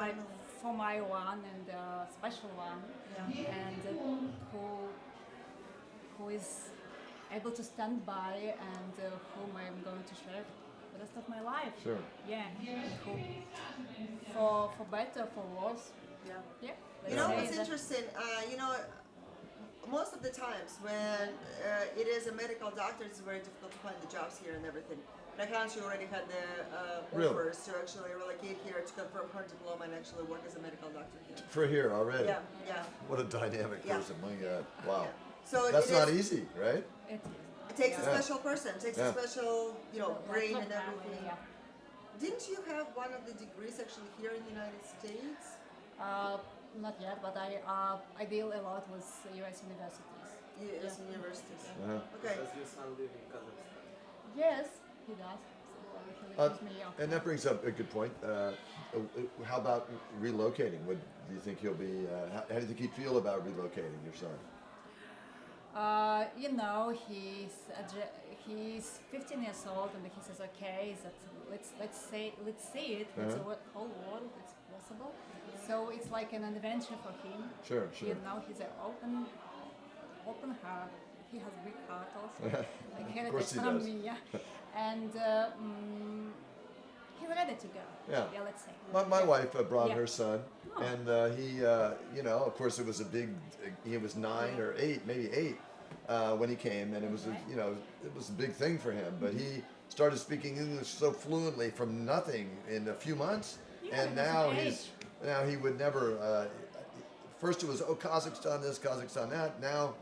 my one and special one, and who is able to stand by and whom I'm going to share the rest of my life. Sure. Yeah. Who, for better, for worse. Yeah. What's interesting? Most of the times when it is a medical doctor, it's very difficult to find the jobs here and everything. Rehan, she already had the offers to actually relocate here to confirm her diploma and actually work as a medical doctor here. For here already. Yeah. What a dynamic person! My God. Wow. So that's not easy, right? It takes a special person. It takes a special, brain and everything. Didn't you have one of the degrees actually here in the United States? not yet, but I deal a lot with U.S. universities. Yes, Yeah. universities. Okay. Does your son live in Kazakhstan? Yes, he does. So he lives with me. Yeah. And that brings up a good point. How about relocating? Do you think he'll be? How do you think he'd feel about relocating your son? You know, he's 15 years old, and he says, "Okay, that let's see it. It's a whole world. It's possible." So it's like an adventure for him. Sure. You know, he's an open heart. He has a big heart also. Like heritage he from does. me, yeah. And he's ready to go. Yeah. Yeah, let's say. My wife brought Yeah. her son, Oh. and he, of course, it was a big. He was 9 or 8, maybe 8, when he came, and it was, it was a big thing for him. But he started speaking English so fluently from nothing in a few months, Yeah, and that's now an now he would never. First it was Kazakhstan this, Kazakhstan that. Now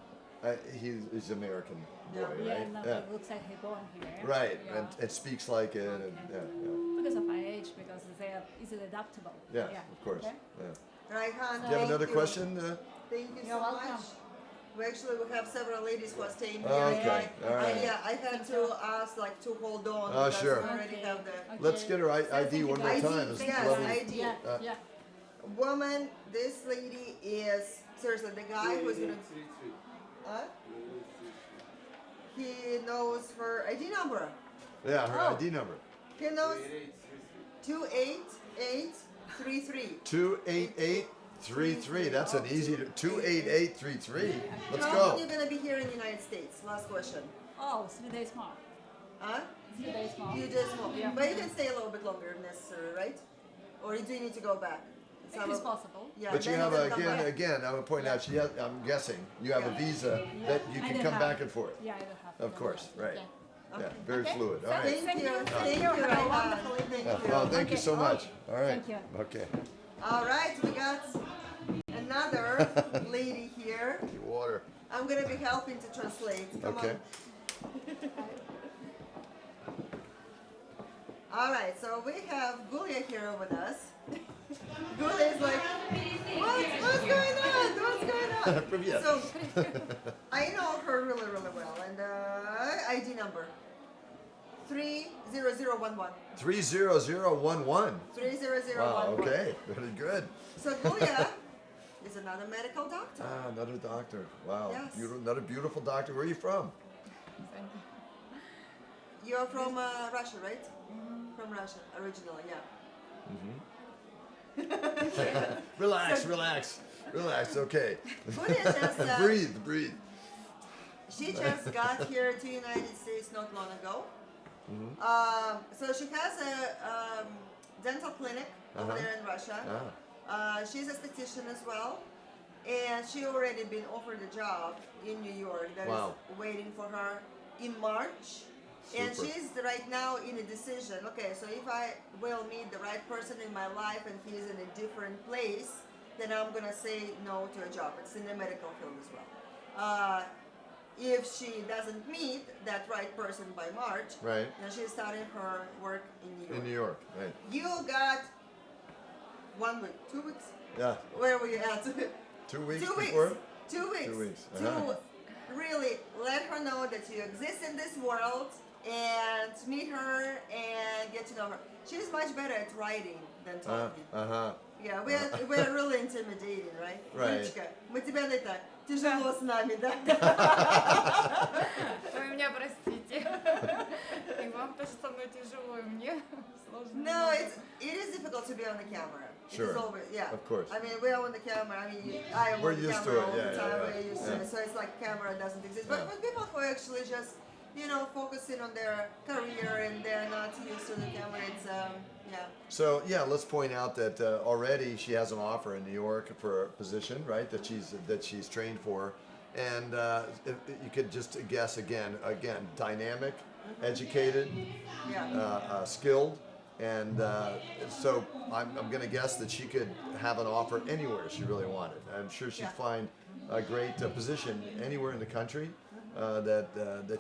he's American boy, Yeah, right? no, Yeah. it looks like he's born here. Right, Yeah. and speaks like it, and Because of my age, because they are easily adaptable. yeah, of course. Okay. Yeah. Raihan, Do you have thank another you. question? Thank you You're so welcome. much. We have several ladies who are staying here. Okay, all right. I had to ask like to hold on Oh, because sure. we already have the Let's get her ID one more ID, time. It's yes, lovely. ID. Yeah. Woman, this lady is seriously the guy who's gonna. He knows her ID number. Yeah, her Oh. ID number. He knows 28833. 28833. That's an easy 28833. Let's How long go. are you gonna be here in the United States? Last question. Oh, 3 days more. Huh? 3 days more. You just more. Yeah. But you can stay a little bit longer if necessary, right? Or do you need to go back? If it's possible. Yeah. But you then have can come back. again. I would point out. I'm guessing you have a visa that you I can don't come have- back and forth. Yeah, I don't have. Of course, right. Yeah. Yeah, very Okay. fluid. All right. Thank you. Thank Thank you. you. Have a Raihan. wonderful evening. Thank you. Oh, thank you so Okay. much. All right. Thank you. Okay. All right, we got another lady here. Water. I'm gonna be helping to translate. Come Okay. on. All right, so we have Gulia here with us. Gulia is like, what's going on? What's going on? Привет. So I know her really, really well, and ID number 30011. 30011. 30011. Wow. Okay. Very good. So Gulia is another medical doctor. Ah, another doctor. Wow. Yes. Another beautiful doctor. Where are you from? You're from Russia, right? From Russia, originally, yeah. Relax, relax, relax. Okay. Gulia just, breathe. she just got here to United States not long ago. So she has a dental clinic over there in Russia. She's a esthetician as well. And she already been offered a job in New York that is waiting for her in March. And Super. she's right now in a decision. Okay, so if I will meet the right person in my life and he's in a different place, then I'm gonna say no to a job. It's in the medical field as well. If she doesn't meet that right person by March, Right. then she's starting her work in New York. In New York. Right. You got 1 week, 2 weeks? Yeah. Where were you at? 2 weeks 2 weeks. before. 2 weeks. 2 weeks. To really let her know that you exist in this world and meet her and get to know her. She's much better at writing than talking. Yeah, we're really intimidating, right? Right. Юлечка, мы тебя не так. Тяжело с нами, да? Вы меня простите. И вам тоже со мной тяжело, и мне сложно. No, it is difficult to be on the camera. Sure. It is always, yeah. Of course. I mean, we're on the camera. I mean, I am We're on the used to camera it, all yeah, the time. yeah, We're used to yeah. it. So it's like camera doesn't exist. But for people who are actually just, focusing on their career and they're not used to the camera, it's, yeah. So yeah, let's point out that already she has an offer in New York for a position, right? That she's trained for, and if you could just guess again, dynamic, educated, Yeah. skilled, and so I'm going to guess that she could have an offer anywhere she really wanted. I'm sure she'd find a great position anywhere in the country that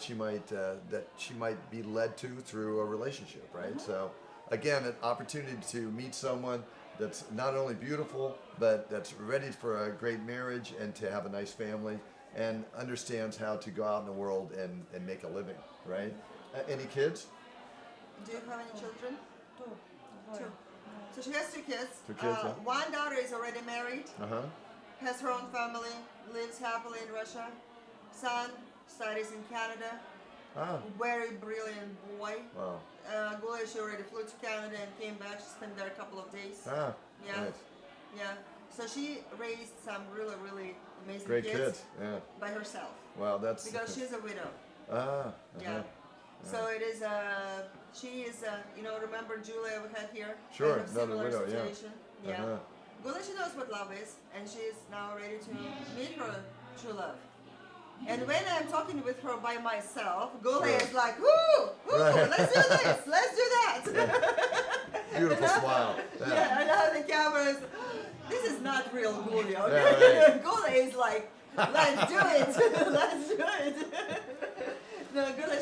she might be led to through a relationship, right? So again, an opportunity to meet someone, that's not only beautiful, but that's ready for a great marriage and to have a nice family and understands how to go out in the world and make a living, right? Any kids? Do you have any children? Two. Two. So she has two kids. Two kids, yeah. One daughter is already married, Uh-huh. has her own family, lives happily in Russia. Son studies in Canada. Ah, Very brilliant boy. wow. Gula, she already flew to Canada and came back. She spent there a couple of days. Ah, Yeah. nice. Yeah. So she raised some really, really amazing Great kids, yeah. by herself Wow, that's... because she's a widow. Ah, uh-huh. Yeah. So it is. She is. Remember Julia we had here? Sure, Kind of another similar widow, yeah. situation. Yeah. Uh-huh. Gula, she knows what love is, and she is now ready to meet her true love. And when I'm talking with her by myself, Gula Sure. is like, woo, Right. let's do this, let's do that. Beautiful smile. Yeah. Yeah, and now the camera is, this is not real Gula, Yeah, okay? right. Gula is like, let's do it, let's do it. No, Gula,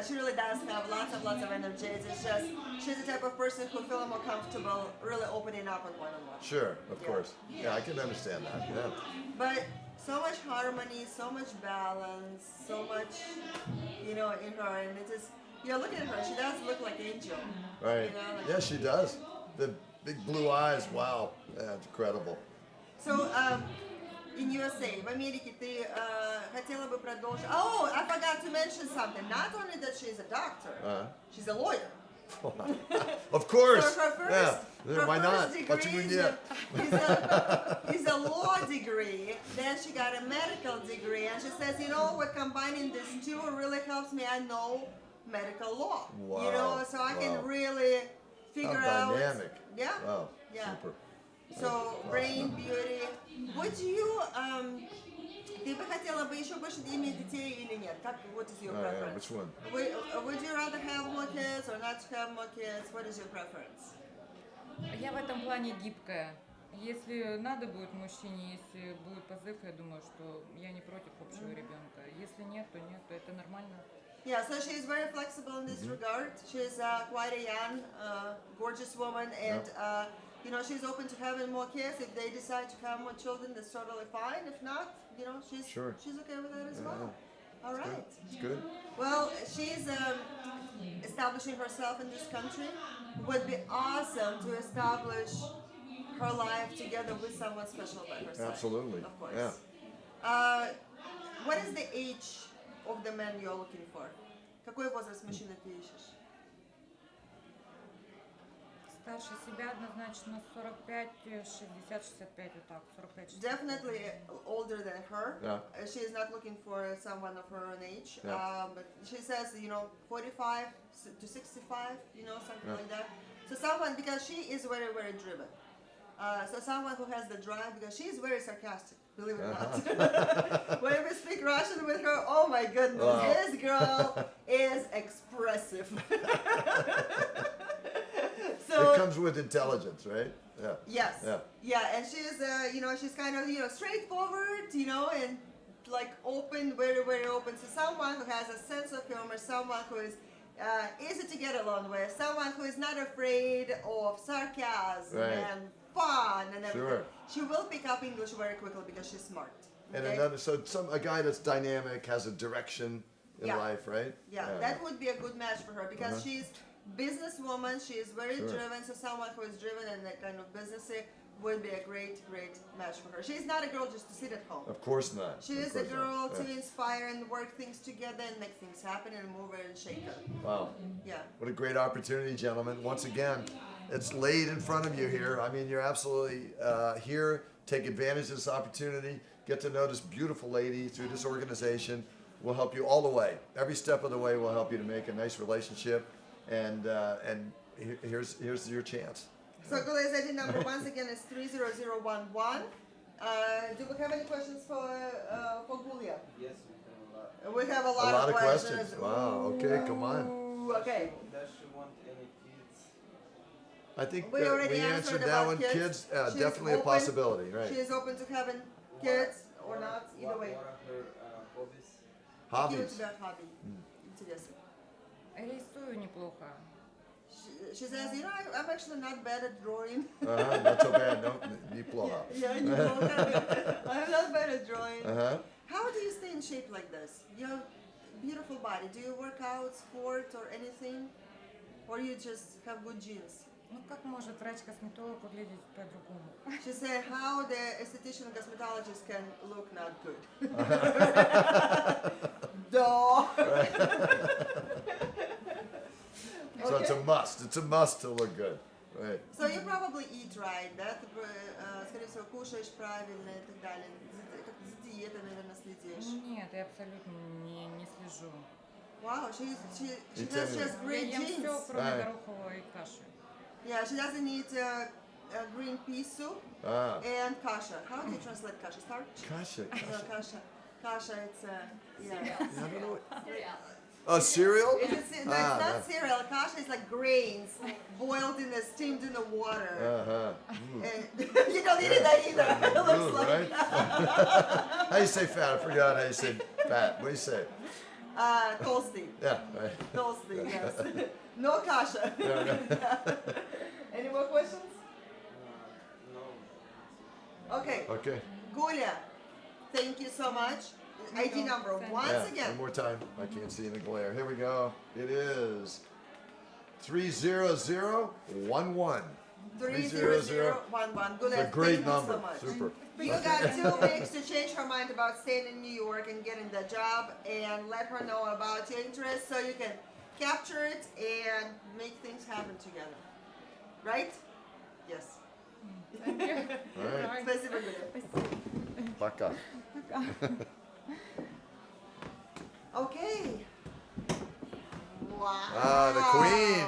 she really does have lots of energy. It's just, she's the type of person who feels more comfortable really opening up on one-on-one. Sure, of Yeah. course. Yeah, I can understand that. Yeah. But so much harmony, so much balance, so much, in her. And it is, look at her. She does look like Angel. Right. Like- Yeah, she does. The big blue eyes. Wow. Yeah, it's incredible. So, in USA, в Америке, ты хотела бы продолжить... Oh, I forgot to mention something. Not only that she's a doctor, she's a lawyer. Of course. So her first, Yeah. her Why not? first What you degree mean, yeah. is a law degree. Then she got a medical degree, and she says, what combining these two really helps me. I know medical law. Wow. So I Wow. can really figure out. Dynamic. Yeah. Wow. Yeah. Super. So brain beauty. Would you ты бы хотела бы еще больше иметь детей или нет? What is your Oh, yeah. preference? Which one? Would you rather have more kids or not have more kids? What is your preference? Я в этом плане гибкая. Если надо будет мужчине, если будет позыв, я думаю, что я не против общего ребенка. Если нет, то нет, то это нормально. Yeah, so she's very flexible in this regard. She's quite a young, gorgeous woman, and she's open to having more kids. If they decide to have more children, that's totally fine. If not, she's okay with that as well. All right. It's good. Well, she's establishing herself in this country. Would be awesome to establish her life together with someone special by her side. Absolutely. Of course. Yeah. What is the age of the man you're looking for? Какой возраст мужчины ты ищешь? Старше себя однозначно 45, 60, 65, вот так, 45, 65. Definitely older than her. Yeah. She is not looking for someone of her own age. Yeah. But she says, 45 to 65, something Yeah. like that. So someone, because she is very, very driven. So someone who has the drive, because she is very sarcastic, believe it or not. When we speak Russian with her, oh my goodness, Wow. this girl is expressive. So, It comes with intelligence, right? Yeah. yes. Yeah. Yeah, and she's, she's kind of, straightforward, and like open, very, very open. So someone who has a sense of humor, someone who is easy to get along with, someone who is not afraid of sarcasm Right. and fun and everything. Sure. She will pick up English very quickly because she's smart. And okay? a guy that's dynamic, has a direction in Yeah. life, right? Yeah, that would be a good match for her because she's businesswoman. She is very Sure. driven. So someone who is driven and that kind of businessy would be a great, great match for her. She's not a girl just to sit at home. Of course not. She Of is a course girl not. to Yeah. inspire and work things together and make things happen and move her and shake her. Wow. Yeah. What a great opportunity, gentlemen. Once again, it's laid in front of you here. I mean, you're absolutely here. Take advantage of this opportunity. Get to know this beautiful lady through this organization. We'll help you all the way. Every step of the way we'll help you to make a nice relationship. And here's your chance. So Gula's ID number once again is 30011. Do we have any questions for Gulia? Yes, we have a lot. We have a A lot, lot of of questions. questions. Wow. Okay, come on. Ooh, okay. Does she want any kids? I think We that already we answered answered that about one. kids. Kids, She's definitely a open. possibility, right? She is open to having kids or not, either way. What are her hobbies? Какие у Hobbies. тебя хобби? Интересно. Рисую неплохо. she says, you know, I'm actually not bad at drawing. Not so bad. No, неплохо. Yeah, I'm not bad at drawing. How do you stay in shape like this? You have beautiful body. Do you work out, sport, or anything? Or you just have good genes? Ну, как может врач-косметолог выглядеть по-другому? She said how the esthetician and cosmetologist can look not good. Duh. So it's a must. It's a must to look good. Right. So you probably eat right, да? Ты, скорее всего, кушаешь правильно и так далее. Как за диетой, наверное, следишь. Нет, я абсолютно не слежу. Wow, she has just Я great ем genes. все, кроме гороховой каши. Yeah, she doesn't eat green pea soup and kasha. How do you translate kasha? Starch? Kasha. No, kasha. Kasha, it's yeah. I don't know. Oh, cereal? It's not cereal. Kasha is like grains boiled in the steamed in the water. And you don't eat that either. It looks like. Right? How do you say fat? I forgot how you say fat. What do you say? Толстый. Yeah, right. Толстый, yes. No kasha. No. Any more questions? No. Okay. Okay. Gulia, thank you so much. ID number once Yeah, again. one more time. I can't see in the glare. Here we go. It is 30011. 30011. Gulia, It's a great thank number. you so much. Super. You got 2 weeks to change her mind about staying in New York and getting the job, and let her know about your interest so you can capture it and make things happen together. Right? Yes. Thank you. All right. Спасибо, Gulia. Пока. Okay. Wow. The queen.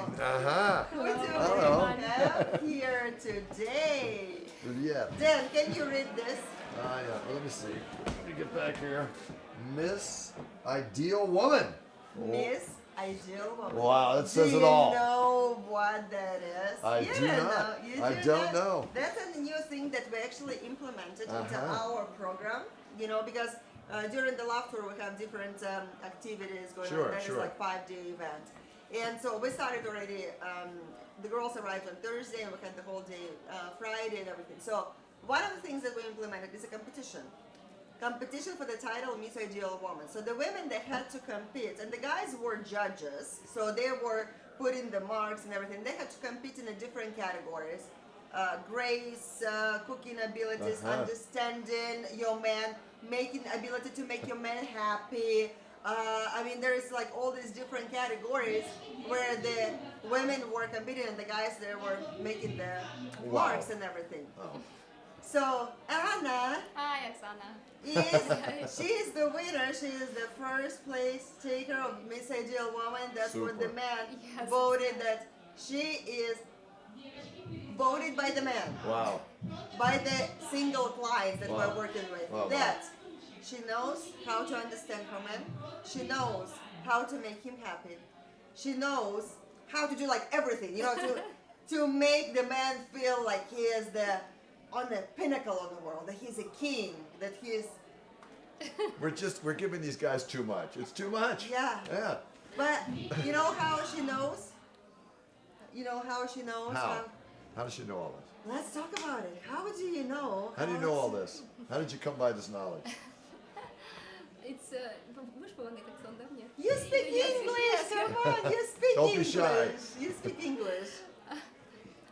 Who do Hello. we have here today? Yeah. Dan, can you read this? Yeah. Well, let me see. Let me get back here. Miss Ideal Woman. Miss Ideal Woman. Wow, that says do it all. you know what that is? I You do don't not. know. You I do don't not? know. That's a new thing that we actually implemented into Uh-huh. our program. You know, because during the Love Tour we have different activities going Sure, on. That is sure. like 5-day event. And so we started already. The girls arrived on Thursday, and we had the whole day Friday and everything. So one of the things that we implemented is a competition. Competition for the title Miss Ideal Woman. So the women, they had to compete, and the guys were judges, so they were putting the marks and everything. They had to compete in the different categories: grace, cooking abilities, understanding your man, making ability to make your man happy. I mean, there is like all these different categories where the women were competing and the guys, they were making the marks and everything. So Anna Hi, Oksana. she is the winner. She is the first place taker of Miss Ideal Woman. That's what the Super. man Yes. voted, that she is voted by the man, Wow. by the single clients that Wow. we're working with. Wow, wow. That she knows how to understand her man. She knows how to make him happy. She knows how to do like everything, you know, to make the man feel like he is on the pinnacle of the world, that he's a king, that he is. We're giving these guys too much. It's too much. Yeah. Yeah. But you know how she knows? You know how she knows? How? How does she know all this? Let's talk about it. How do you know? How do you know all this? How did you come by this knowledge? It's можешь помогать, Оксан, да, мне? You speak English. Come on, you speak Don't be English. shy. You speak English.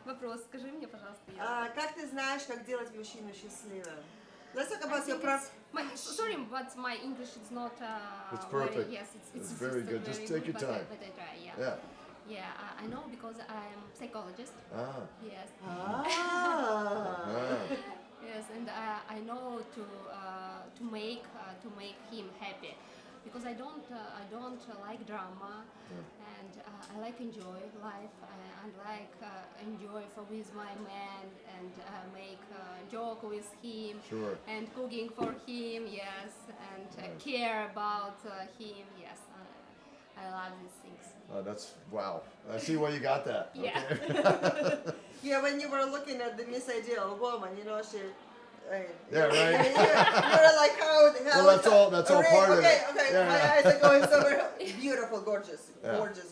Вопрос, скажи мне, пожалуйста. Как ты знаешь, как делать мужчину счастливым? Let's talk I about your think sorry, but my English is not. It's perfect. Very, yes, it's very good. Just take your time. But I try. Yeah. Yeah. Yeah, I know because I'm psychologist. Ah. Yes. Ah. Yes, and I know to make him happy, because I don't like drama, and I like enjoy life. I like enjoy with my man and make joke with him. Sure. And cooking for him. Yes, and care about him. Yes, I love these things. That's wow. I see why you got that. Yeah. Okay. Yeah, when you were looking at the Miss Ideal Woman, you know, she Yeah, right. You're like how Well, that's all part of it. Okay, Yeah. my eyes are going somewhere. Beautiful, gorgeous, Yeah. gorgeous.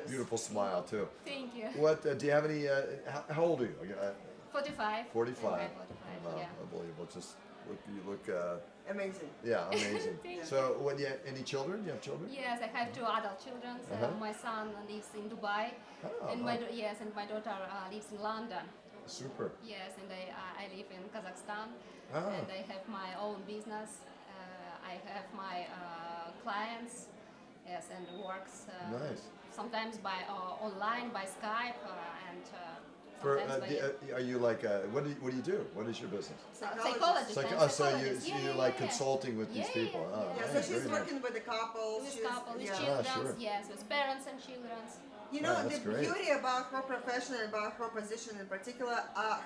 Beautiful smile too. Thank you. What do you have any? How old are you? 45. 45. Okay, 45, Wow, yeah. unbelievable. Just you look. Amazing. Yeah, amazing. Thank So, any children? You have children? Yes, I have 2 adult children. My son lives in Dubai, and my daughter lives in London. Super. Yes, and I live in Kazakhstan, Ah. and I have my own business. I have my clients, yes, and works Nice. sometimes by online, by Skype, and For sometimes by are you like what do you do? What is your business? psychologist. So and you psychologist. you're like consulting with these people. Oh, Yeah, nice, so she's very nice. working with the couples. With she's- couples, with yeah. children, sure. yes, with parents and children. You know, that's the great. beauty about her profession and about her position in particular,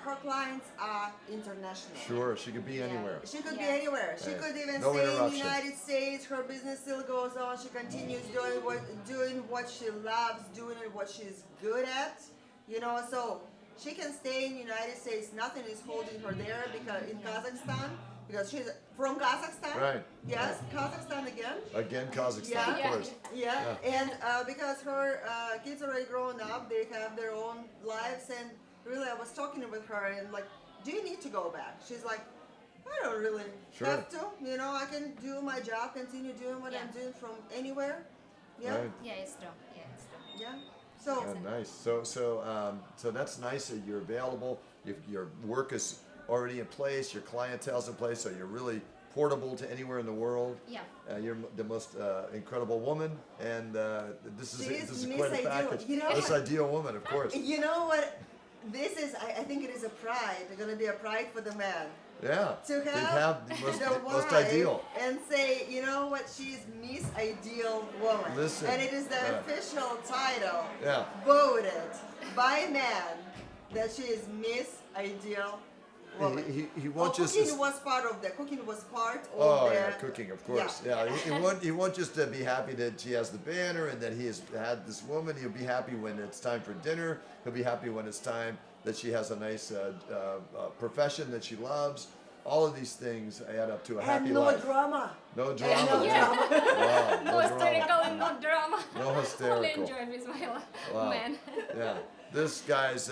her clients are international. Sure, she could be anywhere. She could be Yeah. anywhere. She Right. could even No stay in the interruption. United States. Her business still goes on. She continues doing what she loves, doing what she's good at. You know, so she can stay in the United States. Nothing is holding her there because in Kazakhstan, because she's from Kazakhstan. Right. Yes, Kazakhstan again. Again, Kazakhstan, Yeah. of course. Yeah, and because her kids are already grown up, they have their own lives, and really, I was talking with her and like, do you need to go back? She's like, I don't really Sure. have to. You know, I can do my job, continue doing what I'm doing from anywhere. Yeah, Right. Yeah, it's true. Yeah, it's true. yeah. So Oh, nice. So that's nice that you're available. Your work is already in place. Your clientele's in place, so you're really portable to anywhere in the world. Yeah. You're the most incredible woman, and this She is is Miss quite a Ideal. package. You know This what? ideal woman, of course. you know what? This is. I think it is a pride. It's gonna be a pride for the man. Yeah. To They have, have the most, the most wife ideal. and say, you know what, she's Miss Ideal Woman. Listen, and it is the yeah. official title Yeah. voted by man that she is Miss Ideal Woman. He won't just. Cooking was part of that. Cooking was part of Oh the yeah, cooking, of course. Yeah, He won't just be happy that she has the banner and that he has had this woman. He'll be happy when it's time for dinner. He'll be happy when it's time that she has a nice profession that she loves. All of these things add up to a happy and no life. drama. No drama. And no yeah. drama. Wow, No no hysterical drama. and no drama. No Only hysterical. enjoy with my Wow. man. Yeah, this guy's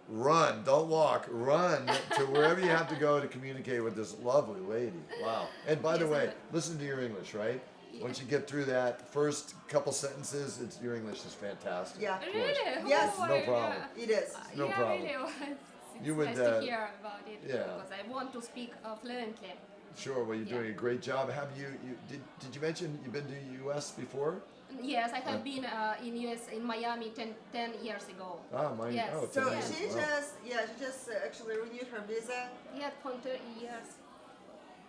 run, don't walk, run to wherever you have to go to communicate with this lovely lady. Wow. And by the Yes, way, listen to your English, right? Once you get through that first couple sentences, your English is fantastic. Yeah. Of course. Really? Yes. Oh, No my problem. God. It is. No yeah, problem. Really. It's You would, nice to hear about it yeah. because I want to speak fluently. Sure. Well, you're Yeah. doing a great job. Have you did you mention you've been to the U.S. before? Yes, I have been in US in Miami 10 years ago. Ah, mine. Yes. Oh, So 10 years. she Wow. just actually renewed her visa Yeah, for 30 years.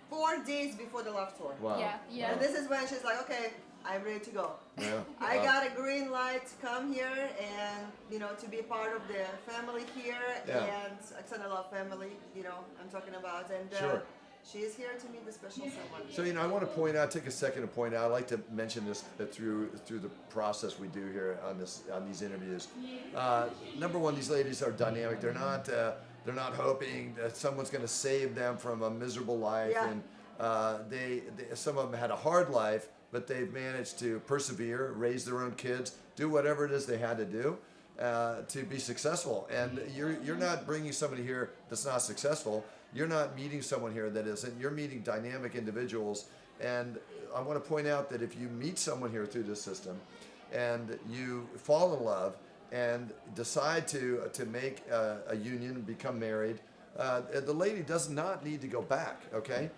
4 days before the love tour. Wow. Yeah, yeah. And this is when she's like, okay, I'm ready to go. Yeah. I Wow. got a green light to come here and, to be part of the family here. Yeah. And Oksana Love family, I'm talking about. And Sure. she is here to meet the special someone. So I want to point out, take a second to point out. I like to mention this through the process we do here on these interviews. Number one, these ladies are dynamic. They're not hoping that someone's going to save them from a miserable life, Yeah. and they some of them had a hard life, but they've managed to persevere, raise their own kids, do whatever it is they had to do. To be successful, and you're not bringing somebody here that's not successful. You're not meeting someone here that isn't. You're meeting dynamic individuals, and I want to point out that if you meet someone here through this system, and you fall in love and decide to make a union, become married, the lady does not need to go back. Okay,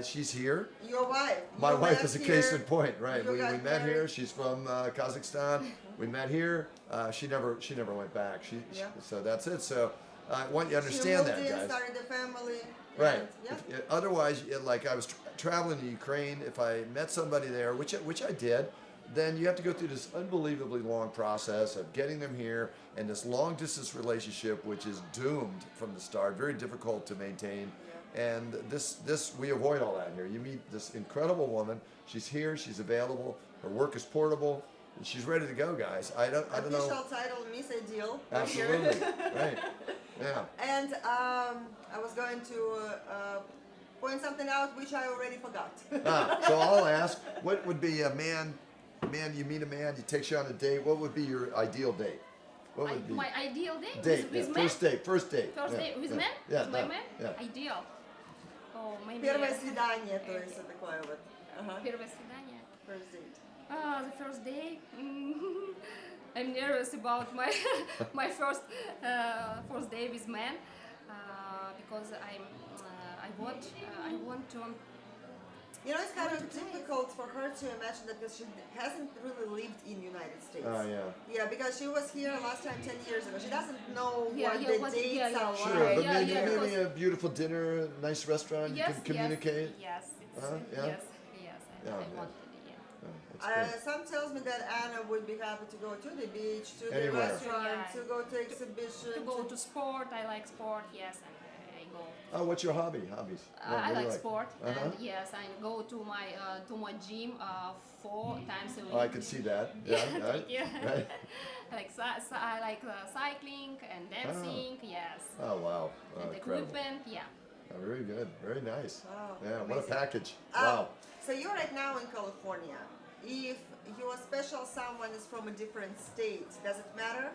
she's here. Your wife. My you wife met is a here, case in point, right? you We got met married. here. She's from Kazakhstan. We met here. She never went back. Yeah. So that's it. So I want you to She understand moved that, in, guys. started the family. Right. and, yeah. Otherwise, like I was traveling to Ukraine, if I met somebody there, which I did, then you have to go through this unbelievably long process of getting them here and this long distance relationship, which is doomed from the start, very difficult to maintain. And this we avoid all that here. You meet this incredible woman. She's here. She's available. Her work is portable. And she's ready to go, guys. I don't know. Official title, Miss Ideal. Absolutely. Right. Yeah. And I was going to point something out which I already forgot. So I'll ask, what would be a man, you meet a man, he takes you on a date, what would be your ideal date? What would be? My ideal date, Date, with yeah, men? first date. First Yeah, date with yeah, men? Yeah, With my no, man? yeah. Ideal. Oh, maybe. Первое свидание, то есть вот такое вот. Первое свидание. First date. The first day. I'm nervous about my my first day with men because I want to. You know, it's kind of difficult for her to imagine that because she hasn't really lived in United States. Oh, yeah. Yeah, because she was here last time 10 years ago. She doesn't know Yeah, what yeah, the what- dates yeah, yeah. are Sure, like. but Yeah, maybe, yeah, maybe because- a beautiful dinner, a nice restaurant, you can communicate. Yes, it's, Yeah? yes. Yeah, I yeah. want it. Yeah. Oh, that's great. Some tells me that Anna would be happy to go to the beach, to Anywhere. the restaurant, Yeah. to go to exhibition. To go to sport, I like sport. Yes, and I go. Oh, what's your hobbies? I What do you like sport, Uh-huh. and yes, I go to my gym 4 times a week. Oh, I can see that. Yeah, right. Thank you. Right. I like cycling and dancing. Yes. Oh, wow. Oh, And incredible. equipment. Yeah. Oh, very good. Very nice. Wow, Yeah, what a amazing. package. Um, Wow. So you're right now in California. If your special someone is from a different state, does it matter?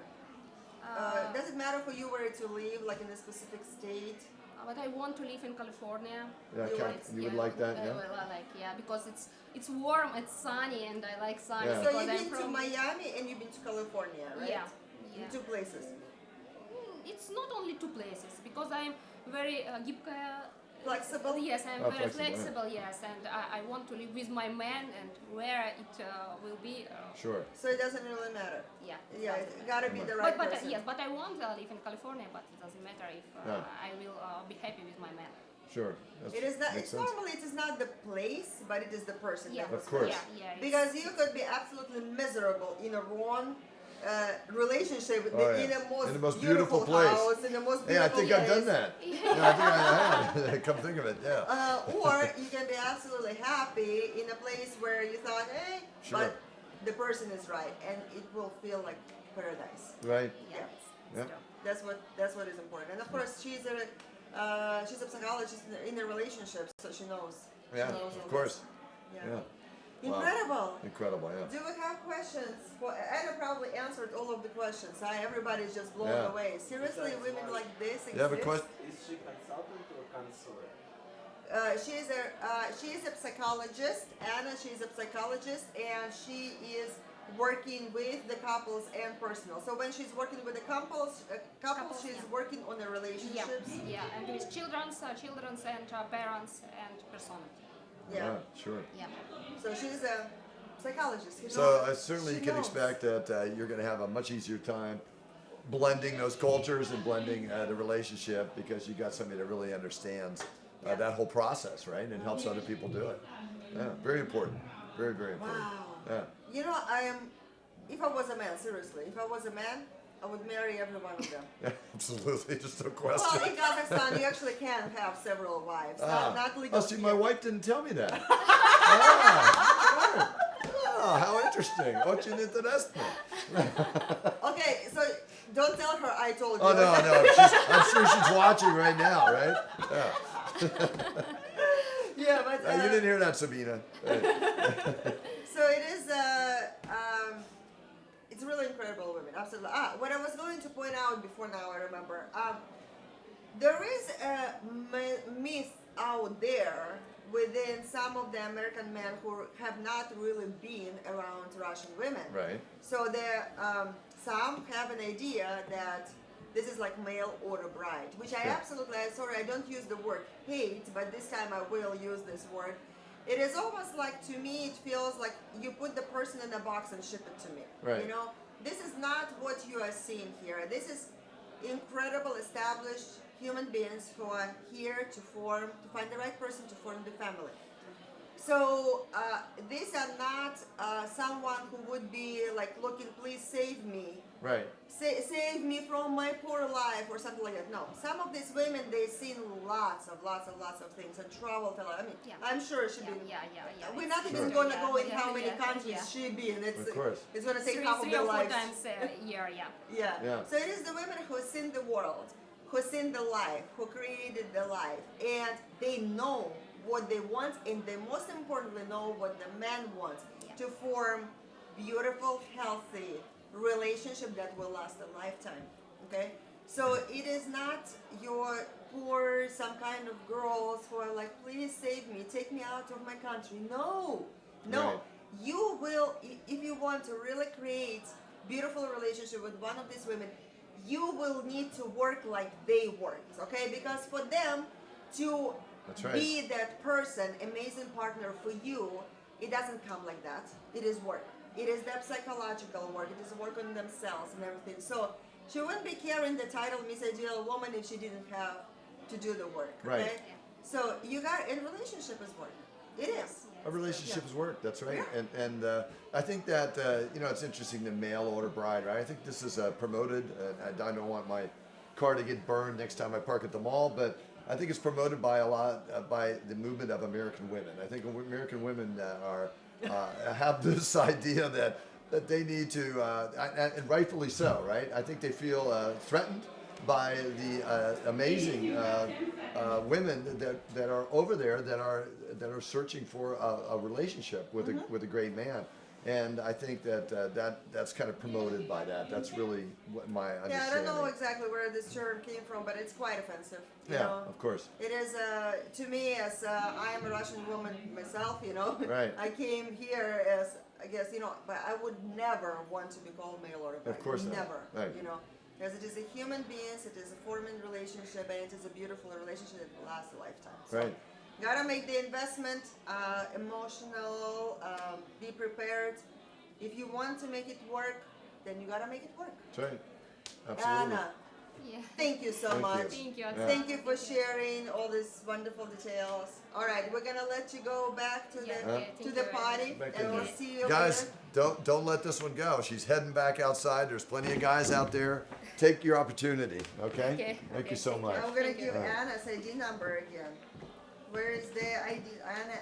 Does it matter for you where to live, like in a specific state? But I want to live in California. Yeah, you would like that, yeah? Well, I like, because it's warm, it's sunny, and I like sunny. Yeah. So because you've I'm been to from Miami and you've been to California, right? Yeah. In two places. It's not only 2 places because I'm very гибкая. Flexible? Yes, I'm Oh, very flexible, flexible. Yes, and I want to live with my man, and where it will be. Sure. So it doesn't really matter. Yeah. Yeah, it gotta be the right but person. yes, but I want to live in California, but it doesn't matter if I will be happy with my man. Sure. That's, It is not. makes It's sense. normally it is not the place, but it is the person. Yeah. that was Of course. Yeah. Because you could be absolutely miserable in a wrong relationship Oh, yeah. in the most beautiful place. house, in the most Hey, I beautiful think I've place. done that. Yeah, I think I have. Come think of it, yeah. Or you can be absolutely happy in a place where you thought, hey, Sure. but the person is right, and it will feel like paradise. Right. Yeah. Yeah. That's what is important. And of course, she's a psychologist in a relationship, so she knows. Yeah, She knows all of course. this. Yeah. Wow. Incredible. Incredible, yeah. Do we have questions? Anna probably answered all of the questions. Everybody's just blown Yeah. away. Seriously, women like this exist? You have a question? Is she consultant or counselor? She is a psychologist. Anna, she's a psychologist, and she is working with the couples and personal. So when she's working with the couples, she's Yeah. working on the relationships. Yeah, and with children's and parents and persona. Yeah. Sure. Yeah. So she's a psychologist. You So know, certainly she you can knows. expect that you're going to have a much easier time blending those cultures and blending the relationship because you got somebody that really understands that whole process, right? And helps other people do it. Yeah, very important. Very, very important. Wow. Yeah. You know, if I was a man, seriously, if I was a man, I would marry every one of them. Absolutely, just no Well, question. in Kazakhstan, you actually can have several wives. Not legal. Oh, see, my wife didn't tell me that. Oh, how interesting. Очень интересно. Okay, so don't tell her I told you. Oh, no, no. I'm sure she's watching right now, right? Yeah. Yeah, but You didn't hear that, Sabina. Right. so it is. It's really incredible women. Absolutely. What I was going to point out before now, I remember. There is a myth out there within some of the American men who have not really been around Russian women. Right. So there, some have an idea that this is like mail order bride, which I absolutely, sorry, I don't use the word hate, but this time I will use this word. It is almost like, to me, it feels like you put the person in a box and ship it to me. Right. You know, this is not what you are seeing here. This is incredible, established human beings who are here to find the right person to form the family. So these are not someone who would be like looking, please save me. Right. Save me from my poor life or something like that. No, some of these women, they've seen lots of things and traveled a lot. I mean, I'm sure she's been. Yeah. We're not even Sure. gonna go in how many countries she been. Of course. It's gonna take Three half of or their four lives. times a year. Yeah. Yeah. Yeah. So it is the women who have seen the world. who's seen the life, who created the life, and they know what they want, and they most importantly know what the man wants to form beautiful, healthy relationship that will last a lifetime. Okay, so it is not your poor some kind of girls who are like, please save me, take me out of my country. No. Right. You will, if you want to really create beautiful relationship with one of these women, you will need to work like they worked, okay? Because for them to That's right. be that person, amazing partner for you, it doesn't come like that. It is work. It is that psychological work. It is work on themselves and everything. So she wouldn't be carrying the title Miss Ideal Woman if she didn't have to do the work, okay? Right. So you got, and relationship is work. It is. A relationship is work. That's right. Yeah. And I think that it's interesting, the mail order bride, right? I think this is promoted. I don't want my car to get burned next time I park at the mall, but I think it's promoted by a lot by the movement of American women. I think American women have this idea that they need to, and rightfully so, right? I think they feel threatened by the amazing women that are over there that are searching for a relationship with a great man, and I think that's kind of promoted by that. That's really what my understanding. Yeah, I don't know exactly where this term came from, but it's quite offensive. You know? Of course. It is to me, as I am a Russian woman myself. Right. I came here as, I guess, but I would never want to be called mail order bride. Of course not. Never. Right. Because it is a human being, it is a forming relationship, and it is a beautiful relationship that will last a lifetime. So, Right. gotta make the investment, emotional, be prepared. If you want to make it work, then you gotta make it work. That's right. Absolutely. Anna, Yeah. thank you so Thank you. much. Thank you. Yeah. Thank you for sharing all these wonderful details. All right, we're gonna let you go back to Yeah, the okay, to thank the you very party, Back and in we'll there. see you. Guys, later. don't let this one go. She's heading back outside. There's plenty of guys out there. Take your opportunity, okay? Okay, Thank okay, you so thank you. much. I'm gonna Thank you. give All right. Anna's ID number again. Where is the ID? Anna.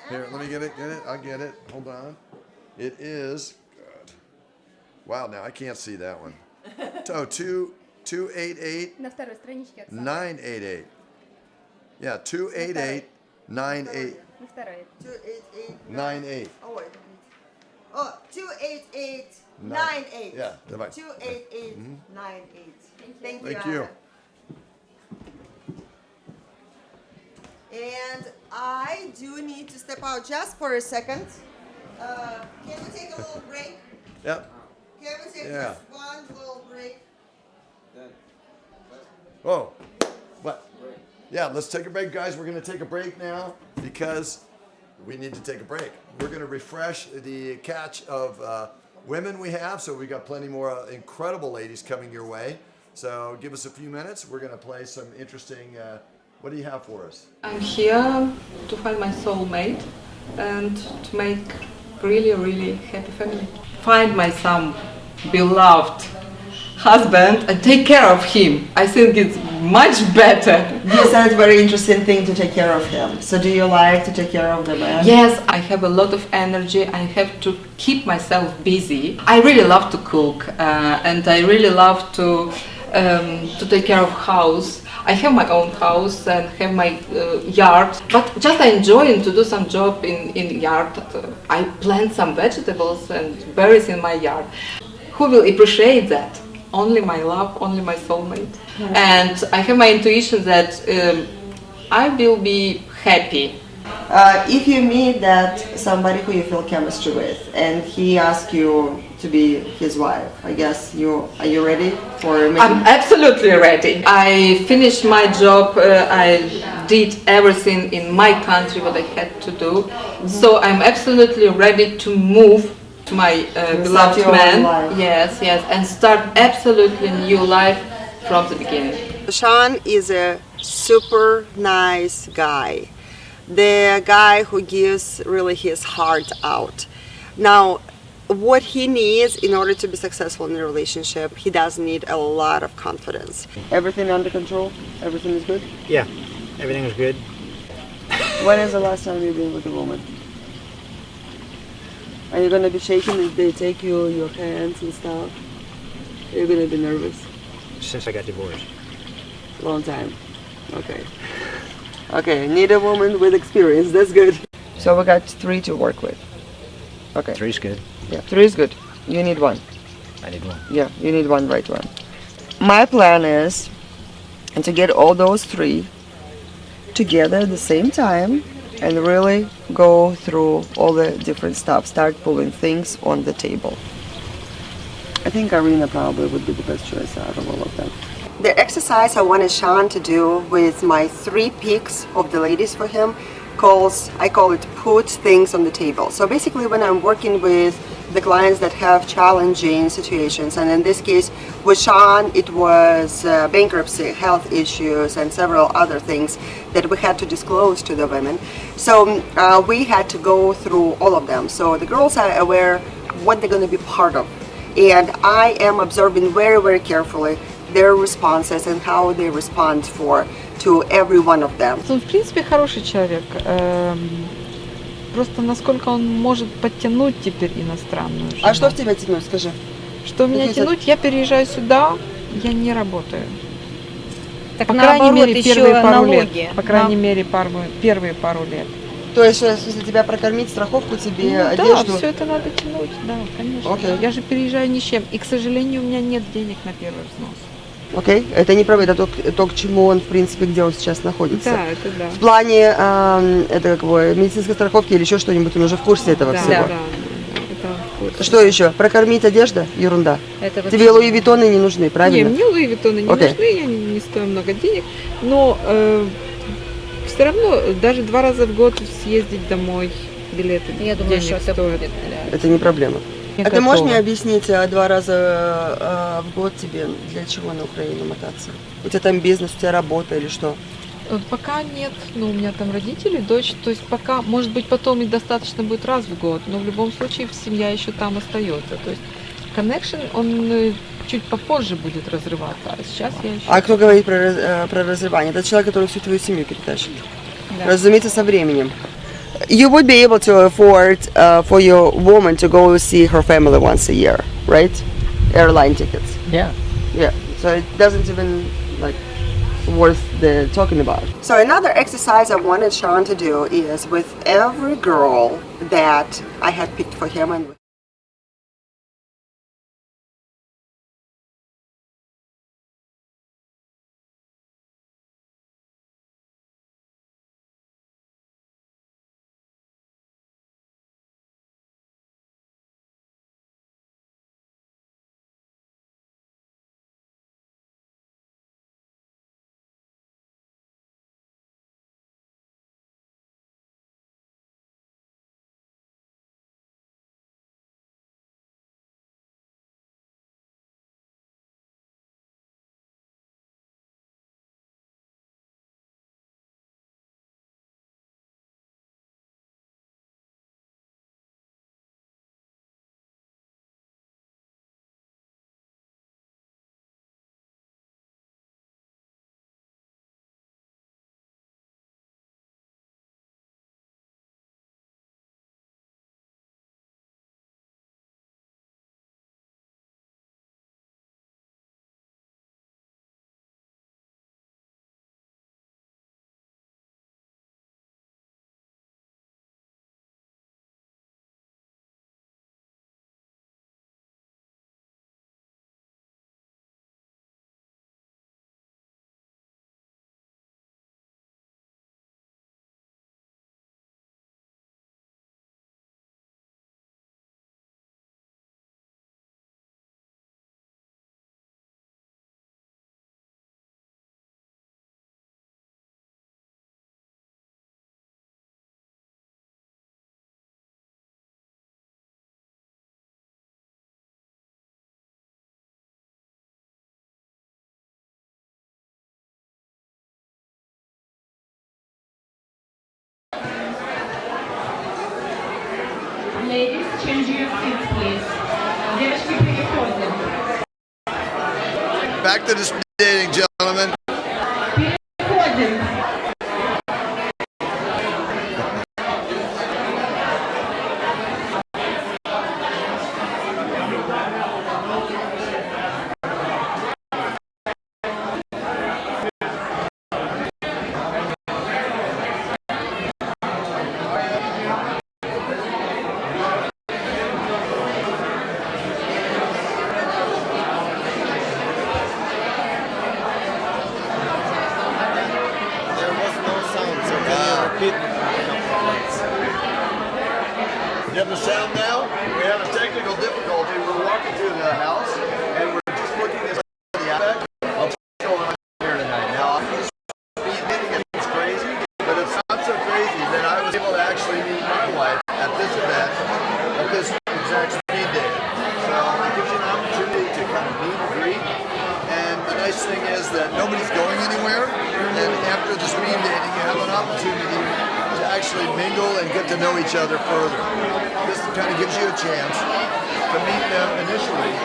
Here, let me get it. I'll get it. Hold on. It is. God. Wow, now I can't see that one. So 288 На второй страничке от 988. Yeah, 288 98 На второй. 288. 98. Oh wait. Oh, 28898. Yeah, давай. 28898. Thank you. Thank you. Anna. And I do need to step out just for a second. Can we take a little break? Yep. Can we take Yeah. just one little break? Oh, what? Yeah, let's take a break, guys. We're going to take a break now because we need to take a break. We're going to refresh the catch of women we have. So we got plenty more incredible ladies coming your way. So give us a few minutes. We're going to play some interesting. What do you have for us? I'm here to find my soulmate and to make really, really happy family. Find my some beloved husband and take care of him. I think it's much better. You said very interesting thing to take care of him. So do you like to take care of the man? Yes, I have a lot of energy. I have to keep myself busy. I really love to cook and I really love to take care of house. I have my own house and have my yard, but just I enjoy to do some job in yard. I plant some vegetables and berries in my yard. Who will appreciate that? Only my love, only my soulmate. And I have my intuition that I will be happy. If you meet that somebody who you feel chemistry with, and he asks you to be his wife, I guess are you ready for making? I'm absolutely ready. I finished my job. I did everything in my country what I had to do. So I'm absolutely ready to move to my beloved your own man. life. Yes, and start absolutely new life from the beginning. Sean is a super nice guy. The guy who gives really his heart out. Now, what he needs in order to be successful in a relationship, he does need a lot of confidence. Everything under control? Everything is good? Yeah, everything is good. When is the last time you've been with a woman? Are you gonna be shaking if they take your hands and stuff? Are you gonna be nervous? Since I got divorced. Long time. Okay. Okay, need a woman with experience. That's good. So we got 3 to work with. Okay. 3's good. Yeah, 3 is good. You need 1. I need 1. Yeah, you need 1 right one. My plan is to get all those 3 together at the same time and really go through all the different stuff, start pulling things on the table. I think Arena probably would be the best choice out of all of them. The exercise I wanted Sean to do with my 3 picks of the ladies for him I call it put things on the table. So basically when I'm working with the clients that have challenging situations, and in this case with Sean it was bankruptcy, health issues, and several other things that we had to disclose to the women. So we had to go through all of them. So the girls are aware what they're going to be part of. And I am observing very, very carefully their responses and how they respond to every one of them. Он, в принципе, хороший человек. Просто насколько он может подтянуть теперь иностранную жену. А что в тебя тянуть, скажи? Что меня тянуть? Я переезжаю сюда, я не работаю. Так по крайней наоборот, мере, еще первые пару налоги. лет. По крайней мере, первые пару лет. То есть, если тебя прокормить, страховку тебе, Ну, одежду? да, все это надо тянуть, да, конечно. Okay. Я же переезжаю ни с чем. И, к сожалению, у меня нет денег на первый взнос. Окей, это не правда, это то, к чему он, в принципе, где он сейчас находится. Да, это да. В плане это как бы медицинской страховки или еще что-нибудь, он уже в курсе этого Да, всего. да, это в курсе. Что еще? Прокормить одежда? Ерунда. Это вообще- Тебе Луи Виттоны не нужны, правильно? Не, мне Луи Виттоны не Окей. нужны, я не стою много денег, но все равно даже 2 раза в год съездить домой билеты Я думаю, денег что это стоят. будет. Это не проблема. Не А ты можешь готова. мне объяснить 2 раза в год тебе, для чего на Украину мотаться? У тебя там бизнес, у тебя работа или что? Пока нет, но у меня там родители, дочь, то есть пока, может быть, потом и достаточно будет раз в год, но в любом случае семья еще там остается. То есть connection, он чуть попозже будет разрываться, а сейчас я еще... А кто говорит про разрывание? Это человек, который всю твою семью перетащит. Да. Разумеется, со временем. You would be able to afford for your woman to go see her family once a year, right? Airline tickets. Yeah. Yeah. So it doesn't even like worth the talking about. So another exercise I wanted Sean to do is with every girl that I had picked for him and Ladies, change your seats, please. Девочки, переходим. Back to the dating, gentlemen. Переходим. getting the sound now? We have a technical difficulty. We're walking through the house and we're just looking at the aspect of what's going on here tonight. Now, speed dating is crazy, but it's not so crazy that I was able to actually meet my wife at this event, at this exact speed dating. So it gives you an opportunity to kind of meet and greet. And the nice thing is that nobody's going anywhere. And after the speed dating, you have an opportunity to actually mingle and get to know each other further. This kind of gives you a chance to meet them initially.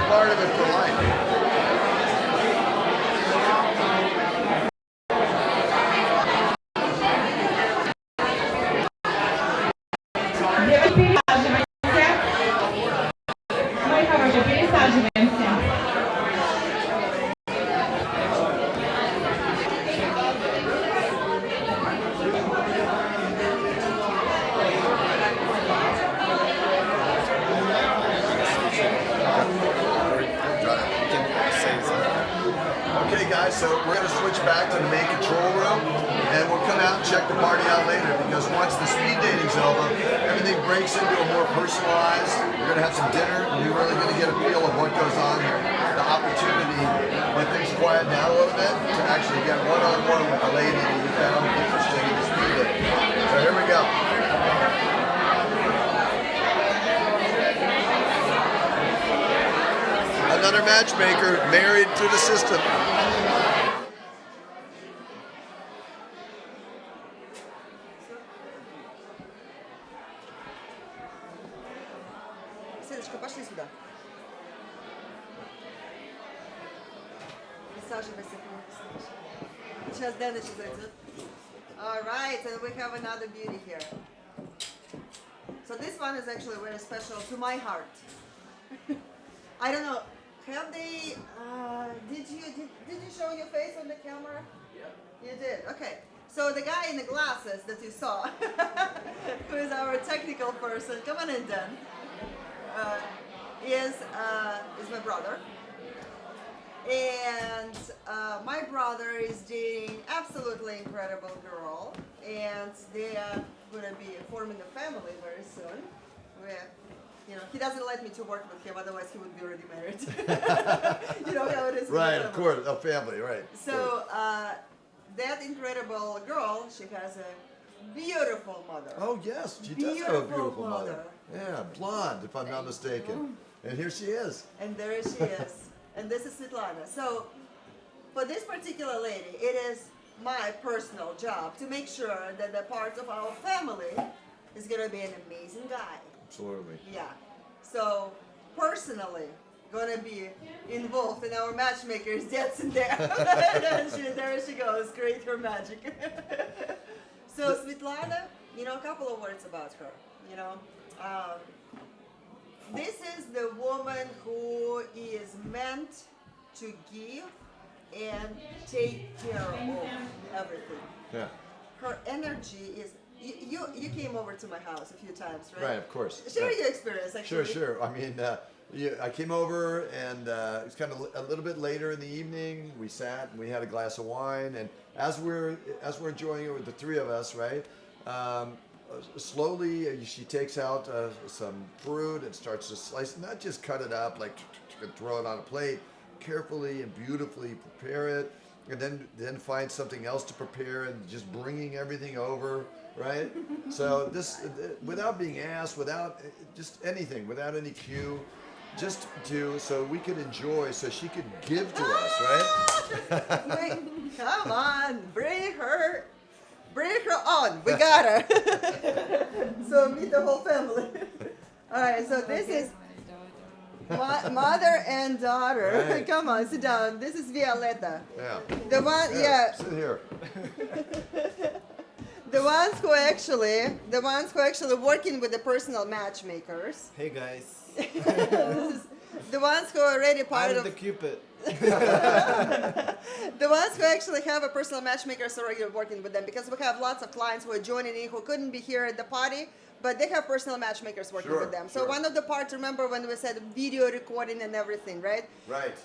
Part of it for life. Okay guys, so we're going to switch back to the main control room and we'll come out and check the party out later because once the speed dating's over, everything breaks into a more personalized, we're going to have some dinner and you're really going to get a feel of what goes on here. The opportunity, when things quiet down a little bit, to actually get one-on-one with the lady that you found interesting in the speed dating. So here we go. Another matchmaker married to the system. Седочка, пошли сюда. Присаживайся. Сейчас Дэныч зайдет. All right, and we have another beauty here. So this one is actually very special to my heart. I don't know. Have they? Did you show your face on the camera? Yeah. You did. Okay. So the guy in the glasses that you saw, who is our technical person, come on in, Dan, is my brother, and my brother is dating absolutely incredible girl, and they are going to be forming a family very soon. You know, he doesn't let me to work with him, otherwise he would be already married. You know how it is. Right, of course, a family, right. So that incredible girl, she has a beautiful mother. Oh yes, she does have a beautiful mother. Yeah, blonde, if I'm not mistaken. And here she is. And there she is. And this is Svetlana. So for this particular lady, it is my personal job to make sure that the part of our family is going to be an amazing guy. Absolutely. Yeah. So personally, gonna be involved in our matchmakers dancing there. There she goes, create her magic. So Svetlana, you know, a couple of words about her. You know, this is the woman who is meant to give and take care of everything. Yeah. Her energy is. You came over to my house a few times, right? Right, of course. Share your experience, actually. Sure. I mean, I came over and it was kind of a little bit later in the evening. We sat and we had a glass of wine, and as we're enjoying it with the three of us, right? Slowly, she takes out some fruit and starts to slice, not just cut it up like throw it on a plate, carefully and beautifully prepare it, and then find something else to prepare, and just bringing everything over, right? So this, without being asked, without just anything, without any cue, just so we could enjoy, so she could give to us, right? Wait, come on, bring her on. We got her. So meet the whole family. All right, so this is mother and daughter. Right. Come on, sit down. This is Violetta. Yeah. The one, yeah. Sit here. The ones who actually working with the personal matchmakers. Hey guys. This is the ones who are already part I'm of the Cupid. the ones who actually have a personal matchmakers are already working with them, because we have lots of clients who are joining in who couldn't be here at the party, but they have personal matchmakers working with them. So one of the parts, remember when we said video recording and everything, right? Right.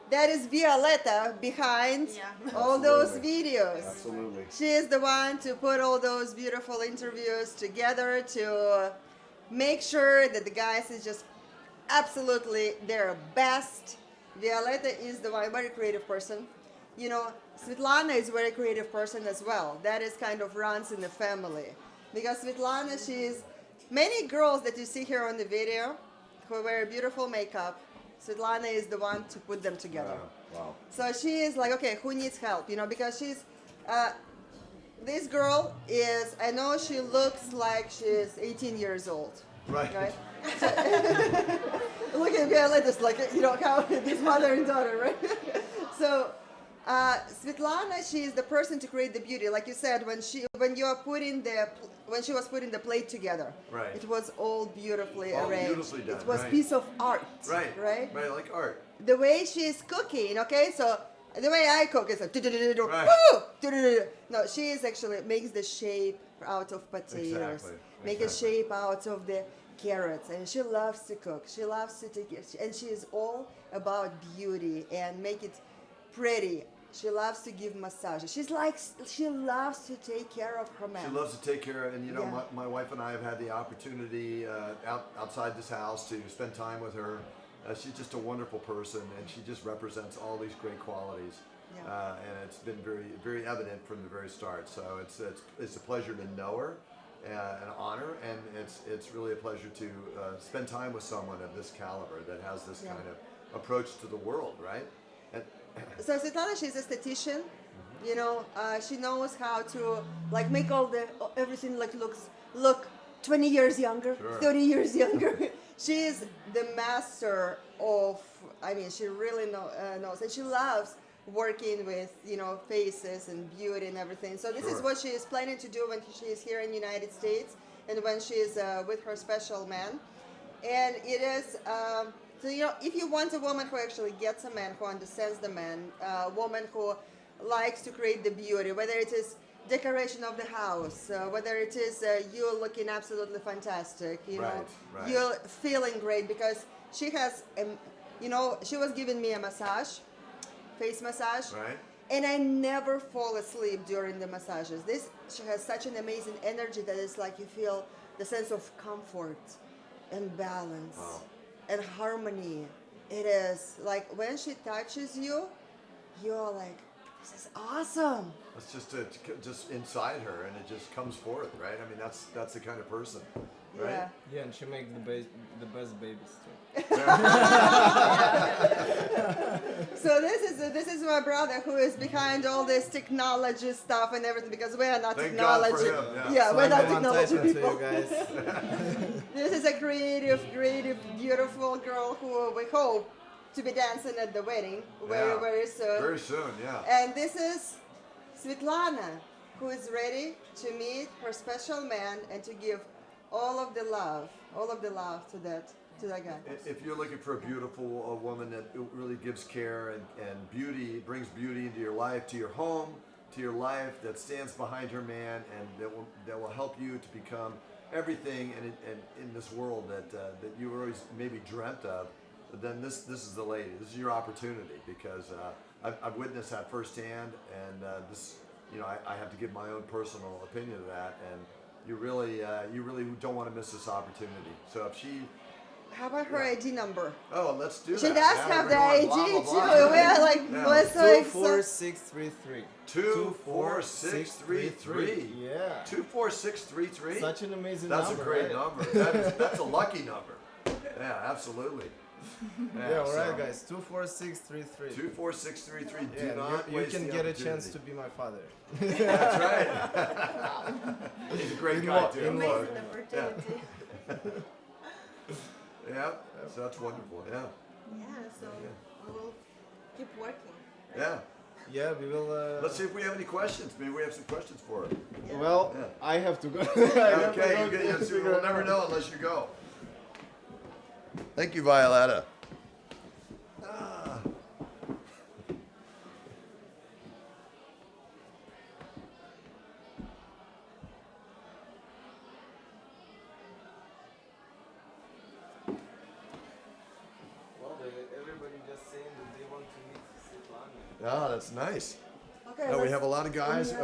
That is Violetta behind all those videos. Absolutely. She is the one to put all those beautiful interviews together to make sure that the guys is just absolutely their best. Violetta is the one, very creative person. You know, Svetlana is a very creative person as well. That is kind of runs in the family. Because Svetlana, she's many girls that you see here on the video who wear beautiful makeup. Svetlana is the one to put them together. Wow. So she is like, okay, who needs help? You know, because she's, this girl is, I know she looks like she's 18 years old. Right. So, look at Violetta's like, you know, how this mother and daughter, right? So, Svetlana, she is the person to create the beauty. Like you said, when she was putting the plate together, right, it was all beautifully all arranged. Beautifully done. It was right. piece of art, Right. Right, like art. The way she's cooking, okay, so the way I cook is like, no, she is actually makes the shape out of potatoes, make a shape out of the carrots, and she loves to cook. She loves to take it, and she is all about beauty and make it pretty. She loves to give massages. She loves to take care of her man. She loves to take care of, and you know, my wife and I have had the opportunity outside this house to spend time with her. She's just a wonderful person, and she just represents all these great qualities. And it's been very, very evident from the very start. So it's a pleasure to know her, an honor, and it's really a pleasure to spend time with someone of this caliber that has this kind of approach to the world, right? And so Svetlana, she's a esthetician. You know, she knows how to like make all the everything like look 20 years younger, 30 years younger. She is the master of. I mean, she really knows, and she loves working with, you know, faces and beauty and everything. So this is what she is planning to do when she is here in the United States and when she is with her special man. And it is, so, you know, if you want a woman who actually gets a man, who understands the man, a woman who likes to create the beauty, whether it is decoration of the house, whether it is you looking absolutely fantastic, you know, you're feeling great, because she has, you know, she was giving me a massage, face massage, and I never fall asleep during the massages. She has such an amazing energy that it's like you feel the sense of comfort and balance and harmony. It is like when she touches you, you're like, this is awesome. it's just inside her, and it just comes forth, right? I mean, that's the kind of person, right? Yeah, and she makes the best babies too. So this is my brother who is behind all this technology stuff and everything, because we are not Thank technology. God for him, Yeah, so we're not I'm technology typing to people. you guys. This is a creative, beautiful girl who we hope to be dancing at the wedding very soon. Very soon, yeah. And this is Svetlana, who is ready to meet her special man and to give all of the love to that guy. If you're looking for a beautiful woman that really gives care and beauty, brings beauty into your life, to your home, to your life, that stands behind her man, and that will help you to become everything in this world that you always maybe dreamt of, then this is the lady. This is your opportunity, because I've witnessed that firsthand, and this, you know, I have to give my own personal opinion of that, and you really don't want to miss this opportunity. So if she How about her ID number? Oh, let's do She that. does Yeah, have we're the going ID blah, blah, too. blah. We are like, Yeah. we're so excited. 24633. 24633. Yeah. 24633. Such an amazing That's number. a great right? number. That's a lucky number. Yeah, absolutely. Yeah, all right, so- guys. 24633. 24633. Do Yeah, not you waste can the get a chance to opportunity. be my father. That's right. He's a great guy In too. law. Amazing opportunity. Yeah, so that's wonderful. Yeah, Yeah, so we will keep working. yeah. Yeah, we will. Let's see if we have any questions. Maybe we have some questions for her. Well, Yeah. I have to go. Okay, you get, we'll never know unless you go. Thank you, Violetta. Ah. Well, everybody just saying that they want to meet Svetlana. Ah, that's nice. Okay. We let's- have a lot of guys Yes.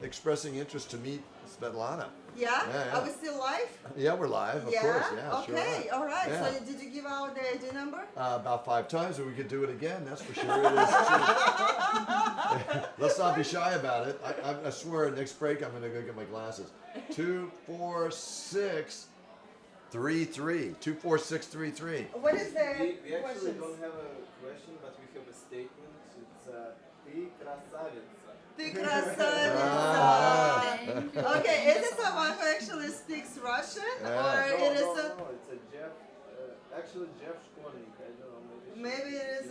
expressing interest to meet Svetlana. Yeah? Yeah. Are we still live? Yeah, we're live, of course. Yeah, sure. Okay, are. all right. Yeah. So did you give out the ID number? About 5 times, but we could do it again. That's for sure. It is true. Let's not be shy about it. I swear, next break I'm gonna go get my glasses. 24633. 24633. What is the We actually questions? don't have a question, but we have a statement. It's Ты красавица. Ты красавица. Okay, is it someone who actually speaks Russian? Yeah. Or No, it is no, a... no, it's a Jeff. Actually, Jeff Школьник. I don't know. Maybe it is...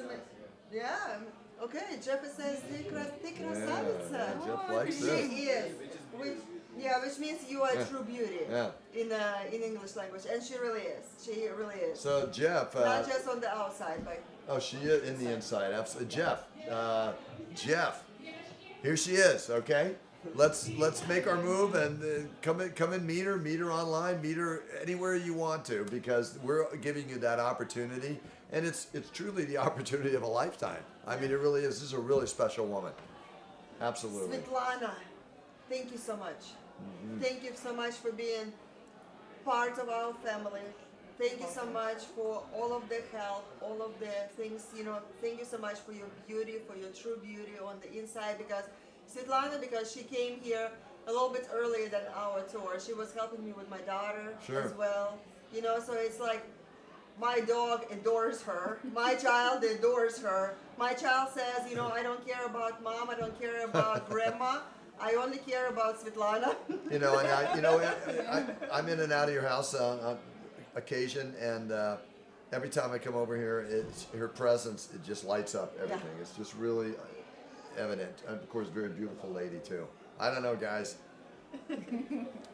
Yeah. Okay, Jeff says ты красавица. Yeah, Jeff likes She this. is. Which means you are true beauty Yeah. in English language. And she really is. She really is. So Jeff, Not just on the outside, but... oh, she is in the inside. Absolutely, Jeff. Jeff, here she is. Okay, let's make our move and come and meet her online, meet her anywhere you want to, because we're giving you that opportunity, and it's truly the opportunity of a lifetime. I mean, it really is. This is a really special woman. Absolutely. Svetlana, thank you so much. Mm-hmm. Thank you so much for being part of our family. Thank you so much for all of the help, all of the things, thank you so much for your beauty, for your true beauty on the inside, because Svetlana, because she came here a little bit earlier than our tour. She was helping me with my daughter Sure. as well. So it's like my dog adores her. My child adores her. My child says, I don't care about mom, I don't care about grandma. I only care about Svetlana. I'm in and out of your house on occasion, and every time I come over here, it's her presence. It just lights up everything. It's just really evident. And of course, very beautiful lady too. I don't know, guys.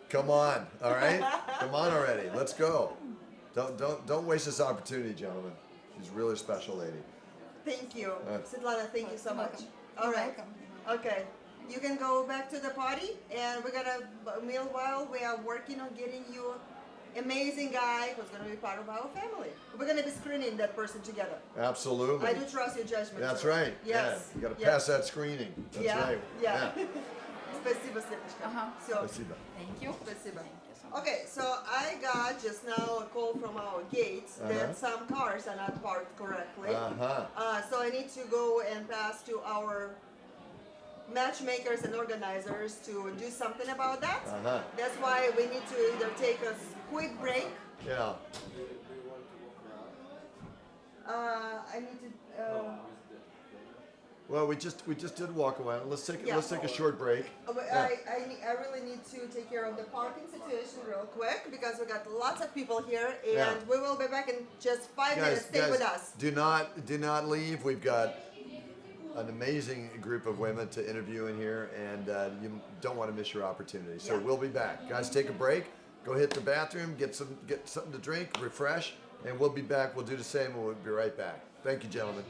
Come on, all right? Come on already. Let's go. Don't waste this opportunity, gentlemen. She's a really special lady. Thank you. Svetlana, thank you so much. All right. Okay. You can go back to the party, and meanwhile, we are working on getting you amazing guy who's going to be part of our family. We're going to be screening that person together. Absolutely. I do trust your judgment. That's sir. right. Yes. Yeah. You got to Yes. pass that screening. That's Yeah. right. Yeah. Спасибо, Светочка. Всё. Спасибо. Thank you. Спасибо. Okay, so I got just now a call from our gates that some cars are not parked correctly. So I need to go and pass to our matchmakers and organizers to do something about that. That's why we need to either take a quick break. Yeah. I need to. Well, we just did walk away. Let's take a short break. I really need to take care of the parking situation real quick because we got lots of people here, and Yeah. we will be back in just 5 minutes. Stay with us. Do not leave. We've got an amazing group of women to interview in here, and you don't want to miss your opportunity. So we'll be back, guys. Take a break. Go hit the bathroom, get something to drink, refresh, and we'll be back. We'll do the same, and we'll be right back. Thank you, gentlemen.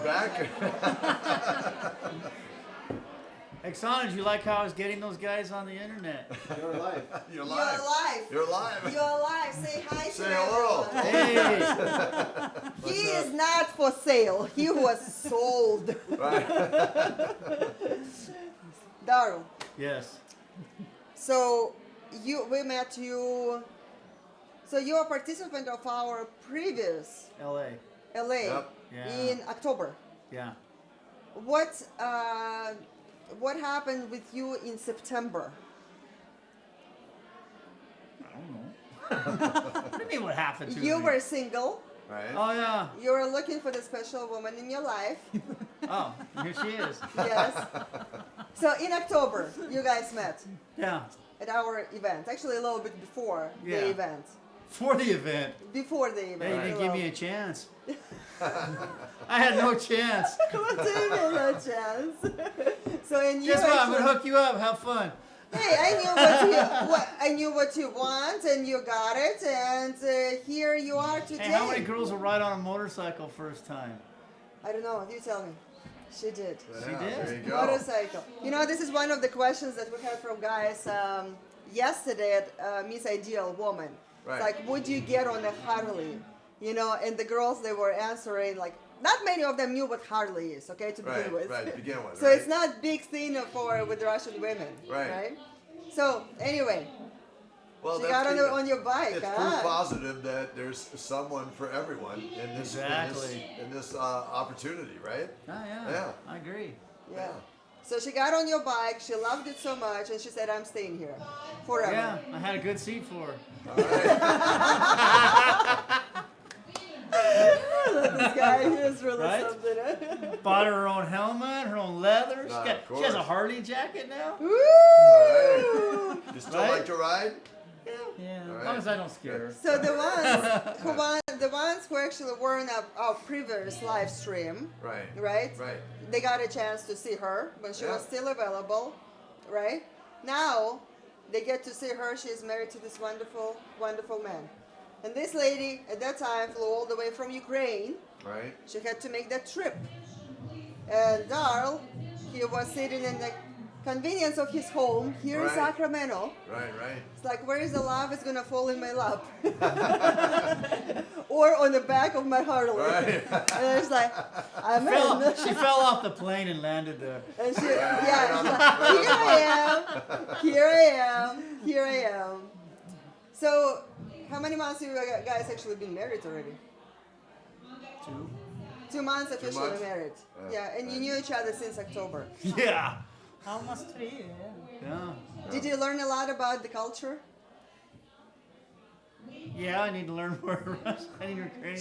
back. Oksana, did you like how I was getting those guys on the internet? You're live. You're You're live. alive. You're live. You're alive. Say hi Say to hello. everyone. Hey. He is not for sale. He was sold. Right. Daryl. Yes. So we met you. So you are a participant of our previous LA. LA Yep. Yeah. in October. Yeah. What happened with you in September? I don't know. What do you mean what happened to You me? were single. Right. Oh, yeah. You were looking for the special woman in your life. Oh, here she is. Yes. So in October, you guys met Yeah. at our event. Actually, a little bit before Yeah. the event. For the event. Before the event. Hey, you didn't Well, give me a chance. I had no chance. what do you mean, no chance? So and you Guess what? I'm actually- gonna hook you up. Have fun. Hey, I knew what you want, and you got it, and here you are today. Hey, how many girls will ride on a motorcycle first time? I don't know. You tell me. She did. She did? There you go. Motorcycle. You know, this is one of the questions that we had from guys yesterday at Miss Ideal Woman. Right. It's like, would you get on a Harley? You know, and the girls, they were answering like, not many of them knew what Harley is, okay, to begin Right, with. right, to begin with, So right. it's not big thing with Russian women, Right. So anyway, Well, she that's got the- on your bike, It's huh? proof positive that there's someone for everyone in this Exactly. in this opportunity, right? Oh, yeah. Yeah. I agree. Yeah. So she got on your bike, she loved it so much, and she said, I'm staying here forever. Yeah, I had a good seat for her. This guy is really Right? something. Bought her own helmet, her own leather. Nah, of She has a course. Harley jacket now. Woo! You still Right? like to ride? Yeah, All as right. long as I don't scare her. So the ones who actually were in our previous live stream, Right. right? Right. They got a chance to see her when she was Yeah. still available, right? Now they get to see her. She's married to this wonderful, wonderful man. And this lady at that time flew all the way from Ukraine. Right. She had to make that trip. And Darl, he was sitting in the convenience of his home here in Right. Sacramento. Right. Right. It's like, where is the love? It's gonna fall in my lap, or on the back of my Harley. Right. And it's like, I'm in. She fell off the plane and landed there. And she, yeah, she's like, here I am. So, how many months have you guys actually been married already? 2. 2 months officially months? married. Yeah, and you knew each other since October. Yeah. Almost 3, yeah. Yeah. Did you learn a lot about the culture? Yeah, I need to learn more Russian. I need to learn.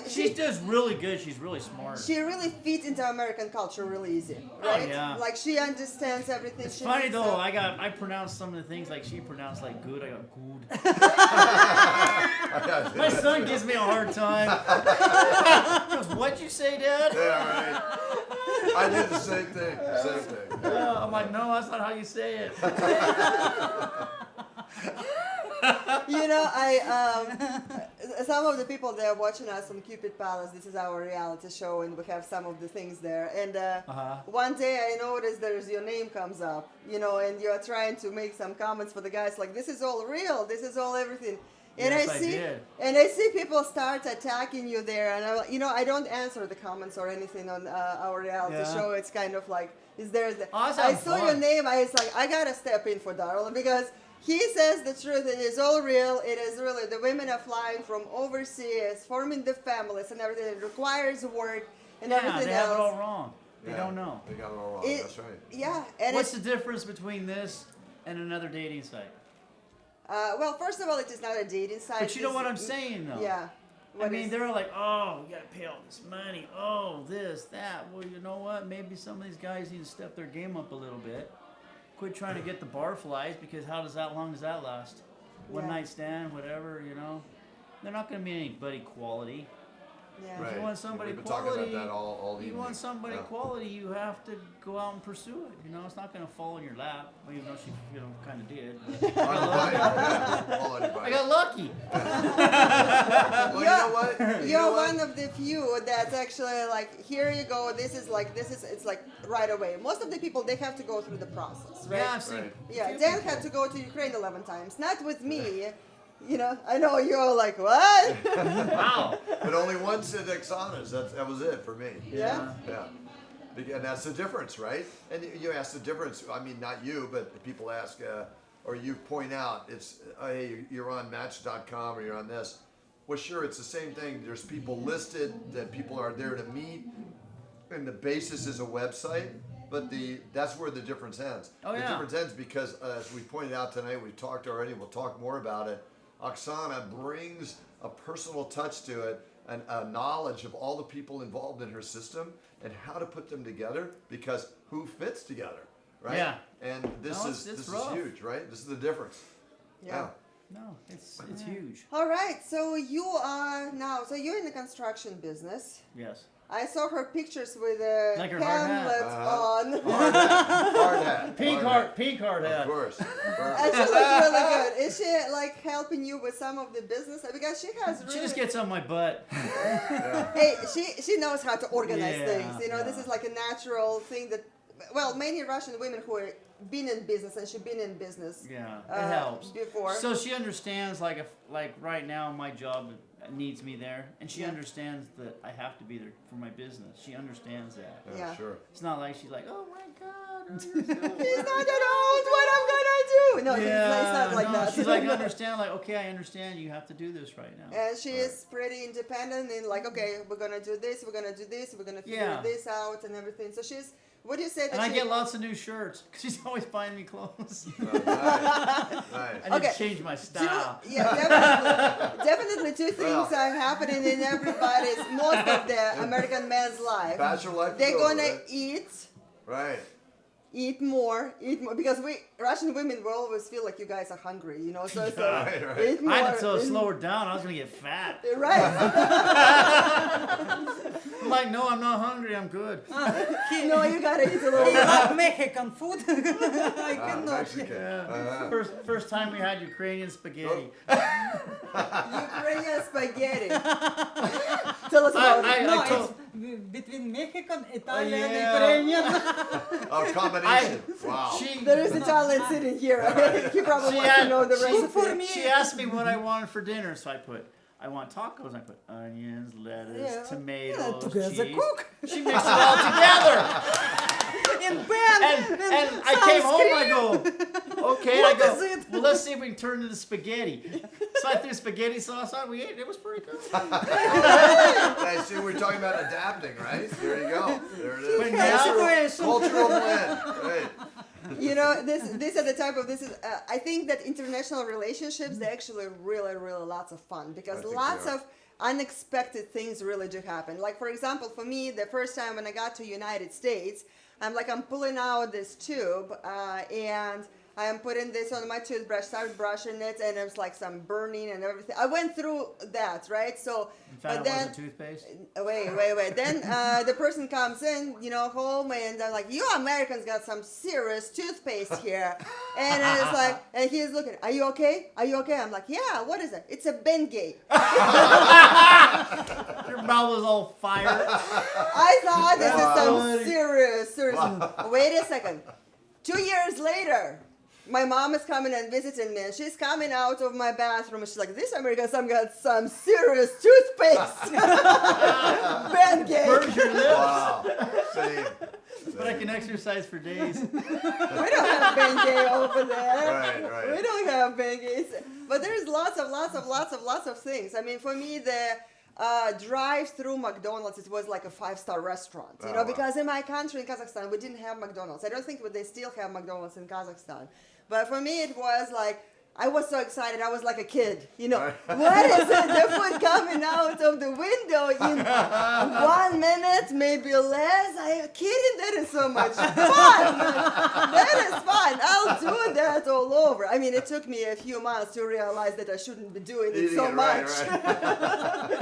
She does really good. She's really smart. She really fits into American culture really easy, right? Oh, yeah. Like she understands everything. It's she funny picks though. up. I pronounced some of the things like she pronounced like good. I got good. My son gives me a hard time. He goes, "What'd you say, Dad?" Yeah, right. I did the same thing. Same thing. Yeah, I'm like, no, that's not how you say it. You know, some of the people there watching us on Cupid Palace. This is our reality show, and we have some of the things there. And one day I noticed there's your name comes up, you know, and you're trying to make some comments for the guys, like this is all real, this is all everything. And Yes, I see, did. and I see people start attacking you there, and I don't answer the comments or anything on our reality Yeah. show. It's kind of like, is there? Oh, that I sounds saw your fun. name. I was like, I gotta step in for Darla because he says the truth. It is all real. It is really the women are flying from overseas, forming the families and everything. It requires work and Yeah, everything they else. have it all wrong. They Yeah, don't know. They got it all wrong. It- That's right. Yeah, and What's the difference between this and another dating site? well, first of all, it is not a dating site. But you know This- what I'm saying, though. Yeah. I What mean, is- they're like, oh, you gotta pay all this money. Oh, this, that. Well, you know what? Maybe some of these guys need to step their game up a little bit. Quit trying to get the barflies because how long does that last? One Yeah. night stand, whatever, you know. They're not gonna be anybody quality. Yeah. If you want somebody We've been talking quality, about that all you evening. want somebody Yeah. quality, you have to go out and pursue it. You know, it's not going to fall in your lap. Well, even though she, kind of did. I got lucky. Well, you know what? You're one of the few that's actually like, here you go. It's like right away. Most of the people, they have to go through the process, right? Yeah, I've seen. Yeah, Dan had to go to Ukraine 11 times. Not with me. You know, I know you're like, what? Wow. But only once at Exana's. That was it for me. Yeah. Yeah. And that's the difference, right? And you ask the difference. I mean, not you, but people ask, or you point out, it's, hey, you're on Match.com or you're on this. Well, sure, it's the same thing. There's people listed that people are there to meet, and the basis is a website. But that's where the difference ends. Oh, the yeah. difference ends because, as we pointed out tonight, we've talked already, we'll talk more about it. Oksana brings a personal touch to it and a knowledge of all the people involved in her system and how to put them together, because who fits together, right? Yeah. And this No, is rough. huge, right? This is the difference. Yeah. No, it's huge. All right, so you're in the construction business. Yes. I saw her pictures with a Like her hard hat. Hamlet on. Hard hat. Pink hard hat. Of course. And she looks really good. Is she like helping you with some of the business? Because she has really... She just gets on my butt. Hey, she knows how to organize Yeah, things. You know, this is like a natural thing that, well, many Russian women who are been in business, and she's been in business. Yeah, it helps. Before. So she understands, like right now, my job needs me there, and she understands that I have to be there for my business. She understands that. Yeah. Sure. It's not like she's like, oh my God. He's not that old. What I'm gonna do? No, it's not like that. She's like, understand, like, okay, I understand. You have to do this right now. And she is pretty independent and like, okay, we're gonna do this, we're gonna do this, we're gonna figure this out and everything. So she's. What do you say that? And I get lots of new shirts because she's always buying me clothes. Nice. I need to change my style. Definitely two things are happening in everybody's, most of the American man's life. Bachelor life. They're gonna right? eat. Right. Eat more, because we Russian women will always feel like you guys are hungry, you know. So right. Eat more. I had to slow her down. I was gonna get fat. Right. I'm like, no, I'm not hungry. I'm good. No, you gotta eat a little. He loves Mexican food. I cannot. Mexican. First time we had Ukrainian spaghetti. Ukrainian spaghetti. Tell us about it. It's between Mexican, Italian, Ukrainian. Oh, combination. Wow. There is Italian sitting here. He probably wants to know the recipe. She asked me what I wanted for dinner, so I want tacos. I put onions, lettuce, tomatoes, cheese. Cook. She mixed it all together. In pan. And I came home. I go, okay. What I go, is it? well, let's see if we can turn it into spaghetti. So I threw spaghetti sauce on. We ate it. It was pretty good. I see we're talking about adapting, right? There you go. There it is. Cultural blend. Right. You know, these are the type of I think that international relationships, they're actually really, really lots of fun because lots of unexpected things really do happen. Like, for example, for me, the first time when I got to United States, I'm pulling out this tube and I am putting this on my toothbrush, start brushing it, and it's like some burning and everything. I went through that, right? So, but then, it wasn't toothpaste? Wait. Then the person comes in, home, and they're like, "You Americans got some serious toothpaste here," and it's like, and he's looking, "Are you okay? Are you okay?" I'm like, "Yeah. What is it? It's a Bengay." Your mouth was all fired. I thought this is some serious. Wow. Wait a second. 2 years later, my mom is coming and visiting me, and she's coming out of my bathroom, and she's like, "This American son got some serious toothpaste." Bengay. Burns your lips. Wow. Same. But I can exercise for days. We don't have Bengay over there. Right. We don't have Bengay. But there's lots of things. I mean, for me, the drive-through McDonald's, it was like a 5-star restaurant. You know, because in my country, in Kazakhstan, we didn't have McDonald's. I don't think they still have McDonald's in Kazakhstan. But for me, it was like, I was so excited. I was like a kid, you know. What is it? The food coming out of the window in 1 minute, maybe less. Are you kidding? That is so much fun. That is fun. I'll do that all over. I mean, it took me a few months to realize that I shouldn't be doing it so much.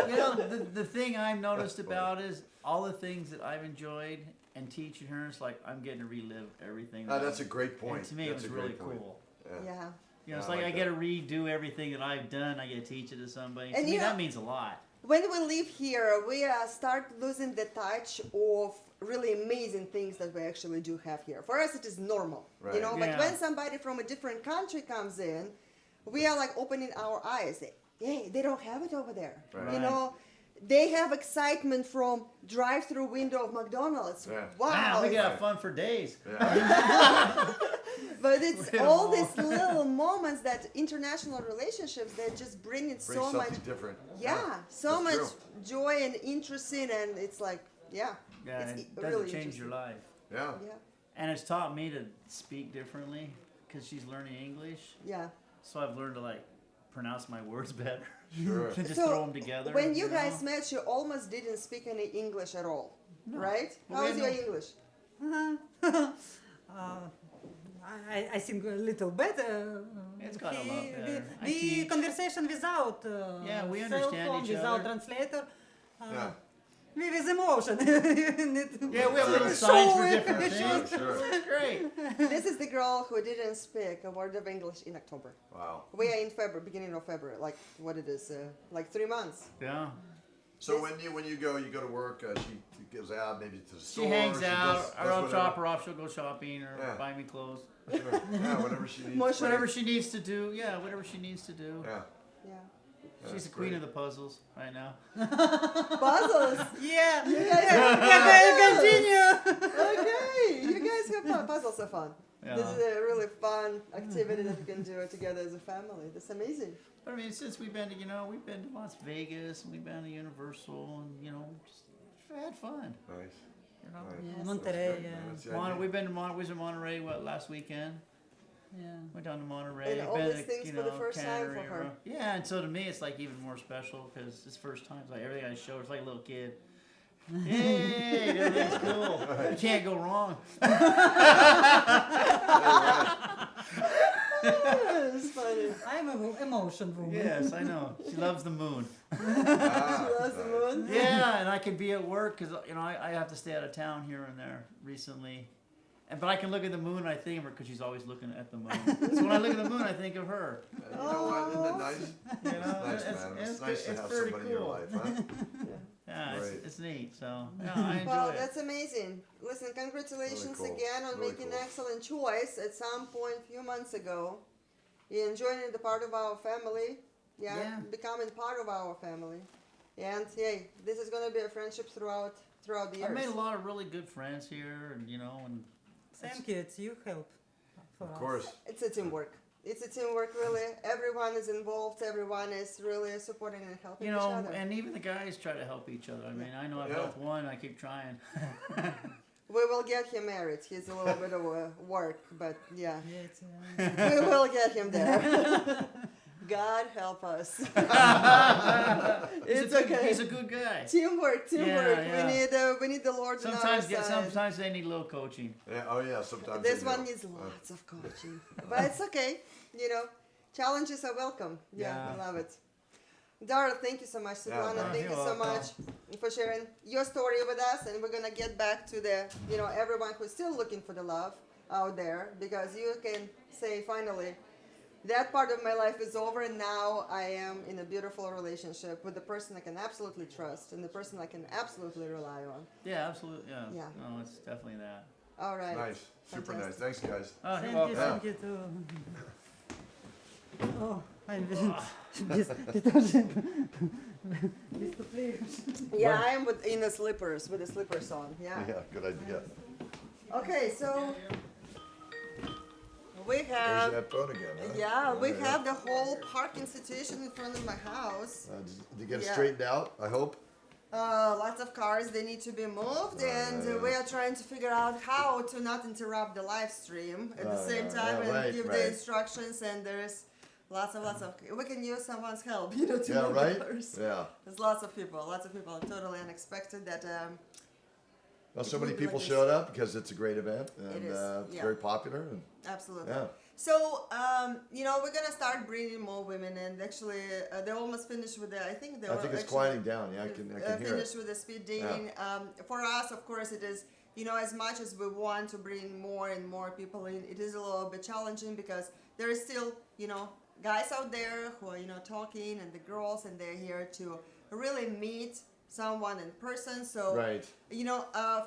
You know, the thing I've noticed about is all the things that I've enjoyed and teaching her, it's like I'm getting to relive everything. That's a great point. And to me, That's it was a really great point. cool. Yeah. You know, it's I like like I get to redo everything that I've done. I get to teach it to somebody. And to me, you know- that means a lot. When we live here, we start losing the touch of really amazing things that we actually do have here. For us, it is normal. Right. You know, but Yeah. when somebody from a different country comes in, we are like opening our eyes. Hey, they don't have it over there. Right. You know, they have excitement from drive-through window of McDonald's. Yeah. Wow. Man, we can have fun for days. But it's We're all all- these little moments that international relationships that just bring in Bring so much. something different. Yeah, so that's much true. joy and interest in, and it's like, yeah. Yeah, it's it does really change your interesting. life. Yeah. Yeah, And it's taught me to speak differently because she's learning English. yeah. So I've learned to like pronounce my words better. Sure. To just So, throw them together. when you know? guys met, you almost didn't speak any English at all, right? Well, How we is had your no- English? I think a little better. It's got a lot better. I The teach. conversation without Yeah, we cell understand phone, each without other. translator. Yeah. With emotion. Yeah, we have little signs for different things. Sure. It's great. This is the girl who didn't speak a word of English in October. Wow. We are in February, beginning of February, like what it is, like 3 months. Yeah. So when you go to work, she goes out maybe to the She store. hangs out. does Or I'll whatever. drop her off. She'll go shopping or Yeah. buy me clothes. Sure. Yeah, whatever she needs. Most- Whatever she needs to do. Yeah, whatever she needs to do. Yeah. Yeah. She's That's the queen great. of the puzzles right now. Puzzles. Yeah. You guys have Continue. Okay, you guys have fun. Puzzles are fun. Yeah. This is a really fun activity that you can do together as a family. That's amazing. But I mean, since we've been to, we've been to Las Vegas and we've been to Universal and, we've just had fun. Nice. You know? Nice. Yeah, Monterey, That's good. yeah. That's the Mon- idea. we've been to we was in Monterey, last weekend? Yeah. Went down to Monterey. And all been these to, things for the first time for Cannery her. Row. Yeah, and so to me, it's like even more special because it's first time. It's like everything I show, it's like a little kid. Hey, everything's cool. You can't go wrong. It's funny. I'm an emotion woman. Yes, I know. She loves the moon. She loves the moon. Yeah, and I can be at work because I have to stay out of town here and there recently, but I can look at the moon and I think of her because she's always looking at the moon. So when I look at the moon, I think of her. You know what? Isn't that nice? You know, It's nice, man. It's nice to it's have pretty somebody in your cool. life, huh? Yeah, Right. it's neat. So yeah, I enjoy Well, it. that's amazing. Listen, congratulations Really cool. again on Really making cool. an excellent choice at some point a few months ago. You're enjoying the part of our family. Yeah. Becoming part of our family. And hey, this is going to be a friendship throughout the years. I've made a lot of really good friends here, and and Thank you. It's you help for Of us. course. It's a teamwork. It's a teamwork, really. Everyone is involved. Everyone is really supporting and helping each other. and even the guys try to help each other. I mean, I know I've Yeah. helped one. I keep trying. We will get him married. He's a little bit of work, but yeah. Yeah, it's, We will get him there. God help us. It's okay. He's a good guy. Teamwork. Yeah. We need the Lord on our Sometimes, side. sometimes they need a little coaching. Yeah. Oh yeah. Sometimes. This they one do. needs lots of coaching, but it's okay. Challenges are welcome. Yeah, I love it. Dara, thank you so much. Svetlana, Dara, thank you you're so welcome. much for sharing your story with us. And we're gonna get back to the, everyone who's still looking for the love out there, because you can say finally, that part of my life is over, and now I am in a beautiful relationship with the person I can absolutely trust and the person I can absolutely rely on. Yeah, absolutely. Yeah. Yeah. No, it's definitely that. All right. Nice. Super nice. Fantastic. Thanks, guys. Oh, Thank you're you, welcome. thank you too. Oh, I'm Yeah, I am in the slippers, with the slippers on. Yeah. Yeah. Good idea. Okay, so we There's have. that phone again. Huh? Yeah, we Yeah. have the whole parking situation in front of my house. Did you get it Yeah. straightened out? I hope. Lots of cars, they need to be moved, and yeah. we are trying to figure out how to not interrupt the live stream at the same time and right, give right. the instructions. And there's Lots of. We can use someone's help, to Yeah, meet the right? girls. Yeah. There's lots of people, totally unexpected that. Well, so it many would be people like showed this. up because it's a great event and is, it's yeah. very popular. And Absolutely. Yeah. So, we're gonna start bringing more women, and actually, they're almost finished with the. I think I think it's quieting down. Yeah, I can hear finished it. with the speed dating. For us, of course, it is. As much as we want to bring more and more people in, it is a little bit challenging because there is still, guys out there who are, talking, and the girls, and they're here to really meet someone in person. So, Right.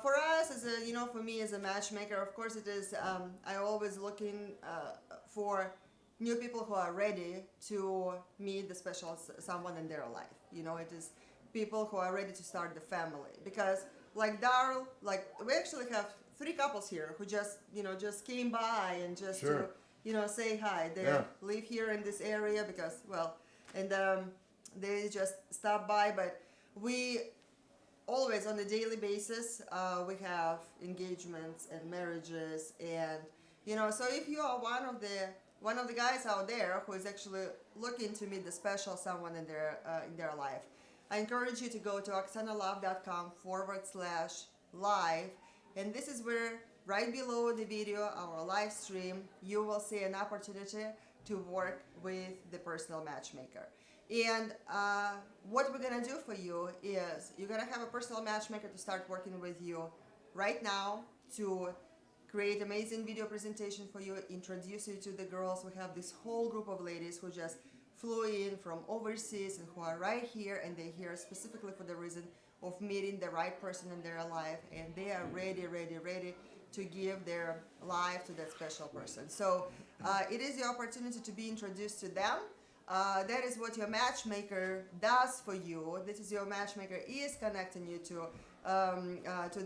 for us as a, for me as a matchmaker, of course it is, I always looking for new people who are ready to meet the special someone in their life. It is people who are ready to start the family, because like Daryl, we actually have 3 couples here who just came by and just Sure. to, say hi. They live here in this area because, and they just stop by, but we always on a daily basis we have engagements and marriages, and so if you are one of the guys out there who is actually looking to meet the special someone in their life, I encourage you to go to oxanalove.com/live, and this is where right below the video, our live stream, you will see an opportunity to work with the personal matchmaker. And what we're gonna do for you is you're gonna have a personal matchmaker to start working with you right now to create amazing video presentation for you, introduce you to the girls. We have this whole group of ladies who just flew in from overseas and who are right here, and they're here specifically for the reason of meeting the right person in their life, and they are ready to give their life to that special person. So it is your opportunity to be introduced to them. That is what your matchmaker does for you. This is your matchmaker is connecting you to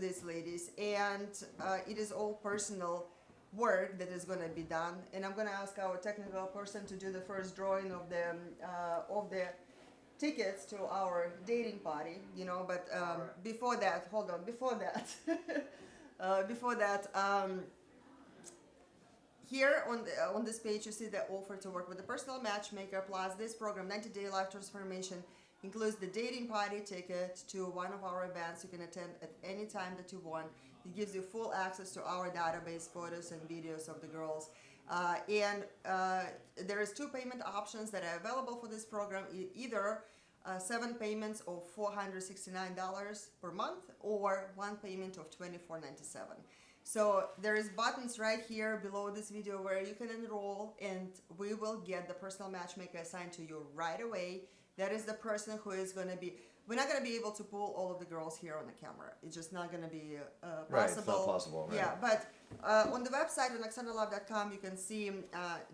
these ladies, and it is all personal work that is going to be done. And I'm going to ask our technical person to do the first drawing of the tickets to our dating party. But before that, here on this page, you see the offer to work with a personal matchmaker, plus this program, 90-day life transformation, includes the dating party ticket to one of our events you can attend at any time that you want. It gives you full access to our database, photos and videos of the girls. And there is 2 payment options that are available for this program, either 7 payments of $469 per month or 1 payment of $24.97. So there is buttons right here below this video where you can enroll, and we will get the personal matchmaker assigned to you right away. That is the person who is going to be, we're not going to be able to pull all of the girls here on the camera. It's just not going to be possible. Right, it's not possible. Right. Yeah, but on the website on oxanalove.com, you can see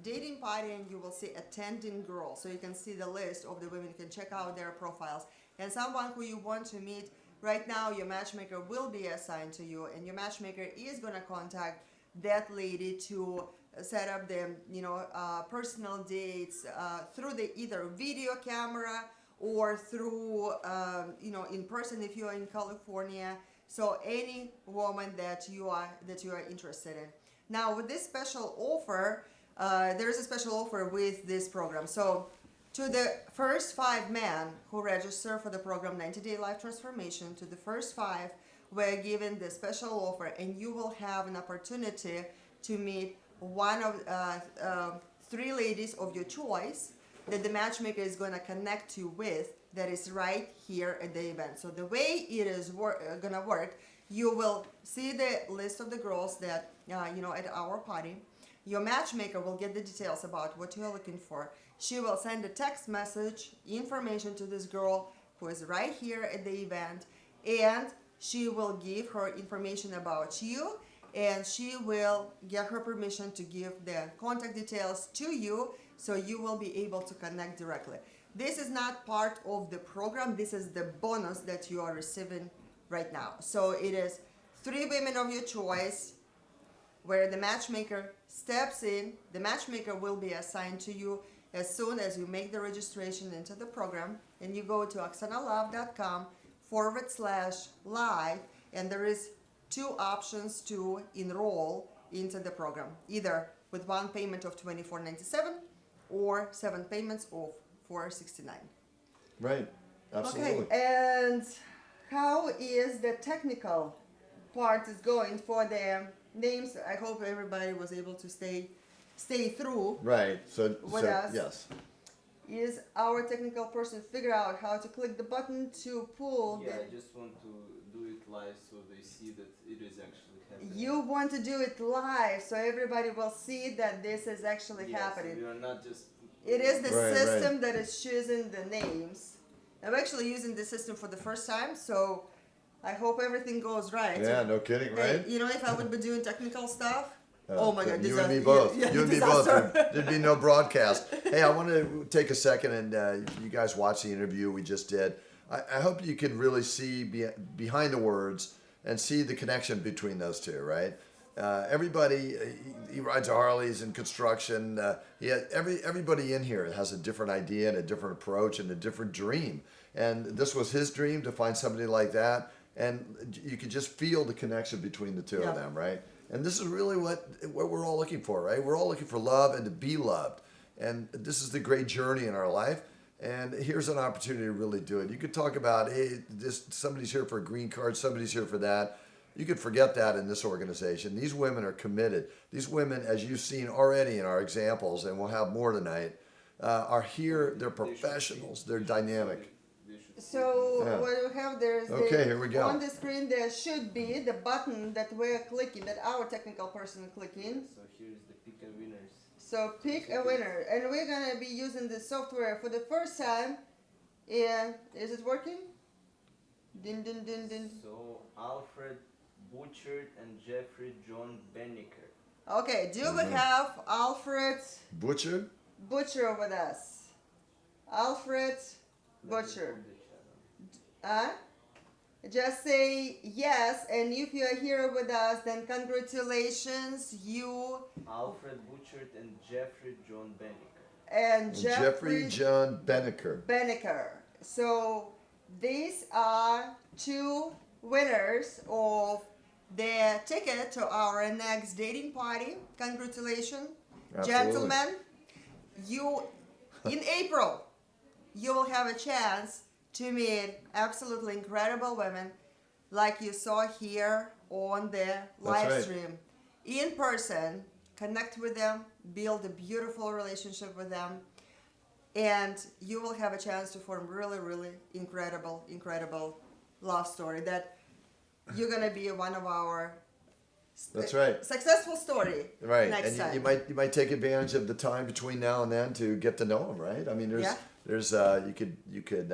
dating party, and you will see attending girls. So you can see the list of the women. You can check out their profiles. And someone who you want to meet, right now your matchmaker will be assigned to you, and your matchmaker is going to contact that lady to set up the personal dates through the either video camera or through in person if you are in California. So any woman that you are interested in. Now with this special offer, there is a special offer with this program. So to the first 5 men who register for the program 90-day life transformation, to the first 5, we're given the special offer, and you will have an opportunity to meet one of 3 ladies of your choice that the matchmaker is going to connect you with, that is right here at the event. So the way it is going to work, you will see the list of the girls that at our party. Your matchmaker will get the details about what you're looking for. She will send a text message information to this girl who is right here at the event, and she will give her information about you, and she will get her permission to give the contact details to you, so you will be able to connect directly. This is not part of the program. This is the bonus that you are receiving right now. So it is 3 women of your choice where the matchmaker steps in. The matchmaker will be assigned to you as soon as you make the registration into the program, and you go to oxanalove.com/live, and there is 2 options to enroll into the program, either with 1 payment of $24.97 or 7 payments of $469. Right. Absolutely. Okay, and how is the technical part is going for the names? I hope everybody was able to stay through. Right. So With us. yes. Is our technical person figure out how to click the button to pull Yeah, the... I just want to do it live so they see that it is actually happening. You want to do it live so everybody will see that this is actually happening. So we are not just. It is the Right, system that is choosing the names. I'm actually using the system for the first time, so I hope everything goes right. Yeah, no kidding, Hey, right? you know, if I would be doing technical stuff, oh my God, You and me disaster. both. Yeah, You and me both. disaster. There'd be no broadcast. Hey, I want to take a second and you guys watch the interview we just did. I hope you can really see behind the words and see the connection between those two, right? Everybody, he rides Harleys in construction. Everybody in here has a different idea and a different approach and a different dream. And this was his dream to find somebody like that. And you could just feel the connection between the two of them, right? And this is really what we're all looking for, right? We're all looking for love and to be loved. And this is the great journey in our life. And here's an opportunity to really do it. You could talk about, hey, somebody's here for a green card, somebody's here for that. You could forget that in this organization. These women are committed. These women, as you've seen already in our examples, and we'll have more tonight, are here. They're professionals. They're dynamic. So what we have there is here we go. On the screen there should be the button that we're clicking, that our technical person is clicking. So here's the pick a winners. So pick a winner, and we're gonna be using this software for the first time. And is it working? Din din din din. So Alfred Butchert and Jeffrey John Benniker. Okay, do we have Alfred Butcher with us? Alfred Butcher. Just say yes, and if you are here with us, then congratulations, you Alfred Butchert and Jeffrey John Benniker. and Jeffrey John Benniker. So these are two winners of the ticket to our next dating party. Congratulations, Absolutely. gentlemen. You in April, you will have a chance to meet absolutely incredible women like you saw here on the live right. stream. In person, connect with them, build a beautiful relationship with them, and you will have a chance to form really, really incredible love story that you're gonna be one of our That's right. successful story Right, next and time. you might take advantage of the time between now and then to get to know them, right? I mean, there's you could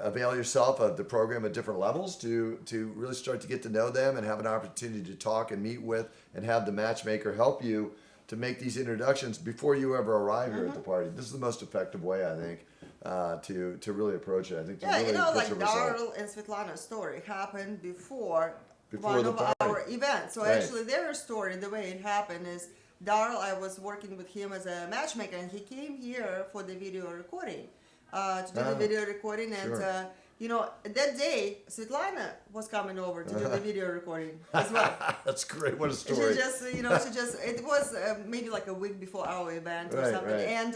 avail yourself of the program at different levels to really start to get to know them and have an opportunity to talk and meet with and have the matchmaker help you to make these introductions before you ever arrive here at the party. This is the most effective way, I think, to really approach it. I think to Yeah, really you know, get like the result. Daryl and Svetlana's story happened before Before one the of party. our events. So Right. actually, their story, the way it happened is Daryl, I was working with him as a matchmaker, and he came here for the video recording, to do the video recording. And, sure. you know, that day, Svetlana was coming over to do the video recording as well. That's great. What a story. She just, it was maybe like a week before our event or Right, something. right. And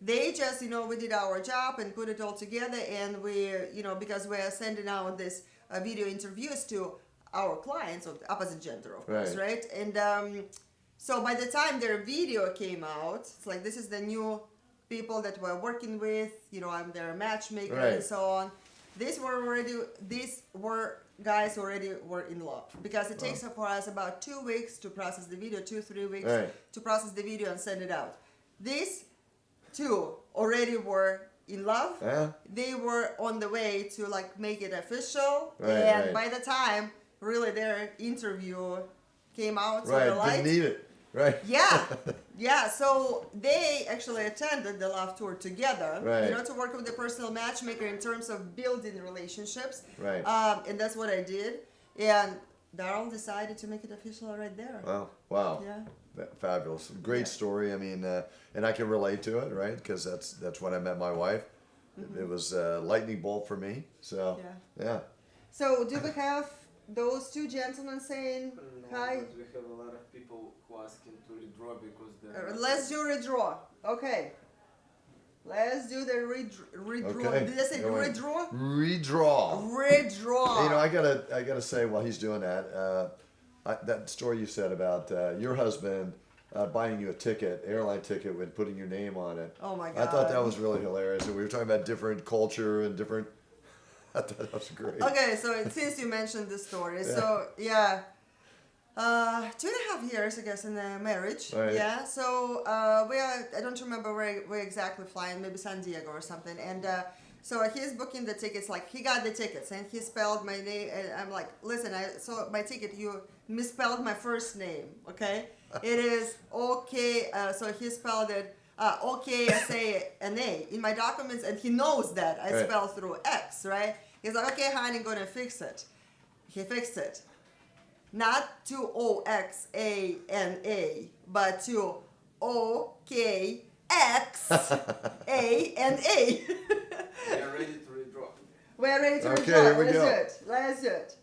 they just, we did our job and put it all together. And we, because we're sending out this video interviews to our clients of the opposite gender, of course, right? And so by the time their video came out, it's like, this is the new people that we're working with, I'm their matchmaker and Right. so on. These were guys already were in love, because it takes for us about 2 weeks to process the video, 2-3 weeks Right. to process the video and send it out. These two already were in love. Yeah. They were on the way to like make it official, Right, and right. by the time really their interview came out to the Right, light, didn't need it. Right. yeah. So they actually attended the love tour together, Right. to work with the personal matchmaker in terms of building relationships. Right. And that's what I did. And Daryl decided to make it official right there. Wow. Yeah. Fabulous. Great story. I mean, and I can relate to it, right? Because that's when I met my wife. Mm-hmm. It was a lightning bolt for me. So, yeah. So do we have those two gentlemen saying hi? But we have a lot of people who asking to redraw because the Let's do redraw. Okay. Let's do the redraw. Okay. Did I say Go ahead. redraw? Redraw. Redraw. You know, I gotta say, while he's doing that, that story you said about your husband buying you a ticket, airline ticket, and putting your name on it. Oh my I God. thought that was really hilarious. And we were talking about different culture and different. I thought that was great. Okay, so since you mentioned the story, so yeah. 2.5 years, I guess, in the marriage. Right. Yeah. So we are. I don't remember where we exactly flying. Maybe San Diego or something. And so he's booking the tickets. Like he got the tickets, and he spelled my name. And I'm like, listen, I saw my ticket. You misspelled my first name. Okay. It is okay. So he spelled it OKSANA in my documents, and he knows that I Right. spelled through X. Right. He's like, okay, honey, I'm gonna fix it. He fixed it. Not to OXANA, but to OKXANA. We are ready to redraw. We're ready to Okay, redraw. here we Let's go. do it. Let's do it.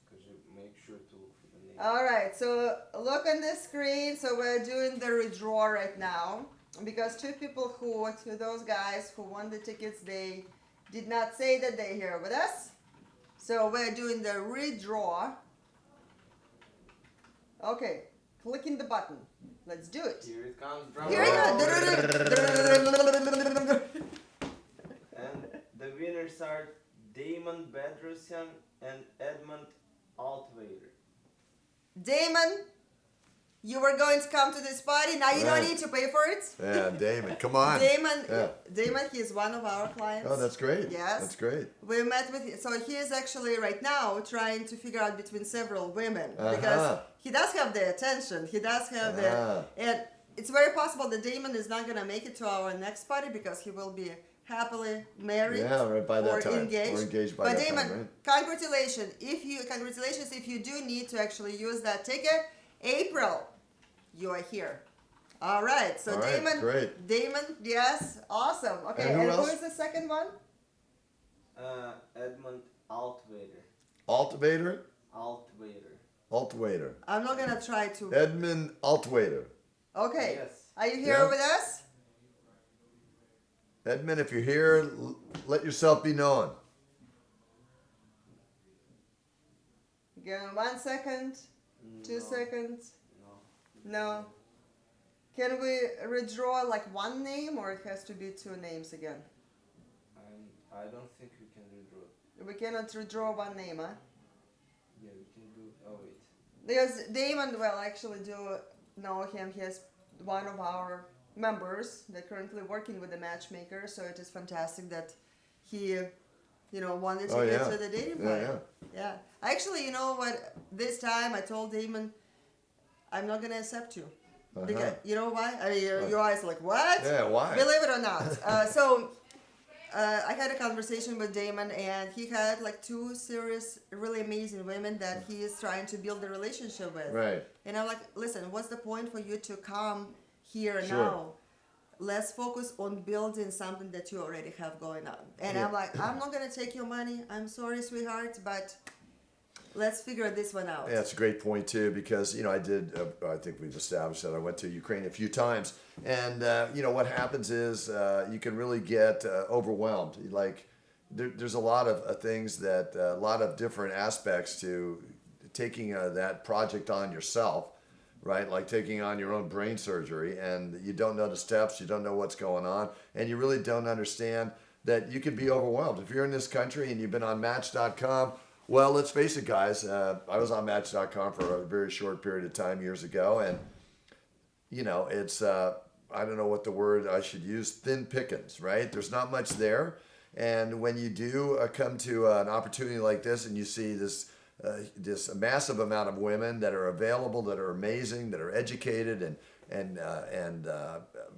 Could you make sure to look for the name? All right, so look on the screen. So we're doing the redraw right now because two people those guys who won the tickets, they did not say that they're here with us. So we're doing the redraw. Okay, clicking the button. Let's do it. Here it comes. Drum Here we roll. go. And the winners are Damon Bedrosian and Edmund Altvader. Damon, you were going to come to this party. Now you don't Right. need to pay for it. Yeah, Damon, come on. Damon, Yeah. Damon, he is one of our clients. Oh, that's great. Yes. That's great. We met with him. So he is actually right now trying to figure out between several women Uh-huh. because he does have the attention. He does have and it's very possible that Damon is not going to make it to our next party because he will be happily married Yeah, right by that or time. engaged. Or engaged by but that Damon, time, right? congratulations if you do need to actually use that ticket. April, you are here. All right, so All right, Damon, great. Damon, yes, awesome. Okay, And who who else? is the second one? Edmund Altvader. Altivator? Altvader. I'm not gonna try to. Edmund Altwaiter. Okay, Yes. are you here Yeah. with us? Edmund, if you're here, let yourself be known. Give me 1 second, 2 seconds. No. Can we redraw like one name, or it has to be two names again? I don't think we can redraw. We cannot redraw one name, huh? Yeah, we can do. Oh wait. Because Damon, well, actually do know him. He is one of our members. They're currently working with the matchmaker, so it is fantastic that he, wanted to Oh, get yeah. to the dating Yeah, party. Yeah. Actually, you know what? This time I told Damon, I'm not gonna accept you. Uh-huh. Because you know why? I mean, your eyes like what? Yeah, why? Believe it or not. So I had a conversation with Damon, and he had like two serious, really amazing women that he is trying to build a relationship with. Right. And I'm like, listen, what's the point for you to come here Sure. now? Let's focus on building something that you already have going on. And Yeah. I'm like, I'm not gonna take your money. I'm sorry, sweetheart, but let's figure this one out. Yeah, it's a great point too, because I did. I think we've established that I went to Ukraine a few times, and what happens is you can really get overwhelmed. Like there's a lot of things that a lot of different aspects to taking that project on yourself, right? Like taking on your own brain surgery, and you don't know the steps, you don't know what's going on, and you really don't understand that you can be overwhelmed if you're in this country and you've been on Match.com. Well, let's face it, guys. I was on Match.com for a very short period of time years ago, and it's I don't know what the word I should use. Thin pickings, right? There's not much there, and when you do come to an opportunity like this, and you see this massive amount of women that are available, that are amazing, that are educated, and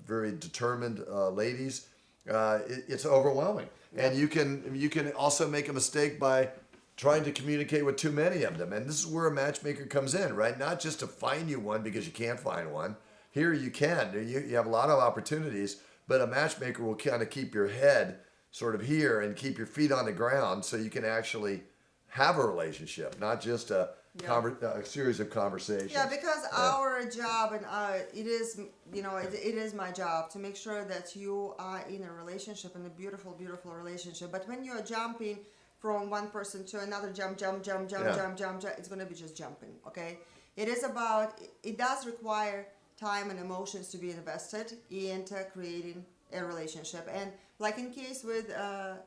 very determined ladies, it's overwhelming, and you can also make a mistake by trying to communicate with too many of them. And this is where a matchmaker comes in, right? Not just to find you one because you can't find one. Here you can. You have a lot of opportunities, but a matchmaker will kind of keep your head sort of here and keep your feet on the ground so you can actually have a relationship, not just a a series of conversations. Yeah, because our job and it is, it is my job to make sure that you are in a relationship, in a beautiful, beautiful relationship. But when you are jumping from one person to another, jump, it's going to be just jumping, okay? It does require time and emotions to be invested into creating a relationship. And like in case with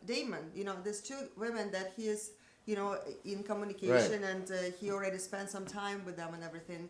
Damon, there's two women that he is, in communication, and he already spent some time with them and everything.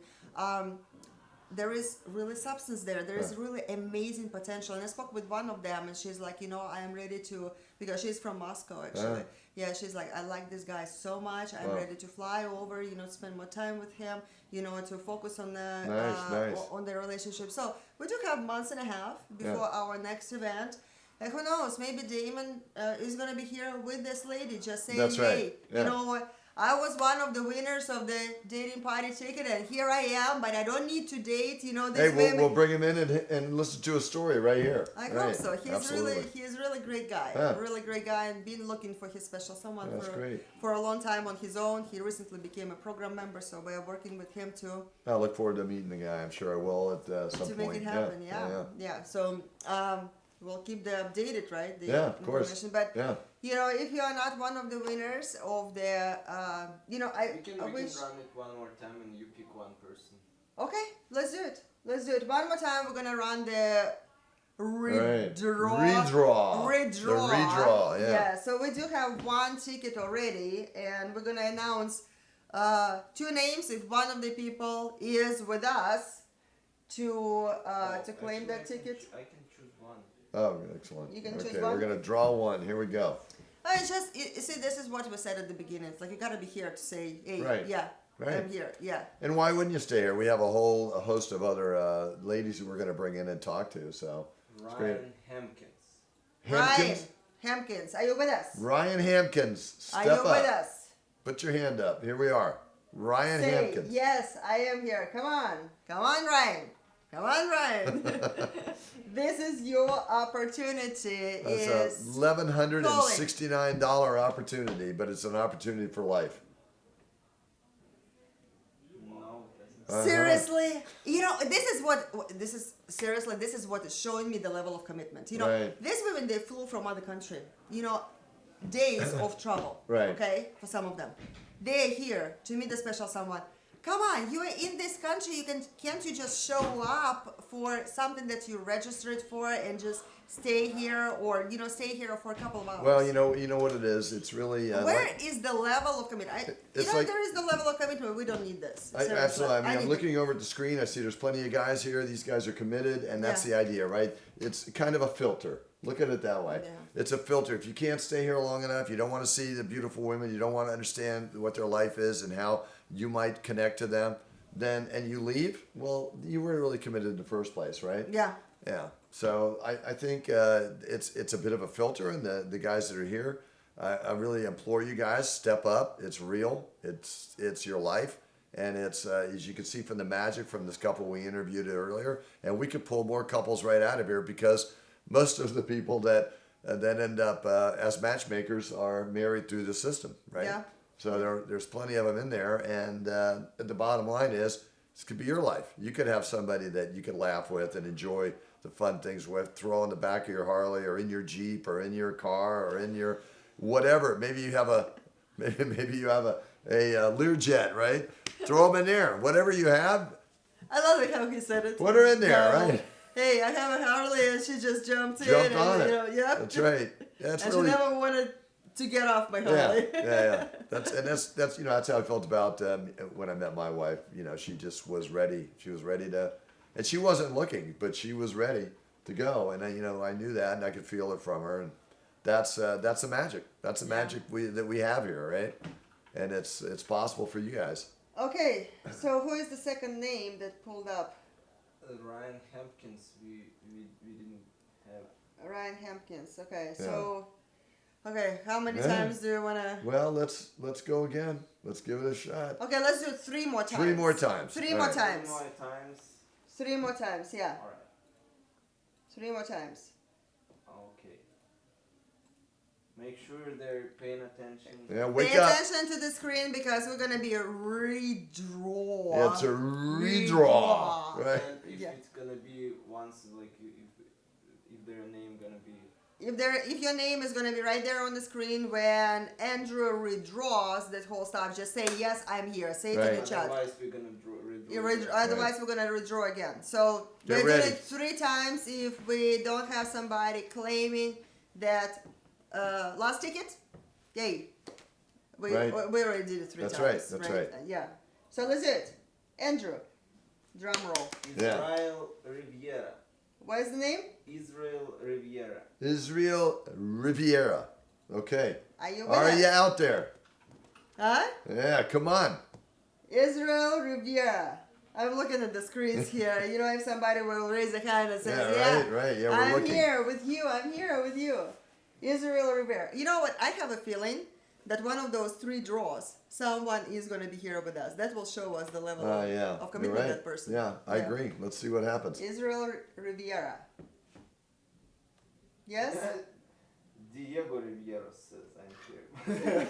There is really substance there. There is really amazing potential. And I spoke with one of them, and she's like, I am ready to, because she's from Moscow actually. Yeah, she's like, I like this guy so much. I'm ready to fly over, spend more time with him, to focus on the on the relationship. So we do have months and a half before our next event. And who knows? Maybe Damon is gonna be here with this lady, just saying, That's right. "Hey, you know what? I was one of the winners of the dating party ticket, and here I am. But I don't need to date, this Hey, women." we'll bring him in and listen to a story right here. I hope so. He's really great guy. Yeah. Really great guy, and been looking for his special someone Great. for a long time on his own. He recently became a program member, so we are working with him too. I look forward to meeting the guy. I'm sure I will at some to point. make it happen. Yeah. So we'll keep them updated, right? The of course. But if you are not one of the winners of the, We can wish. run it one more time and you pick one person. Okay, let's do it. One more time. We're gonna run the redraw. Yeah. So we do have one ticket already, and we're gonna announce two names if one of the people is with us to claim that ticket. I can choose one. Oh, excellent. You can choose Okay, one? we're gonna draw one. Here we go. It's just, see, this is what we said at the beginning. It's like you gotta be here to say, hey, I'm here, And why wouldn't you stay here? We have a host of other ladies who we're gonna bring in and talk to. So it's great. Ryan Hempkins. Ryan Hempkins, are you with us? Ryan Hempkins, step Are you up. with us? Put your hand up. Here we are. Ryan Say, Hempkins. yes, I am here. Come on, Ryan. This is your opportunity. That's a $1,169 opportunity, but it's an opportunity for life. No, Seriously, this is what is showing me the level of commitment. These women, they flew from other country. Days of travel. Right. Okay, for some of them, they're here to meet a special someone. Come on, you are in this country. Can't you just show up for something that you registered for and just stay here, or stay here for a couple of hours? Well, you know what it is. It's really where is the level of commitment? There is the level of commitment. We don't need this. Absolutely. I'm looking over at the screen. I see there's plenty of guys here. These guys are committed, and that's the idea, right? It's kind of a filter. Look at it that way. Yeah. It's a filter. If you can't stay here long enough, you don't want to see the beautiful women, you don't want to understand what their life is and how you might connect to them, and you leave, well, you weren't really committed in the first place, right? Yeah. Yeah. So I think it's a bit of a filter, and the guys that are here, I really implore you guys, step up. It's real. It's your life. And it's, as you can see from the magic from this couple we interviewed earlier, and we could pull more couples right out of here because most of the people that end up as matchmakers are married through the system, right? Yeah. So there's plenty of them in there, and the bottom line is this could be your life. You could have somebody that you could laugh with and enjoy the fun things with, throw in the back of your Harley or in your Jeep or in your car or in your whatever. Maybe you have a Learjet, right? Throw them in there. Whatever you have. I love how he said it. Put her in there, right? Hey, I have a Harley, and she just jumped Jumped in. on and, it. Yep. That's right. That's and really. she never wanted to get off my Harley. Yeah. That's how I felt about when I met my wife. She just was ready. She was ready to, and she wasn't looking, but she was ready to go. And I knew that, and I could feel it from her. And that's the magic. That's the magic that we have here, right? And it's possible for you guys. Okay, so who is the second name that pulled up? Ryan Hempkins, we didn't have. Ryan Hempkins. Okay, so how many times do you wanna? Well, let's go again. Let's give it a shot. Okay, let's do it 3 more times. 3 more times. 3 more times. 3 more times. 3 more times. Yeah. All right. 3 more times. Okay. Make sure they're paying attention. Yeah, wake Pay up. attention to the screen because we're gonna be a redraw. It's a redraw. Right. And if it's gonna be once, like, if their name gonna be. If your name is gonna be right there on the screen when Andrew redraws that whole stuff, just say yes, I'm here. Say it Right. in the chat. Otherwise, we're gonna redraw. Otherwise, we're gonna redraw again. So Get we're doing ready. it 3 times if we don't have somebody claiming that last ticket. Yay! We already did it 3 That's times. right, that's right. Yeah. So let's do it. Andrew, drum roll. Israel Riviera. What is the name? Israel Riviera. Israel Riviera. Okay. Are you with Are us? you out there? Huh? Yeah, come on. Israel Riviera. I'm looking at the screens here. You know, if somebody will raise a hand and says, Right. Yeah, we're I'm looking. here with you. I'm here with you. Israel Rivera. You know what? I have a feeling that one of those 3 draws, someone is going to be here with us. That will show us the level Yeah, of you're commitment right. that person. Yeah, I agree. Let's see what happens. Israel Riviera. Yes? Diego Riviera says I'm here.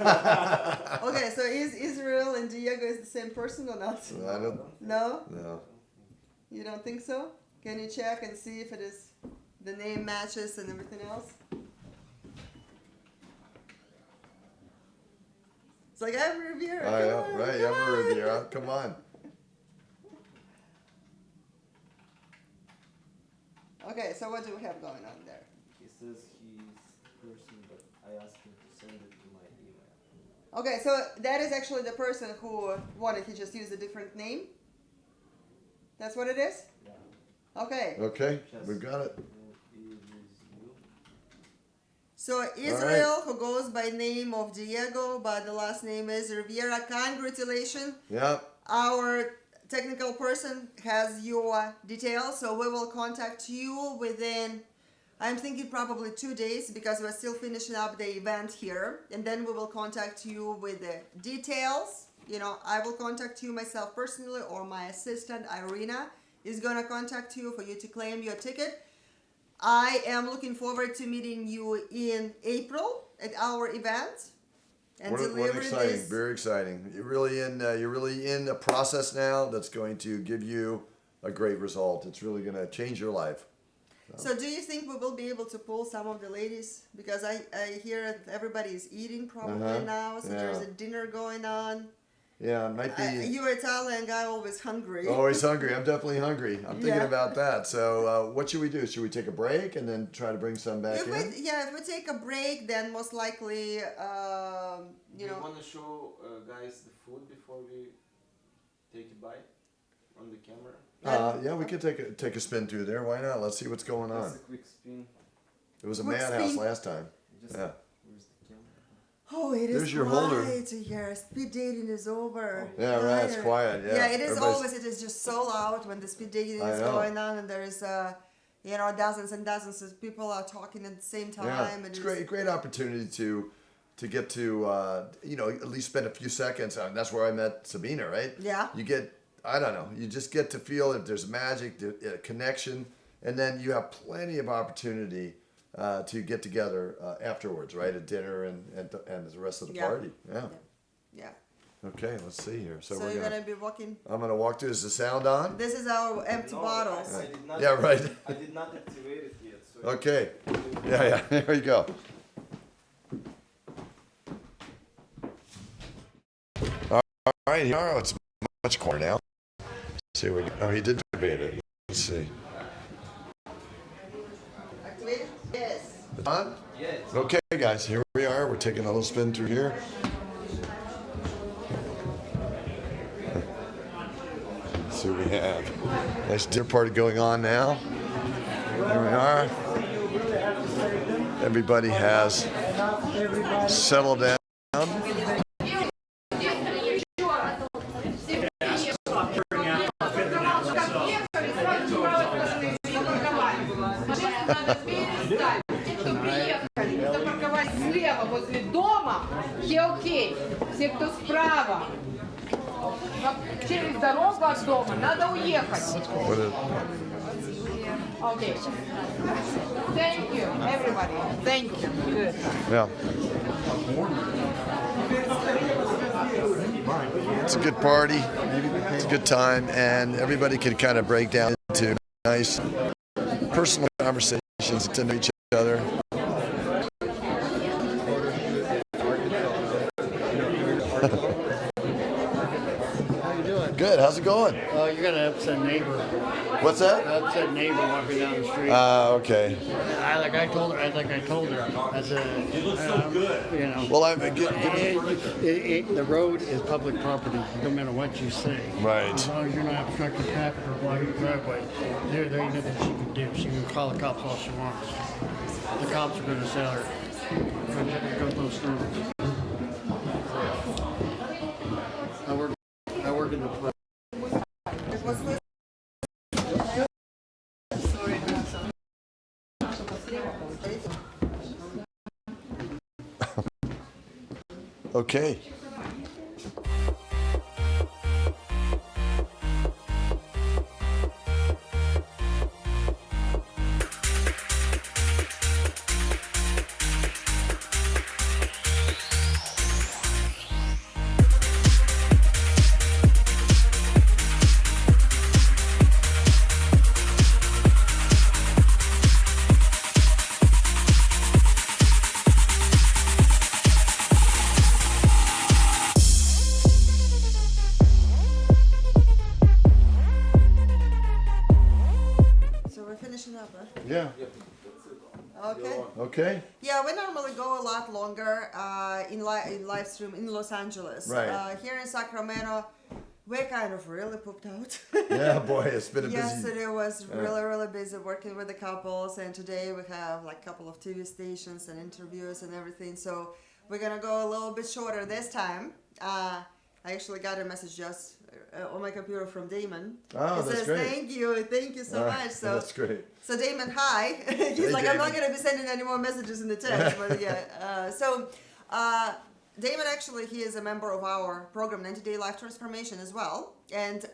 Okay, so is Israel and Diego is the same person or not? I don't. No? No. You don't think so? Can you check and see if it is the name matches and everything else? It's like I'm Riviera. I know, come on, right? come I'm a on. Riviera. Come on. Okay, so what do we have going on there? He says he's person, but I asked him to send it to my email. Okay, so that is actually the person who wanted to just use a different name? That's what it is? Yeah. Okay. Okay, we've got it. So Israel, who goes by name of Diego, but the last name is Riviera, congratulations. Yep. Our technical person has your details, so we will contact you within, I'm thinking probably 2 days because we're still finishing up the event here, and then we will contact you with the details. You know, I will contact you myself personally, or my assistant Irina is gonna contact you for you to claim your ticket. I am looking forward to meeting you in April at our event. And What delivering exciting! this. Very exciting. You're really in a process now that's going to give you a great result. It's really going to change your life. So do you think we will be able to pull some of the ladies? Because I hear that everybody is eating probably now, so there's a dinner going on. Yeah, it might be. You're Italian guy, always hungry. Always hungry. I'm definitely hungry. I'm thinking Yeah. about that. So what should we do? Should we take a break and then try to bring some back If we take a break, then most likely, you Do you know. want to show guys the food before we take a bite on the camera? Yeah, we could take a spin through there. Why not? Let's see what's going on. Just a quick spin. It was a Quick madhouse spin. last time. Just, Yeah. Where's the camera? Oh, it is There's your holder. quiet here. Speed dating is over. Yeah, right. It's quiet. Yeah. Yeah, it is Everybody's- always. It is just so loud when the speed dating I is know. going on, and there is, you know, dozens and dozens of people are talking at the same time. Yeah, and it's it's great opportunity to get to you know, at least spend a few seconds. That's where I met Sabina, right? Yeah. You get, I don't know, you just get to feel if there's magic, connection, and then you have plenty of opportunity to get together afterwards, right? At dinner and the rest of the Yeah. party. Yeah. Yeah. Okay, let's see here. So, So we're you're gonna. gonna be walking. I'm gonna walk through. Is the sound on? This is our empty No, bottles. I did not, Yeah, right. I did not activate it yet. So Okay. Yeah. There you go. All right, here. Oh, it's much quieter now. Let's see what we. Oh, he did activate it. Let's see. Activate? Yes. It's on? Yes. Okay, guys. Here we are. We're taking a little spin through here. Let's see what we have. Nice dinner party going on now. There we are. Everybody has settled down. Слева, возле дома, все окей. Все, кто справа, через дорогу от дома, надо уехать. What is- Okay. Thank you, everybody. Thank you. Good. Yeah. It's a good party. It's a good time, and everybody can kind of break down into nice personal conversations, get to know each other. How you doing? Good. How's it going? You're gonna upset a neighbor. What's that? Upset neighbor walking down the street. Okay. I told her. I said, you look so good. You know. Well, the road is public property. No matter what you say. Right. As long as you're not obstructing traffic or blocking the driveway, there ain't nothing she can do. She can call the cops all she wants. The cops are gonna sell her. Go those through. I work in the place. Okay. Yeah. Okay. Okay. Yeah, we normally go a lot longer in live stream in Los Angeles. Right. Here in Sacramento, we kind of really pooped out. Yeah, boy, it's been a busy. Yesterday was really busy working with the couples, and today we have like a couple of TV stations and interviews and everything. So we're gonna go a little bit shorter this time. I actually got a message just on my computer from Damon. Oh, he that's says, great. Thank you so much. So that's great. So Damon, hi. He's like, Damon. I'm not gonna be sending any more messages in the text, but yeah. Damon actually, he is a member of our program 90-Day Life Transformation as well. And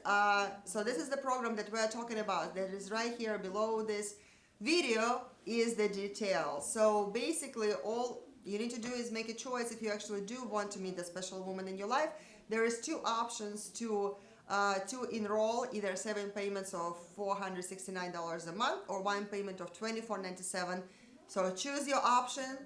so this is the program that we're talking about. That is right here below this video is the details. So basically all you need to do is make a choice if you actually do want to meet the special woman in your life. There is two options to enroll, either 7 payments of $469 a month or 1 payment of $24.97. So choose your option.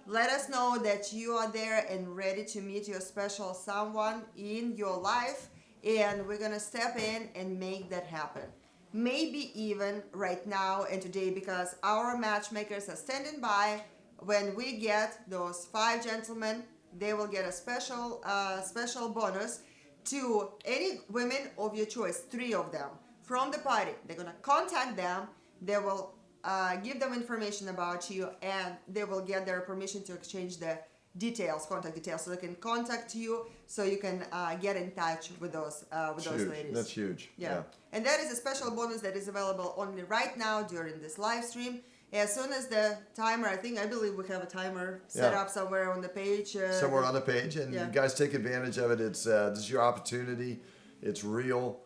Let us know that you are there and ready to meet your special someone in your life, and we're gonna step in and make that happen. Maybe even right now and today, because our matchmakers are standing by. When we get those 5 gentlemen, they will get a special bonus to any women of your choice, 3 of them from the party. They're gonna contact them. They will give them information about you, and they will get their permission to exchange the details, contact details, so they can contact you, so you can get in touch with those ladies. That's huge. Yeah. And that is a special bonus that is available only right now during this live stream. As soon as the timer, I believe we have a timer set up somewhere on the page. Somewhere on the page, and you guys take advantage of it. It's this is your opportunity. It's real.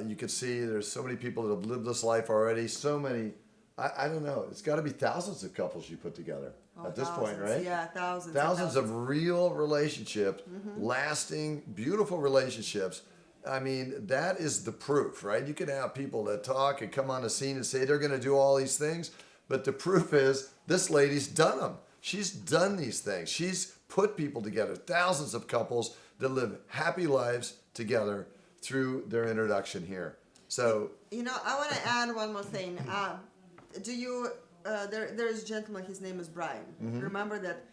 You can see there's so many people that have lived this life already. So many. I don't know. It's got to be thousands of couples you put together at this point, right? Yeah, thousands. Thousands of real relationships, lasting, beautiful relationships. I mean, that is the proof, right? You can have people that talk and come on the scene and say they're going to do all these things, but the proof is this lady's done them. She's done these things. She's put people together, thousands of couples that live happy lives together through their introduction here. So, I want to add one more thing. There's a gentleman, his name is Brian. Remember that,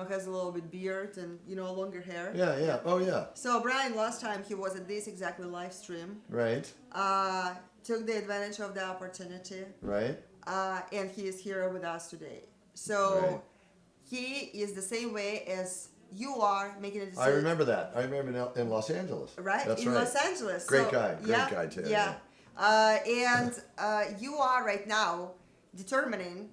has a little bit beard and, longer hair? Yeah. Oh, yeah. So Brian, last time he was at this exactly live stream. Right. Took the advantage of the opportunity. Right. And he is here with us today. So he is the same way as you are making a decision. I remember that. I remember in Los Angeles. Right. That's in right. Los Angeles. Great guy too. Yeah. And you are right now determining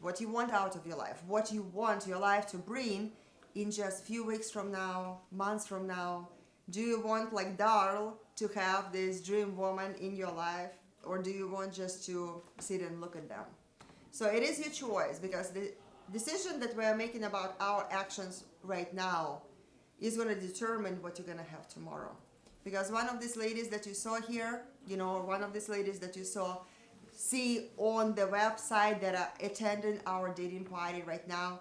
what you want out of your life, what you want your life to bring in just a few weeks from now, months from now. Do you want, like Darl, to have this dream woman in your life? or do you want just to sit and look at them? So it is your choice, because the decision that we are making about our actions right now is going to determine what you're going to have tomorrow. Because one of these ladies that you saw here, or one of these ladies that you see on the website that are attending our dating party right now,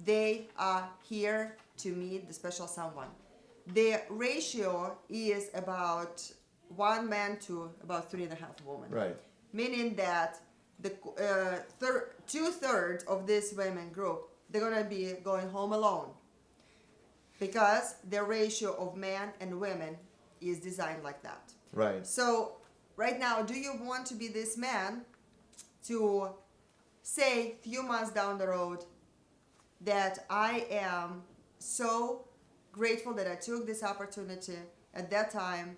they are here to meet the special someone. The ratio is about 1 man to about 3.5 women. Right. Meaning that the 2/3 of this women group, they're gonna be going home alone, because the ratio of men and women is designed like that. Right. So right now, do you want to be this man to say few months down the road that I am so grateful that I took this opportunity at that time,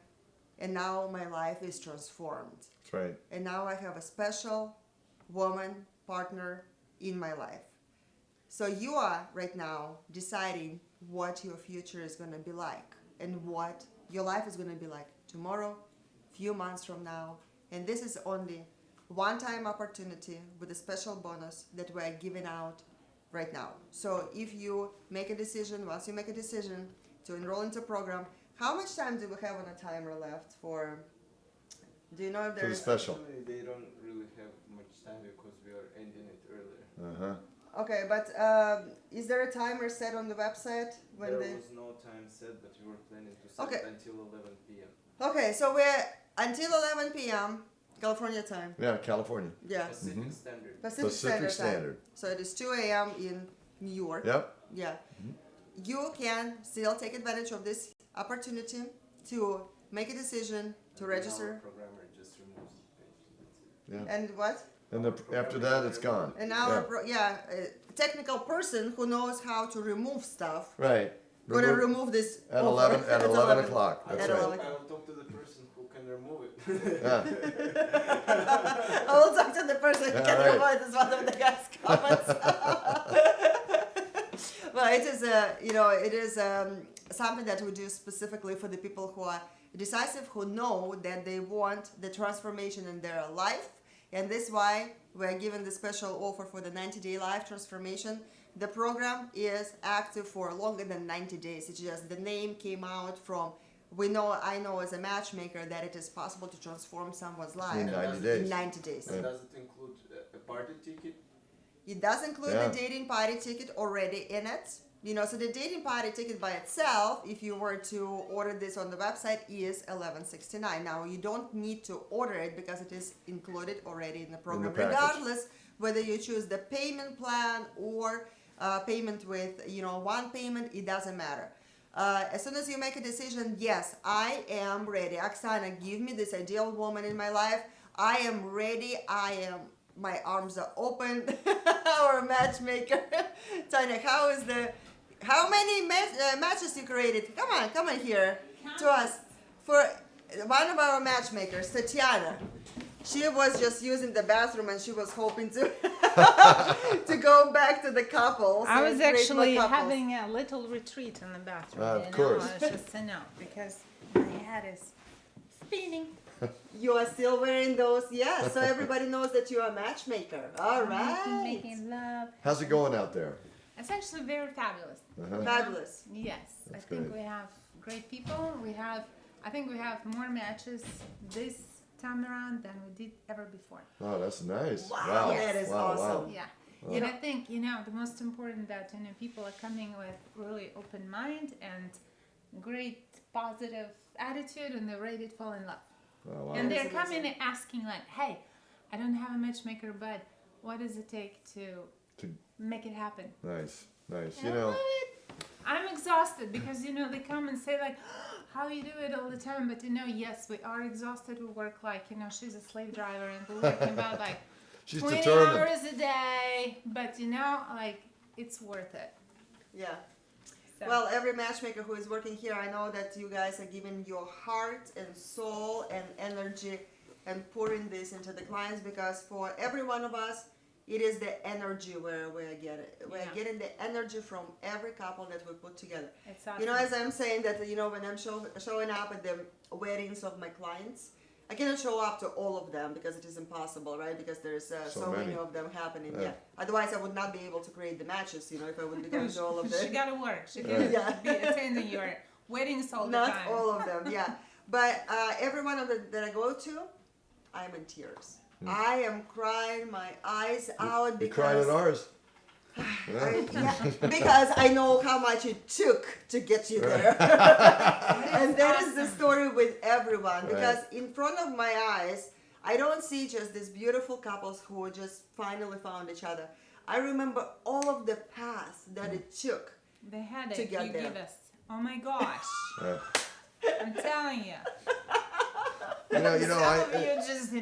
and now my life is transformed. That's right. And now I have a special woman partner in my life. So you are right now deciding what your future is going to be like, and what your life is going to be like tomorrow, few months from now. And this is only one-time opportunity with a special bonus that we are giving out right now. So if you make a decision, once you make a decision to enroll into a program, how much time do we have on a timer left for? Do you know if For the there's special. Actually, they don't really have much time because we are ending it earlier. Uh-huh. Okay, but is there a timer set on the website when There they? was no time set, but we were planning to set Okay. it until 11 p.m. Okay, so we're until 11 p.m. California time. Yeah, California. Yeah. Pacific Standard. Pacific Pacific Standard Time. So it is 2 a.m. in New York. Yep. Yeah. You can still take advantage of this opportunity to make a decision to register. Our programmer just removes the page. That's it. Yeah. And what? And after that, it's gone. And our a technical person who knows how to remove stuff. Right. Gonna remove this at offer 11 at 11 o'clock. That's At right. 11 I o'clock. will talk to the person who can remove it. Yeah. I will talk to the person who Yeah, can right. remove it, is one of the guys' comments. Well, it is something that we do specifically for the people who are decisive, who know that they want the transformation in their life, and this is why we're giving the special offer for the 90-day life transformation. The program is active for longer than 90 days. It's just the name came out from. I know as a matchmaker that it is possible to transform someone's life In 90 days. In 90 days. And does it include a party ticket? It does include Yeah. the dating party ticket already in it. So the dating party ticket by itself, if you were to order this on the website, is $11.69. Now you don't need to order it because it is included already in the program, package. regardless whether you choose the payment plan or payment with one payment. It doesn't matter. As soon as you make a decision, yes, I am ready. Oksana, give me this ideal woman in my life. I am ready. My arms are open. Our matchmaker, Tanya, how many matches you created? Come on here to us. For one of our matchmakers, Tatiana, she was just using the bathroom and she was hoping to to go back to the couples. I and was create more actually couples. having a little retreat in the bathroom. Of course. Just because my head is spinning. You are still wearing those, yes. So everybody knows that you are a matchmaker. All right. Making love. How's it going out there? It's actually very fabulous. Uh-huh. Fabulous. Yes, That's I think great. we have great people. I think we have more matches this time around than we did ever before. Oh, that's nice. Wow, that is wow, awesome. Wow. Yeah. Wow. And I think, the most important that, people are coming with really open mind and great positive attitude, and they're ready to fall in love. Oh, wow. And they're That's coming amazing. and asking like, hey, I don't have a matchmaker, but what does it take to make it happen? Nice. And I love it. I'm exhausted because, they come and say like, how you do it all the time. But, yes, we are exhausted. We work like, she's a slave driver and we're working about like She's 20 determined. hours a day. But, it's worth it. Yeah. So. Well, every matchmaker who is working here, I know that you guys are giving your heart and soul and energy and pouring this into the clients, because for every one of us, it is the energy where we're getting. We're getting the energy from every couple that we put together. It's awesome. As I'm saying that, when I'm showing up at the weddings of my clients, I cannot show up to all of them because it is impossible, right? Because there's so many of them happening. Yeah. Otherwise, I would not be able to create the matches. You know, if I would be going to all of them. She gotta work. She gotta be attending your weddings all the time. Not all of them, yeah. But every one of them that I go to, I'm in tears. I am crying my eyes out You because cried at ours. because I know how much it took to get you there. And that is the story with everyone. Because in front of my eyes, I don't see just these beautiful couples who just finally found each other. I remember all of the paths that it took The headache to get you there. give us. Oh my gosh. I'm telling you. You know, Some of you just,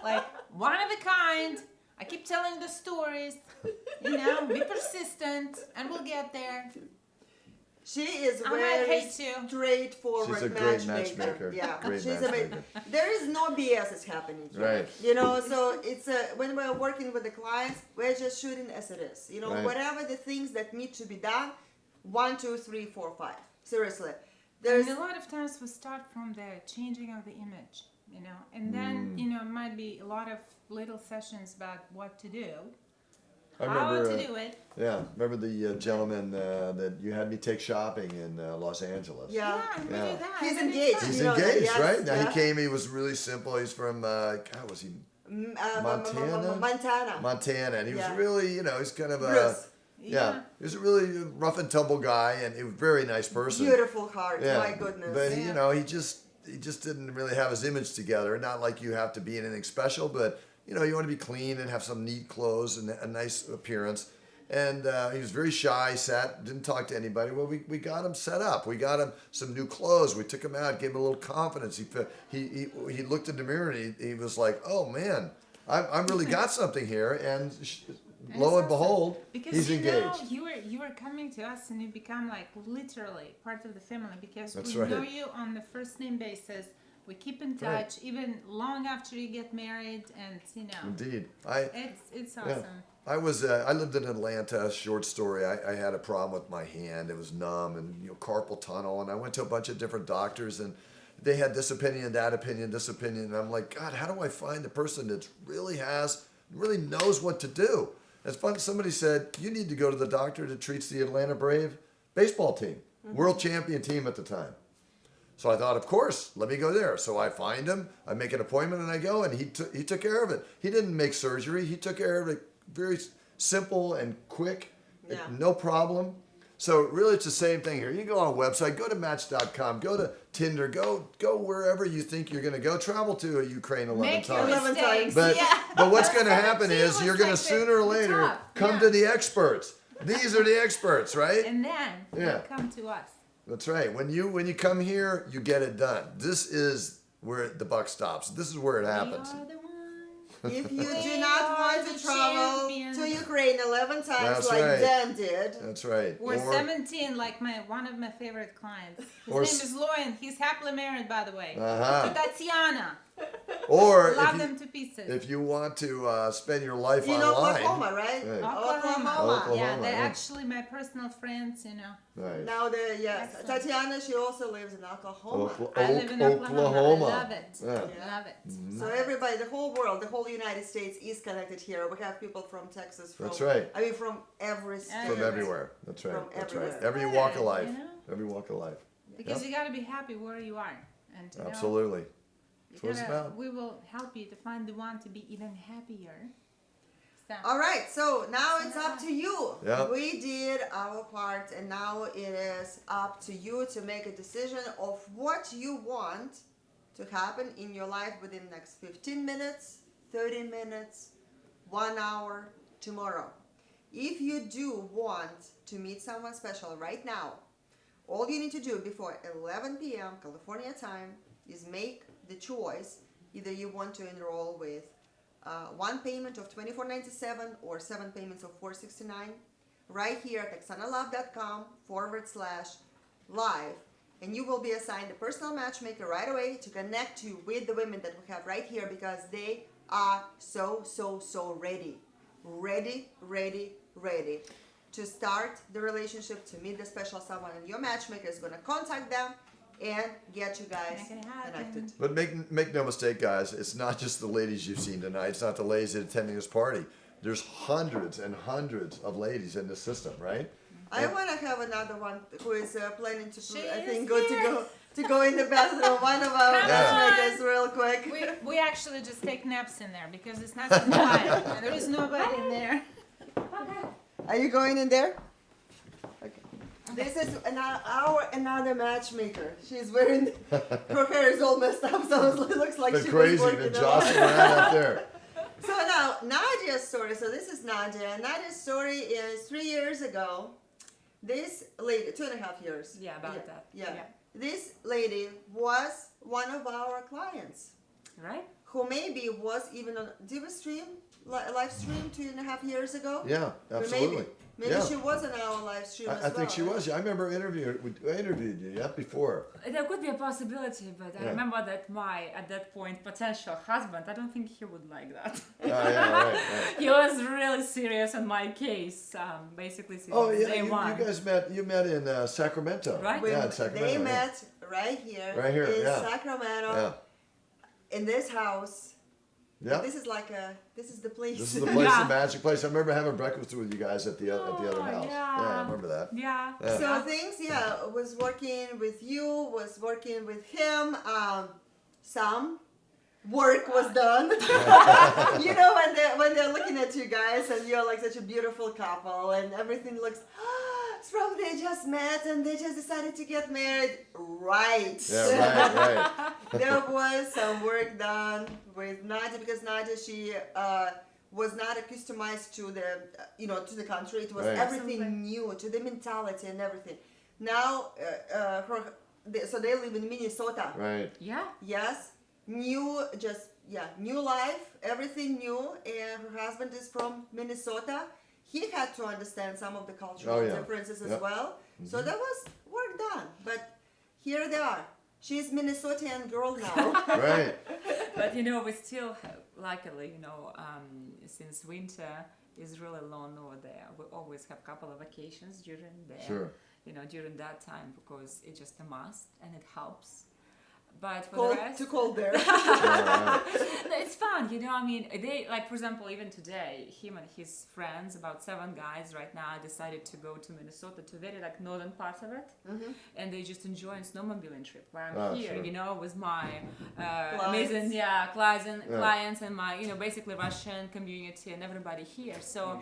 like one of a kind. I keep telling the stories, be persistent, and we'll get there. She is I might very hate you. straightforward She's a great matchmaker. matchmaker. Yeah, Great she's matchmaker. amazing. There is no BS is happening here. Right. You know, so it's when we're working with the clients, we're just shooting as it is. You know, Right. whatever the things that need to be done, 1, 2, 3, 4, 5. Seriously, there's And a lot of times we start from the changing of the image, and then it might be a lot of little sessions about what to do, I how remember, to do it. Yeah, remember the gentleman that you had me take shopping in Los Angeles? Yeah, we do that. He's and it's engaged. fun. He's You know that, engaged, yes, right? Now yeah. he came. He was really simple. He's from God, was he Montana? Montana. Montana, and he was Yeah. really, he's kind of a Bruce. yeah. He was a really rough and tumble guy, and he was a very nice person. Beautiful heart. Yeah, My goodness. but he just didn't really have his image together. Not like you have to be anything special, but you want to be clean and have some neat clothes and a nice appearance. And he was very shy, didn't talk to anybody. Well, we got him set up. We got him some new clothes. We took him out, gave him a little confidence. He looked in the mirror and he was like, "Oh man, I really got something here." And lo and behold, because he's engaged. you were coming to us and you become like literally part of the family because That's we right. know you on the first name basis. We keep in touch Right. even long after you get married, and Indeed, it's awesome. I lived in Atlanta. Short story. I had a problem with my hand. It was numb and carpal tunnel. And I went to a bunch of different doctors and they had this opinion, that opinion, this opinion. And I'm like, God, how do I find the person that really knows what to do? It's fun. Somebody said, you need to go to the doctor that treats the Atlanta Brave baseball team, world champion team at the time. So I thought, of course, let me go there. So I find him, I make an appointment and I go, and he took care of it. He didn't make surgery. He took care of it very simple and quick, no problem. So really it's the same thing here. You go on a website, go to Match.com, go to Tinder, go wherever you think you're going to go. Travel to Ukraine 11 Make your times. 11 times. But, Yeah. but what's going to happen 17 is was you're going to like sooner or the later top, come to the experts. These are the experts, right? And then Yeah. you come to us. That's right. When you come here, you get it done. This is where the buck stops. This is where it happens. We are the ones. If you do We not are want to the travel champions. to Ukraine 11 times That's like right. Dan did, That's right. We're Or- 17, like one of my favorite clients. His Or name s- is Loyan. He's happily married, by the way. Uh-huh. To Tatiana. Or Love if you, them to pieces. if you want to spend your life in online. Oklahoma, right? Right. Oklahoma. Oklahoma, Yeah, they're yeah. actually my personal friends, Right. Now yes, Excellent. Tatiana, she also lives in Oklahoma. I live in Oklahoma. I love it. Yeah. Love it. Mm-hmm. So everybody, the whole world, the whole United States is connected here. We have people from Texas, from That's right. I mean, from every state. From everywhere. That's right. From That's everywhere. right. Every walk of life. You know? Every walk of life. Because Yep. you got to be happy where you are. And Absolutely. That's what it's gotta, about. we will help you to find the one to be even happier. So, All right, so now it's up to you. Yeah. We did our part, and now it is up to you to make a decision of what you want to happen in your life within the next 15 minutes, 30 minutes, 1 hour, tomorrow. If you do want to meet someone special right now, all you need to do before 11 p.m. California time is make the choice. Either you want to enroll with one payment of $24.97 or 7 payments of $4.69 right here at oxanalove.com/live, and you will be assigned a personal matchmaker right away to connect you with the women that we have right here, because they are so ready to start the relationship, to meet the special someone, and your matchmaker is going to contact them and get you guys Make it happen. connected. But make no mistake, guys. It's not just the ladies you've seen tonight. It's not the ladies that are attending this party. There's hundreds and hundreds of ladies in this system, right? I want to have another one who is planning to, She I is think, here. to go in the bathroom. One of our Come matchmakers, on. real quick. We actually just take naps in there because it's not so quiet and there is nobody in there. Are you going in there? Okay. This is another matchmaker. She's wearing, her hair is all messed up, so it looks like Been she crazy. was working Been a lot. jostling around out there. So now, Nadia's story. So this is Nadia. Nadia's story is 3 years ago. This lady, 2.5 years. Yeah, about that. Yeah. This lady was one of our clients. Right? Who maybe was even on, did we stream, live stream 2.5 years ago? Yeah, absolutely. Maybe Yeah. she was on our live stream as I think well, she right? was. Yeah, I remember I interviewed you before. There could be a possibility, but I Yeah. remember that at that point, potential husband, I don't think he would like that. Right. He was really serious on my case, basically since Oh yeah, day one. you guys met. You met in Sacramento, Right? Yeah, in Sacramento. They yeah. met right here, Right here, in yeah. Sacramento, Yeah. in this house. Yeah. This is the place. This is the place, the magic place. I remember having breakfast with you guys at the other house. yeah. I remember that. Yeah. So things, was working with you, was working with him. Some work was done. You know, when they're looking at you guys and you're like such a beautiful couple and everything looks. It's probably they just met and they just decided to get married. Right. Yeah, right. There was some work done with Nadia because Nadia, she was not accustomed to the, to the country. It was Right. everything new, to the mentality and everything. Now, so they live in Minnesota. Right. Yeah. Yes. New life, everything new. And her husband is from Minnesota. He had to understand some of the cultural differences as well. So there was work done. But here they are. She's Minnesotan girl now. Right. But we still have, luckily, since winter is really long over there, we always have a couple of vacations during there. Sure. During that time because it's just a must and it helps. But for the rest, too cold there. No, it's fun, they, like, for example, even today, him and his friends, about 7 guys right now, decided to go to Minnesota, to very, like, northern parts of it, and they just enjoy a snowmobiling trip, where I'm here, sure. with my Clients. amazing, clients and my, basically Russian community and everybody here, so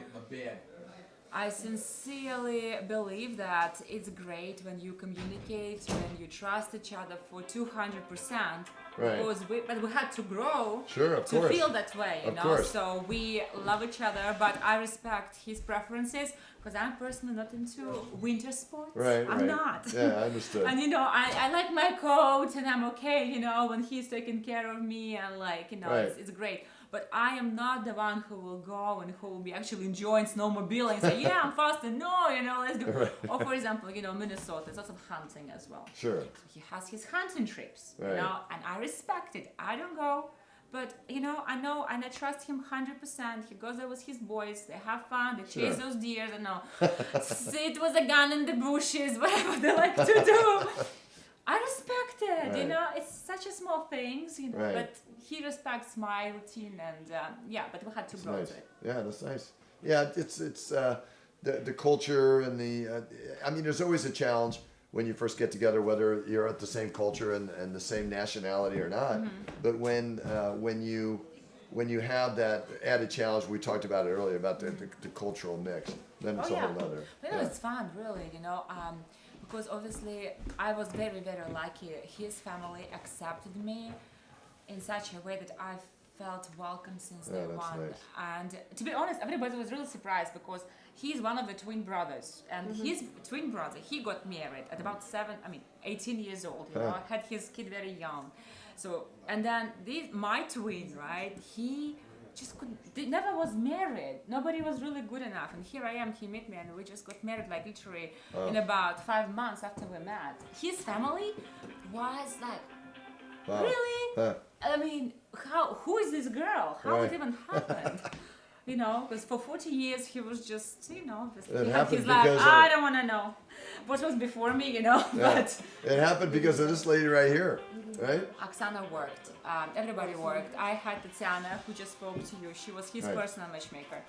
I sincerely believe that it's great when you communicate, when you trust each other for 200%. Right. Because we had to grow Sure, of to course. feel that way, Of course. So we love each other, but I respect his preferences because I'm personally not into winter sports. Right. I'm not. Yeah, I understood. And I like my coat and I'm okay, when he's taking care of me and Right. it's great. But I am not the one who will go and who will be actually enjoying snowmobiling and say, yeah, I'm faster. No, let's go. Right. Or for example, Minnesota, there's lots of hunting as well. Sure. So he has his hunting trips, Right. and I respect it. I don't go, but I know and I trust him 100%. He goes there with his boys. They have fun. They chase Sure. those deers. Sit with a gun in the bushes, whatever they like to do. I respect it, Right. it's such a small things, Right. but he respects my routine and but we had to That's grow nice. to it. Yeah, that's nice. Yeah, it's the culture and there's always a challenge when you first get together, whether you're at the same culture and the same nationality or not. But when you have that added challenge, we talked about it earlier about the cultural mix, then it's a whole other. But it's fun, really, because obviously I was very, very lucky. His family accepted me in such a way that I felt welcome since day that's one. nice. And to be honest, everybody was really surprised because he's one of the twin brothers, and his twin brother, he got married at about 18 years old. Had his kid very young. So, and then my twin, right? He just never was married. Nobody was really good enough. And here I am, he met me and we just got married like literally in about 5 months after we met. His family was like, Wow. really? Huh. I mean, who is this girl? How Right. it even happened? You know, because for 40 years he was just, you know, It he had happened his life. because of- I don't want to know what was before me, you know. Yeah. But It happened because of this lady right here, right? Oksana worked. Everybody worked. I had Tatiana, who just spoke to you. She was his Right. personal matchmaker.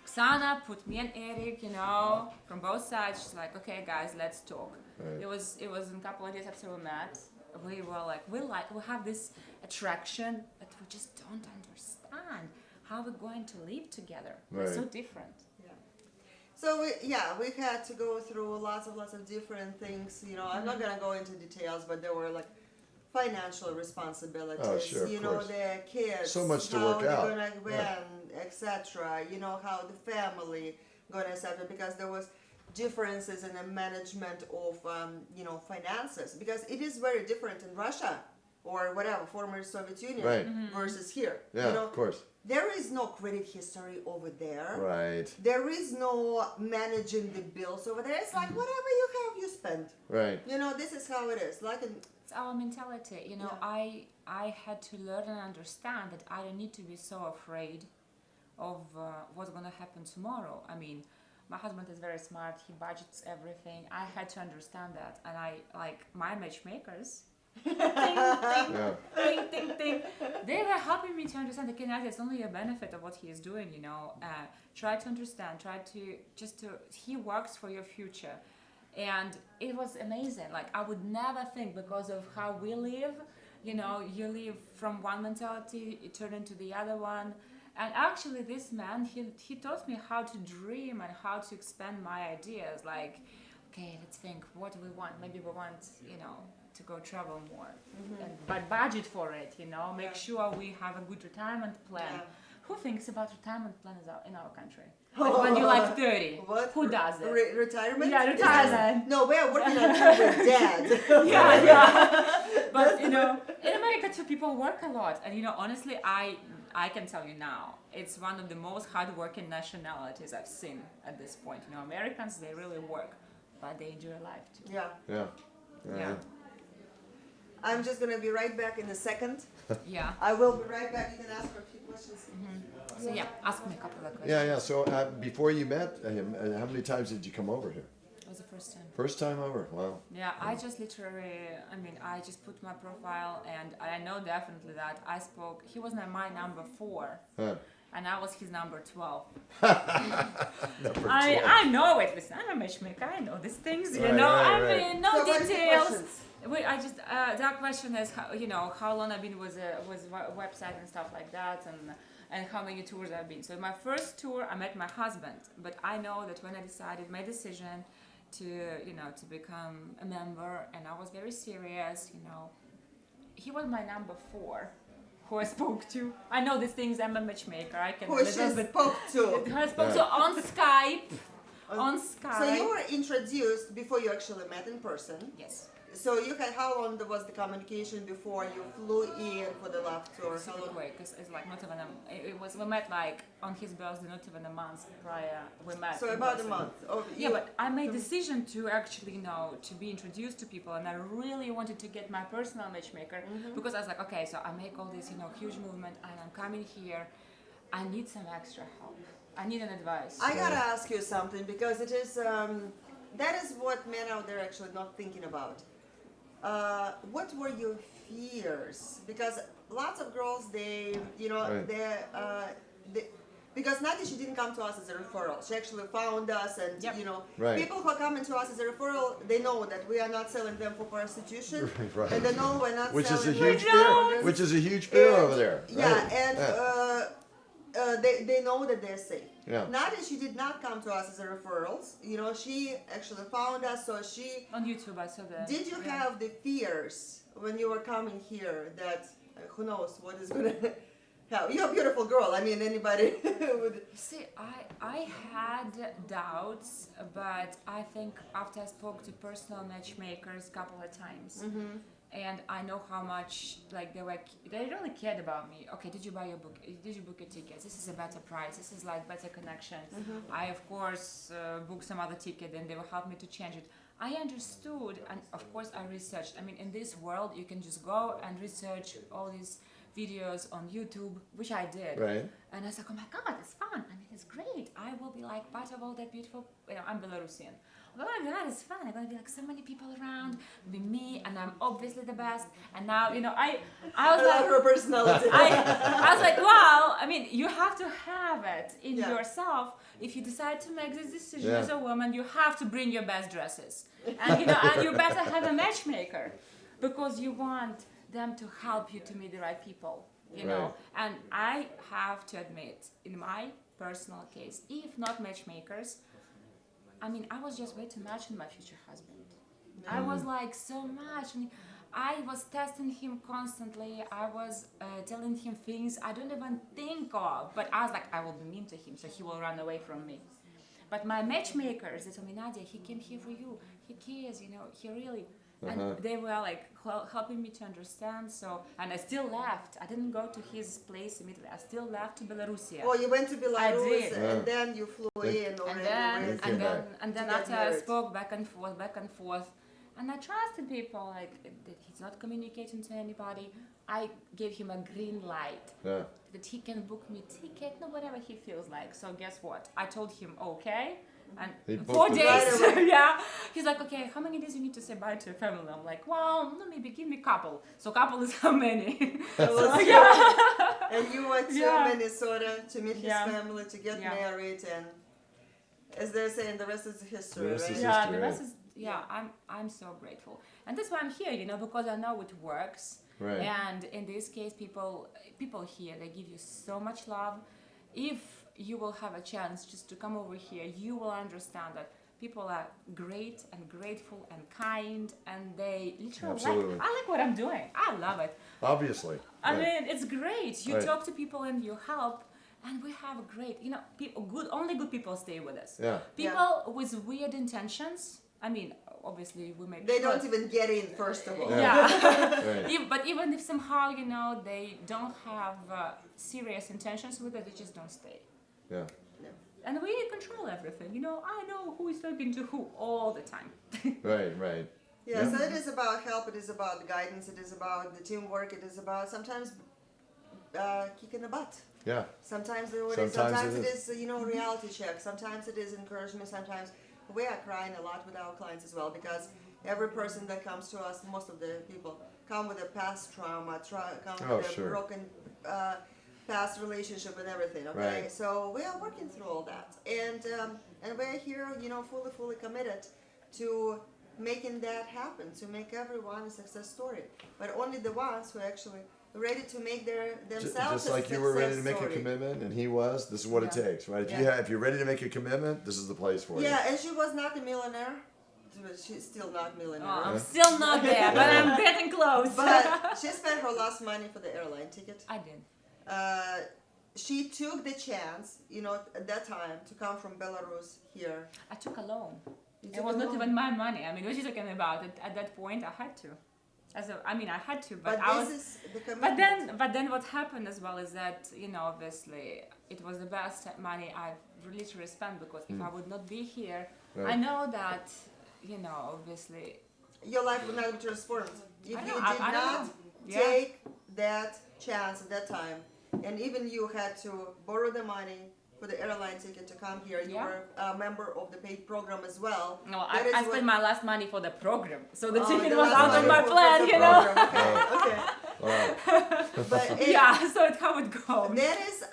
Oksana put me and Eric, you know, from both sides. She's like, okay, guys, let's talk. Right. It was in a couple of days after we met. We were like, we have this attraction, but we just don't understand how we're going to live together. We're so Right. different. So we had to go through lots of different things. You know, I'm not gonna go into details, but there were like financial responsibilities. Oh, sure, of you know, course. the kids. So much to how work they're out. gonna win, Yeah. etc. You know, how the family gonna settle, because there was differences in the management of you know, finances, because it is very different in Russia or whatever former Soviet Union Right. versus here. Yeah, You know, of course. there is no credit history over there. Right. There is no managing the bills over there. It's like whatever you have, you spend. Right. You know, this is how it is. Like in, It's our mentality. You know, I had to learn and understand that I don't need to be so afraid of what's going to happen tomorrow. I mean, my husband is very smart. He budgets everything. I had to understand that. And I, like, my matchmakers, ting, ting, Yeah. ting, ting, ting, they were helping me to understand that it's only a benefit of what he is doing, you know. Try to understand, he works for your future. And it was amazing. Like, I would never think, because of how we live, you know, you live from one mentality, you turn into the other one. And actually, this man, he taught me how to dream and how to expand my ideas. Like, okay, let's think, what do we want? Maybe we want, you know, to go travel more. But budget for it, you know, make sure we have a good retirement plan. Yeah. Who thinks about retirement plans in our country? Like when you're like 30. What? Who does it? Retirement? Yeah, retirement. No, we are working until we're dead. yeah. But, you know, in America too, people work a lot. And, you know, honestly, I can tell you now, it's one of the most hardworking nationalities I've seen at this point. You know, Americans, they really work, but they enjoy life too. Yeah. Yeah. Yeah. I'm just gonna be right back in a second. Yeah. I will be right back. You can ask her a few questions. So yeah, ask me a couple of questions. Yeah, yeah. So before you met him, how many times did you come over here? It was the first time. First time over? Wow. Yeah, I just literally, I just put my profile, and I know definitely that I spoke, he was my number 4, Huh. and I was his number 12. Number 12. I know it, listen, I'm a matchmaker, I know these things, you Right, know, right, I right. mean, no So what are the details. questions? That question is, how long I've been with website and stuff like that, and how many tours I've been. So my first tour, I met my husband, but I know that when I decided my decision to, to become a member, and I was very serious, he was my number 4, who I spoke to. I know these things, I'm a matchmaker, I can... Who she spoke to. Who I spoke to on Skype. On Skype. So you were introduced before you actually met in person. Yes. So you had, how long was the communication before you flew in for the love tour? Super quick, because it's like not even we met like on his birthday, not even a month prior. We met. So in about person. a month. Oh, Yeah, but I made decision to actually, to be introduced to people, and I really wanted to get my personal matchmaker because I was like, okay, so I make all this, huge movement, and I'm coming here. I need some extra help. I need an advice. I gotta ask you something, because it is that is what men out there actually not thinking about. What were your fears? Because lots of girls, they, Right. they because Nadia, she didn't come to us as a referral. She actually found us, and Right. people who are coming to us as a referral, they know that we are not selling them for prostitution, Right. and they know we're not Which is a selling huge them fear. for- Which is a huge fear And- over there. Yeah, Right. and they know that they're safe. Yeah. Nadia, she did not come to us as a referrals. She actually found us, so she... On YouTube, I saw that. Did you have the fears when you were coming here that, who knows what is going to happen? You're a beautiful girl. I mean, anybody would... See, I had doubts, but I think after I spoke to personal matchmakers a couple of times, and I know how much they really cared about me. Okay, did you buy your book? Did you book your tickets? This is a better price. This is like better connection. I of course booked some other ticket, and they will help me to change it. I understood, and of course I researched. I mean, in this world, you can just go and research all these videos on YouTube, which I did. Right. And I was like, oh my God, it's fun. I mean, it's great. I will be like part of all that beautiful, I'm Belarusian. Oh my God, it's fun. I'm going to be like so many people around, be me, and I'm obviously the best. And now, I was like, love her personality. I was like, wow, I mean, you have to have it in yourself. If you decide to make this decision as a woman, you have to bring your best dresses. And, and you better have a matchmaker because you want them to help you to meet the right people, you know. And I have to admit, in my personal case, if not matchmakers, I mean, I was just way too much in my future husband. I was like so much. And I was testing him constantly. I was telling him things I don't even think of. But I was like, I will be mean to him, so he will run away from me. But my matchmakers, they told me, Nadia, he came here for you. He cares, he really... And they were like helping me to understand. So, and I still left. I didn't go to his place immediately. I still left to Belarusia. Oh, you went to Belarus, I did. and then you flew in already. And then after I spoke back and forth, and I trusted people. Like that he's not communicating to anybody. I gave him a green light that he can book me ticket, whatever he feels like. So guess what? I told him okay. And 4 days, he's like, okay, how many days you need to say bye to your family? I'm like, well, maybe give me couple. So couple is how many? And you went to Minnesota to meet his family, to get married, and as they're saying, the rest is history, right? The rest is, I'm so grateful. And that's why I'm here, because I know it works. Right. And in this case, people here, they give you so much love. If you will have a chance just to come over here, you will understand that people are great and grateful and kind, and they literally I like what I'm doing. I love it. Obviously. I mean, it's great. You talk to people and you help, and we have a great, only good people stay with us. Yeah. People with weird intentions, I mean, obviously we make They don't even get in, first of all. But even if somehow, they don't have serious intentions with it, they just don't stay. Yeah. And we control everything. I know who is talking to who all the time. Right. Yeah, so it is about help, it is about guidance, it is about the teamwork, it is about sometimes kicking the butt. Yeah. Sometimes it is, reality check. Sometimes it is encouragement. Sometimes we are crying a lot with our clients as well, because every person that comes to us, most of the people come with a past trauma, come with a broken past relationship and everything. Okay, so we are working through all that, and we're here, fully committed to making that happen, to make everyone a success story, but only the ones who are actually ready to make themselves just like you were ready to make a commitment, and he was. This is what it takes, right? If you're ready to make a commitment, this is the place for you. Yeah, and she was not a millionaire. She's still not a millionaire. Oh, I'm still not there, but I'm getting close. But she spent her last money for the airline ticket. I did. She took the chance, at that time, to come from Belarus here. I took a loan. It was not even my money. I mean, what are you talking about? At that point, I had to. I had to, but I was. Is the commitment. But then what happened as well is that, obviously, it was the best money I've literally spent, because if I would not be here, I know that, obviously. Your life would not be transformed. If you did not take that chance at that time, and even you had to borrow the money for the airline ticket to come here. You were a member of the paid program as well. No, I spent my last money for the program, so the ticket was out of my plan, Okay. So it's how it goes. That is,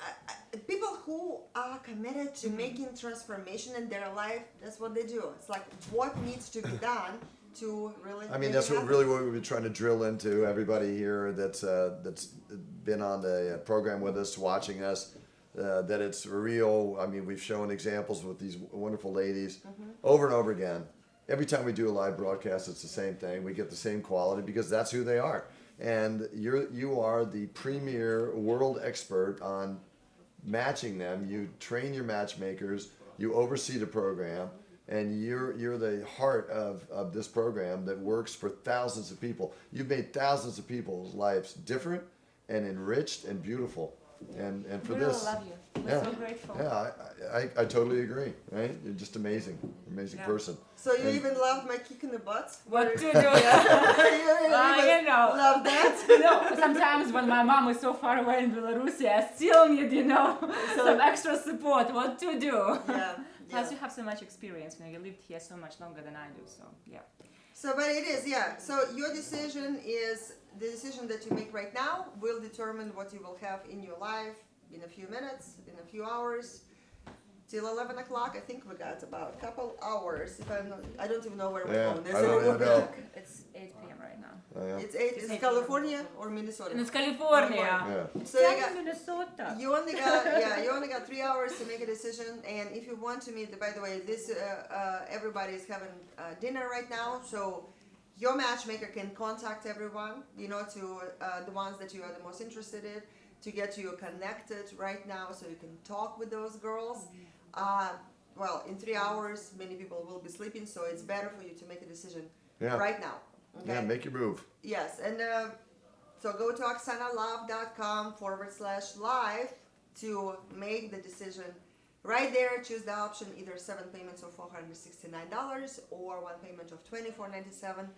people who are committed to making transformation in their life, that's what they do. It's like what needs to be done to really. I mean, that's what we've been trying to drill into everybody here that's been on the program with us, watching us. That it's real. I mean, we've shown examples with these wonderful ladies over and over again. Every time we do a live broadcast, it's the same thing. We get the same quality because that's who they are. And you are the premier world expert on matching them. You train your matchmakers. You oversee the program. And you're the heart of this program that works for thousands of people. You've made thousands of people's lives different and enriched and beautiful. And for we this, all love you. We're so grateful. Yeah, I totally agree. Right? You're just amazing person. So you even loved my kick in the butt. What to do? Love that. Sometimes when my mom is so far away in Belarus, I still need, some extra support. What to do? Yeah. Plus, you have so much experience. You lived here so much longer than I do. So yeah. So, but it is, yeah. So your decision is the decision that you make right now will determine what you will have in your life in a few minutes, in a few hours. Till 11 o'clock, I think we got about a couple hours. If I'm not, I don't even know where we're going. I don't even know. It's 8 p.m. right now. It's 8. Is it California or Minnesota? And it's California. Yeah. So you got, Minnesota. you only got 3 hours to make a decision. And if you want to meet, by the way, this everybody is having dinner right now. So your matchmaker can contact everyone, to the ones that you are the most interested in, to get you connected right now, so you can talk with those girls. Well, in 3 hours, many people will be sleeping, so it's better for you to make a decision right now. Okay? Yeah, make your move. Yes, and so go to OksanaLove.com/live to make the decision. Right there, choose the option, either 7 payments of $469 or 1 payment of $24.97.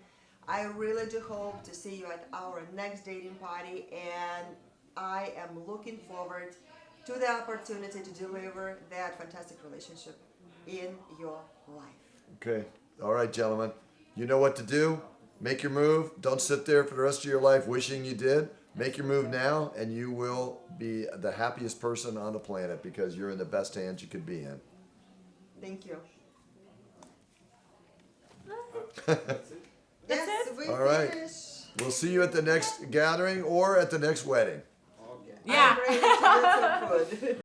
I really do hope to see you at our next dating party, and I am looking forward to the opportunity to deliver that fantastic relationship in your life. Okay. All right, gentlemen. You know what to do. Make your move. Don't sit there for the rest of your life wishing you did. Make your move now, and you will be the happiest person on the planet because you're in the best hands you could be in. Thank you. That's Yes, it? we All right. finished. We'll see you at the next gathering or at the next wedding. Yeah. I'm ready to get some food.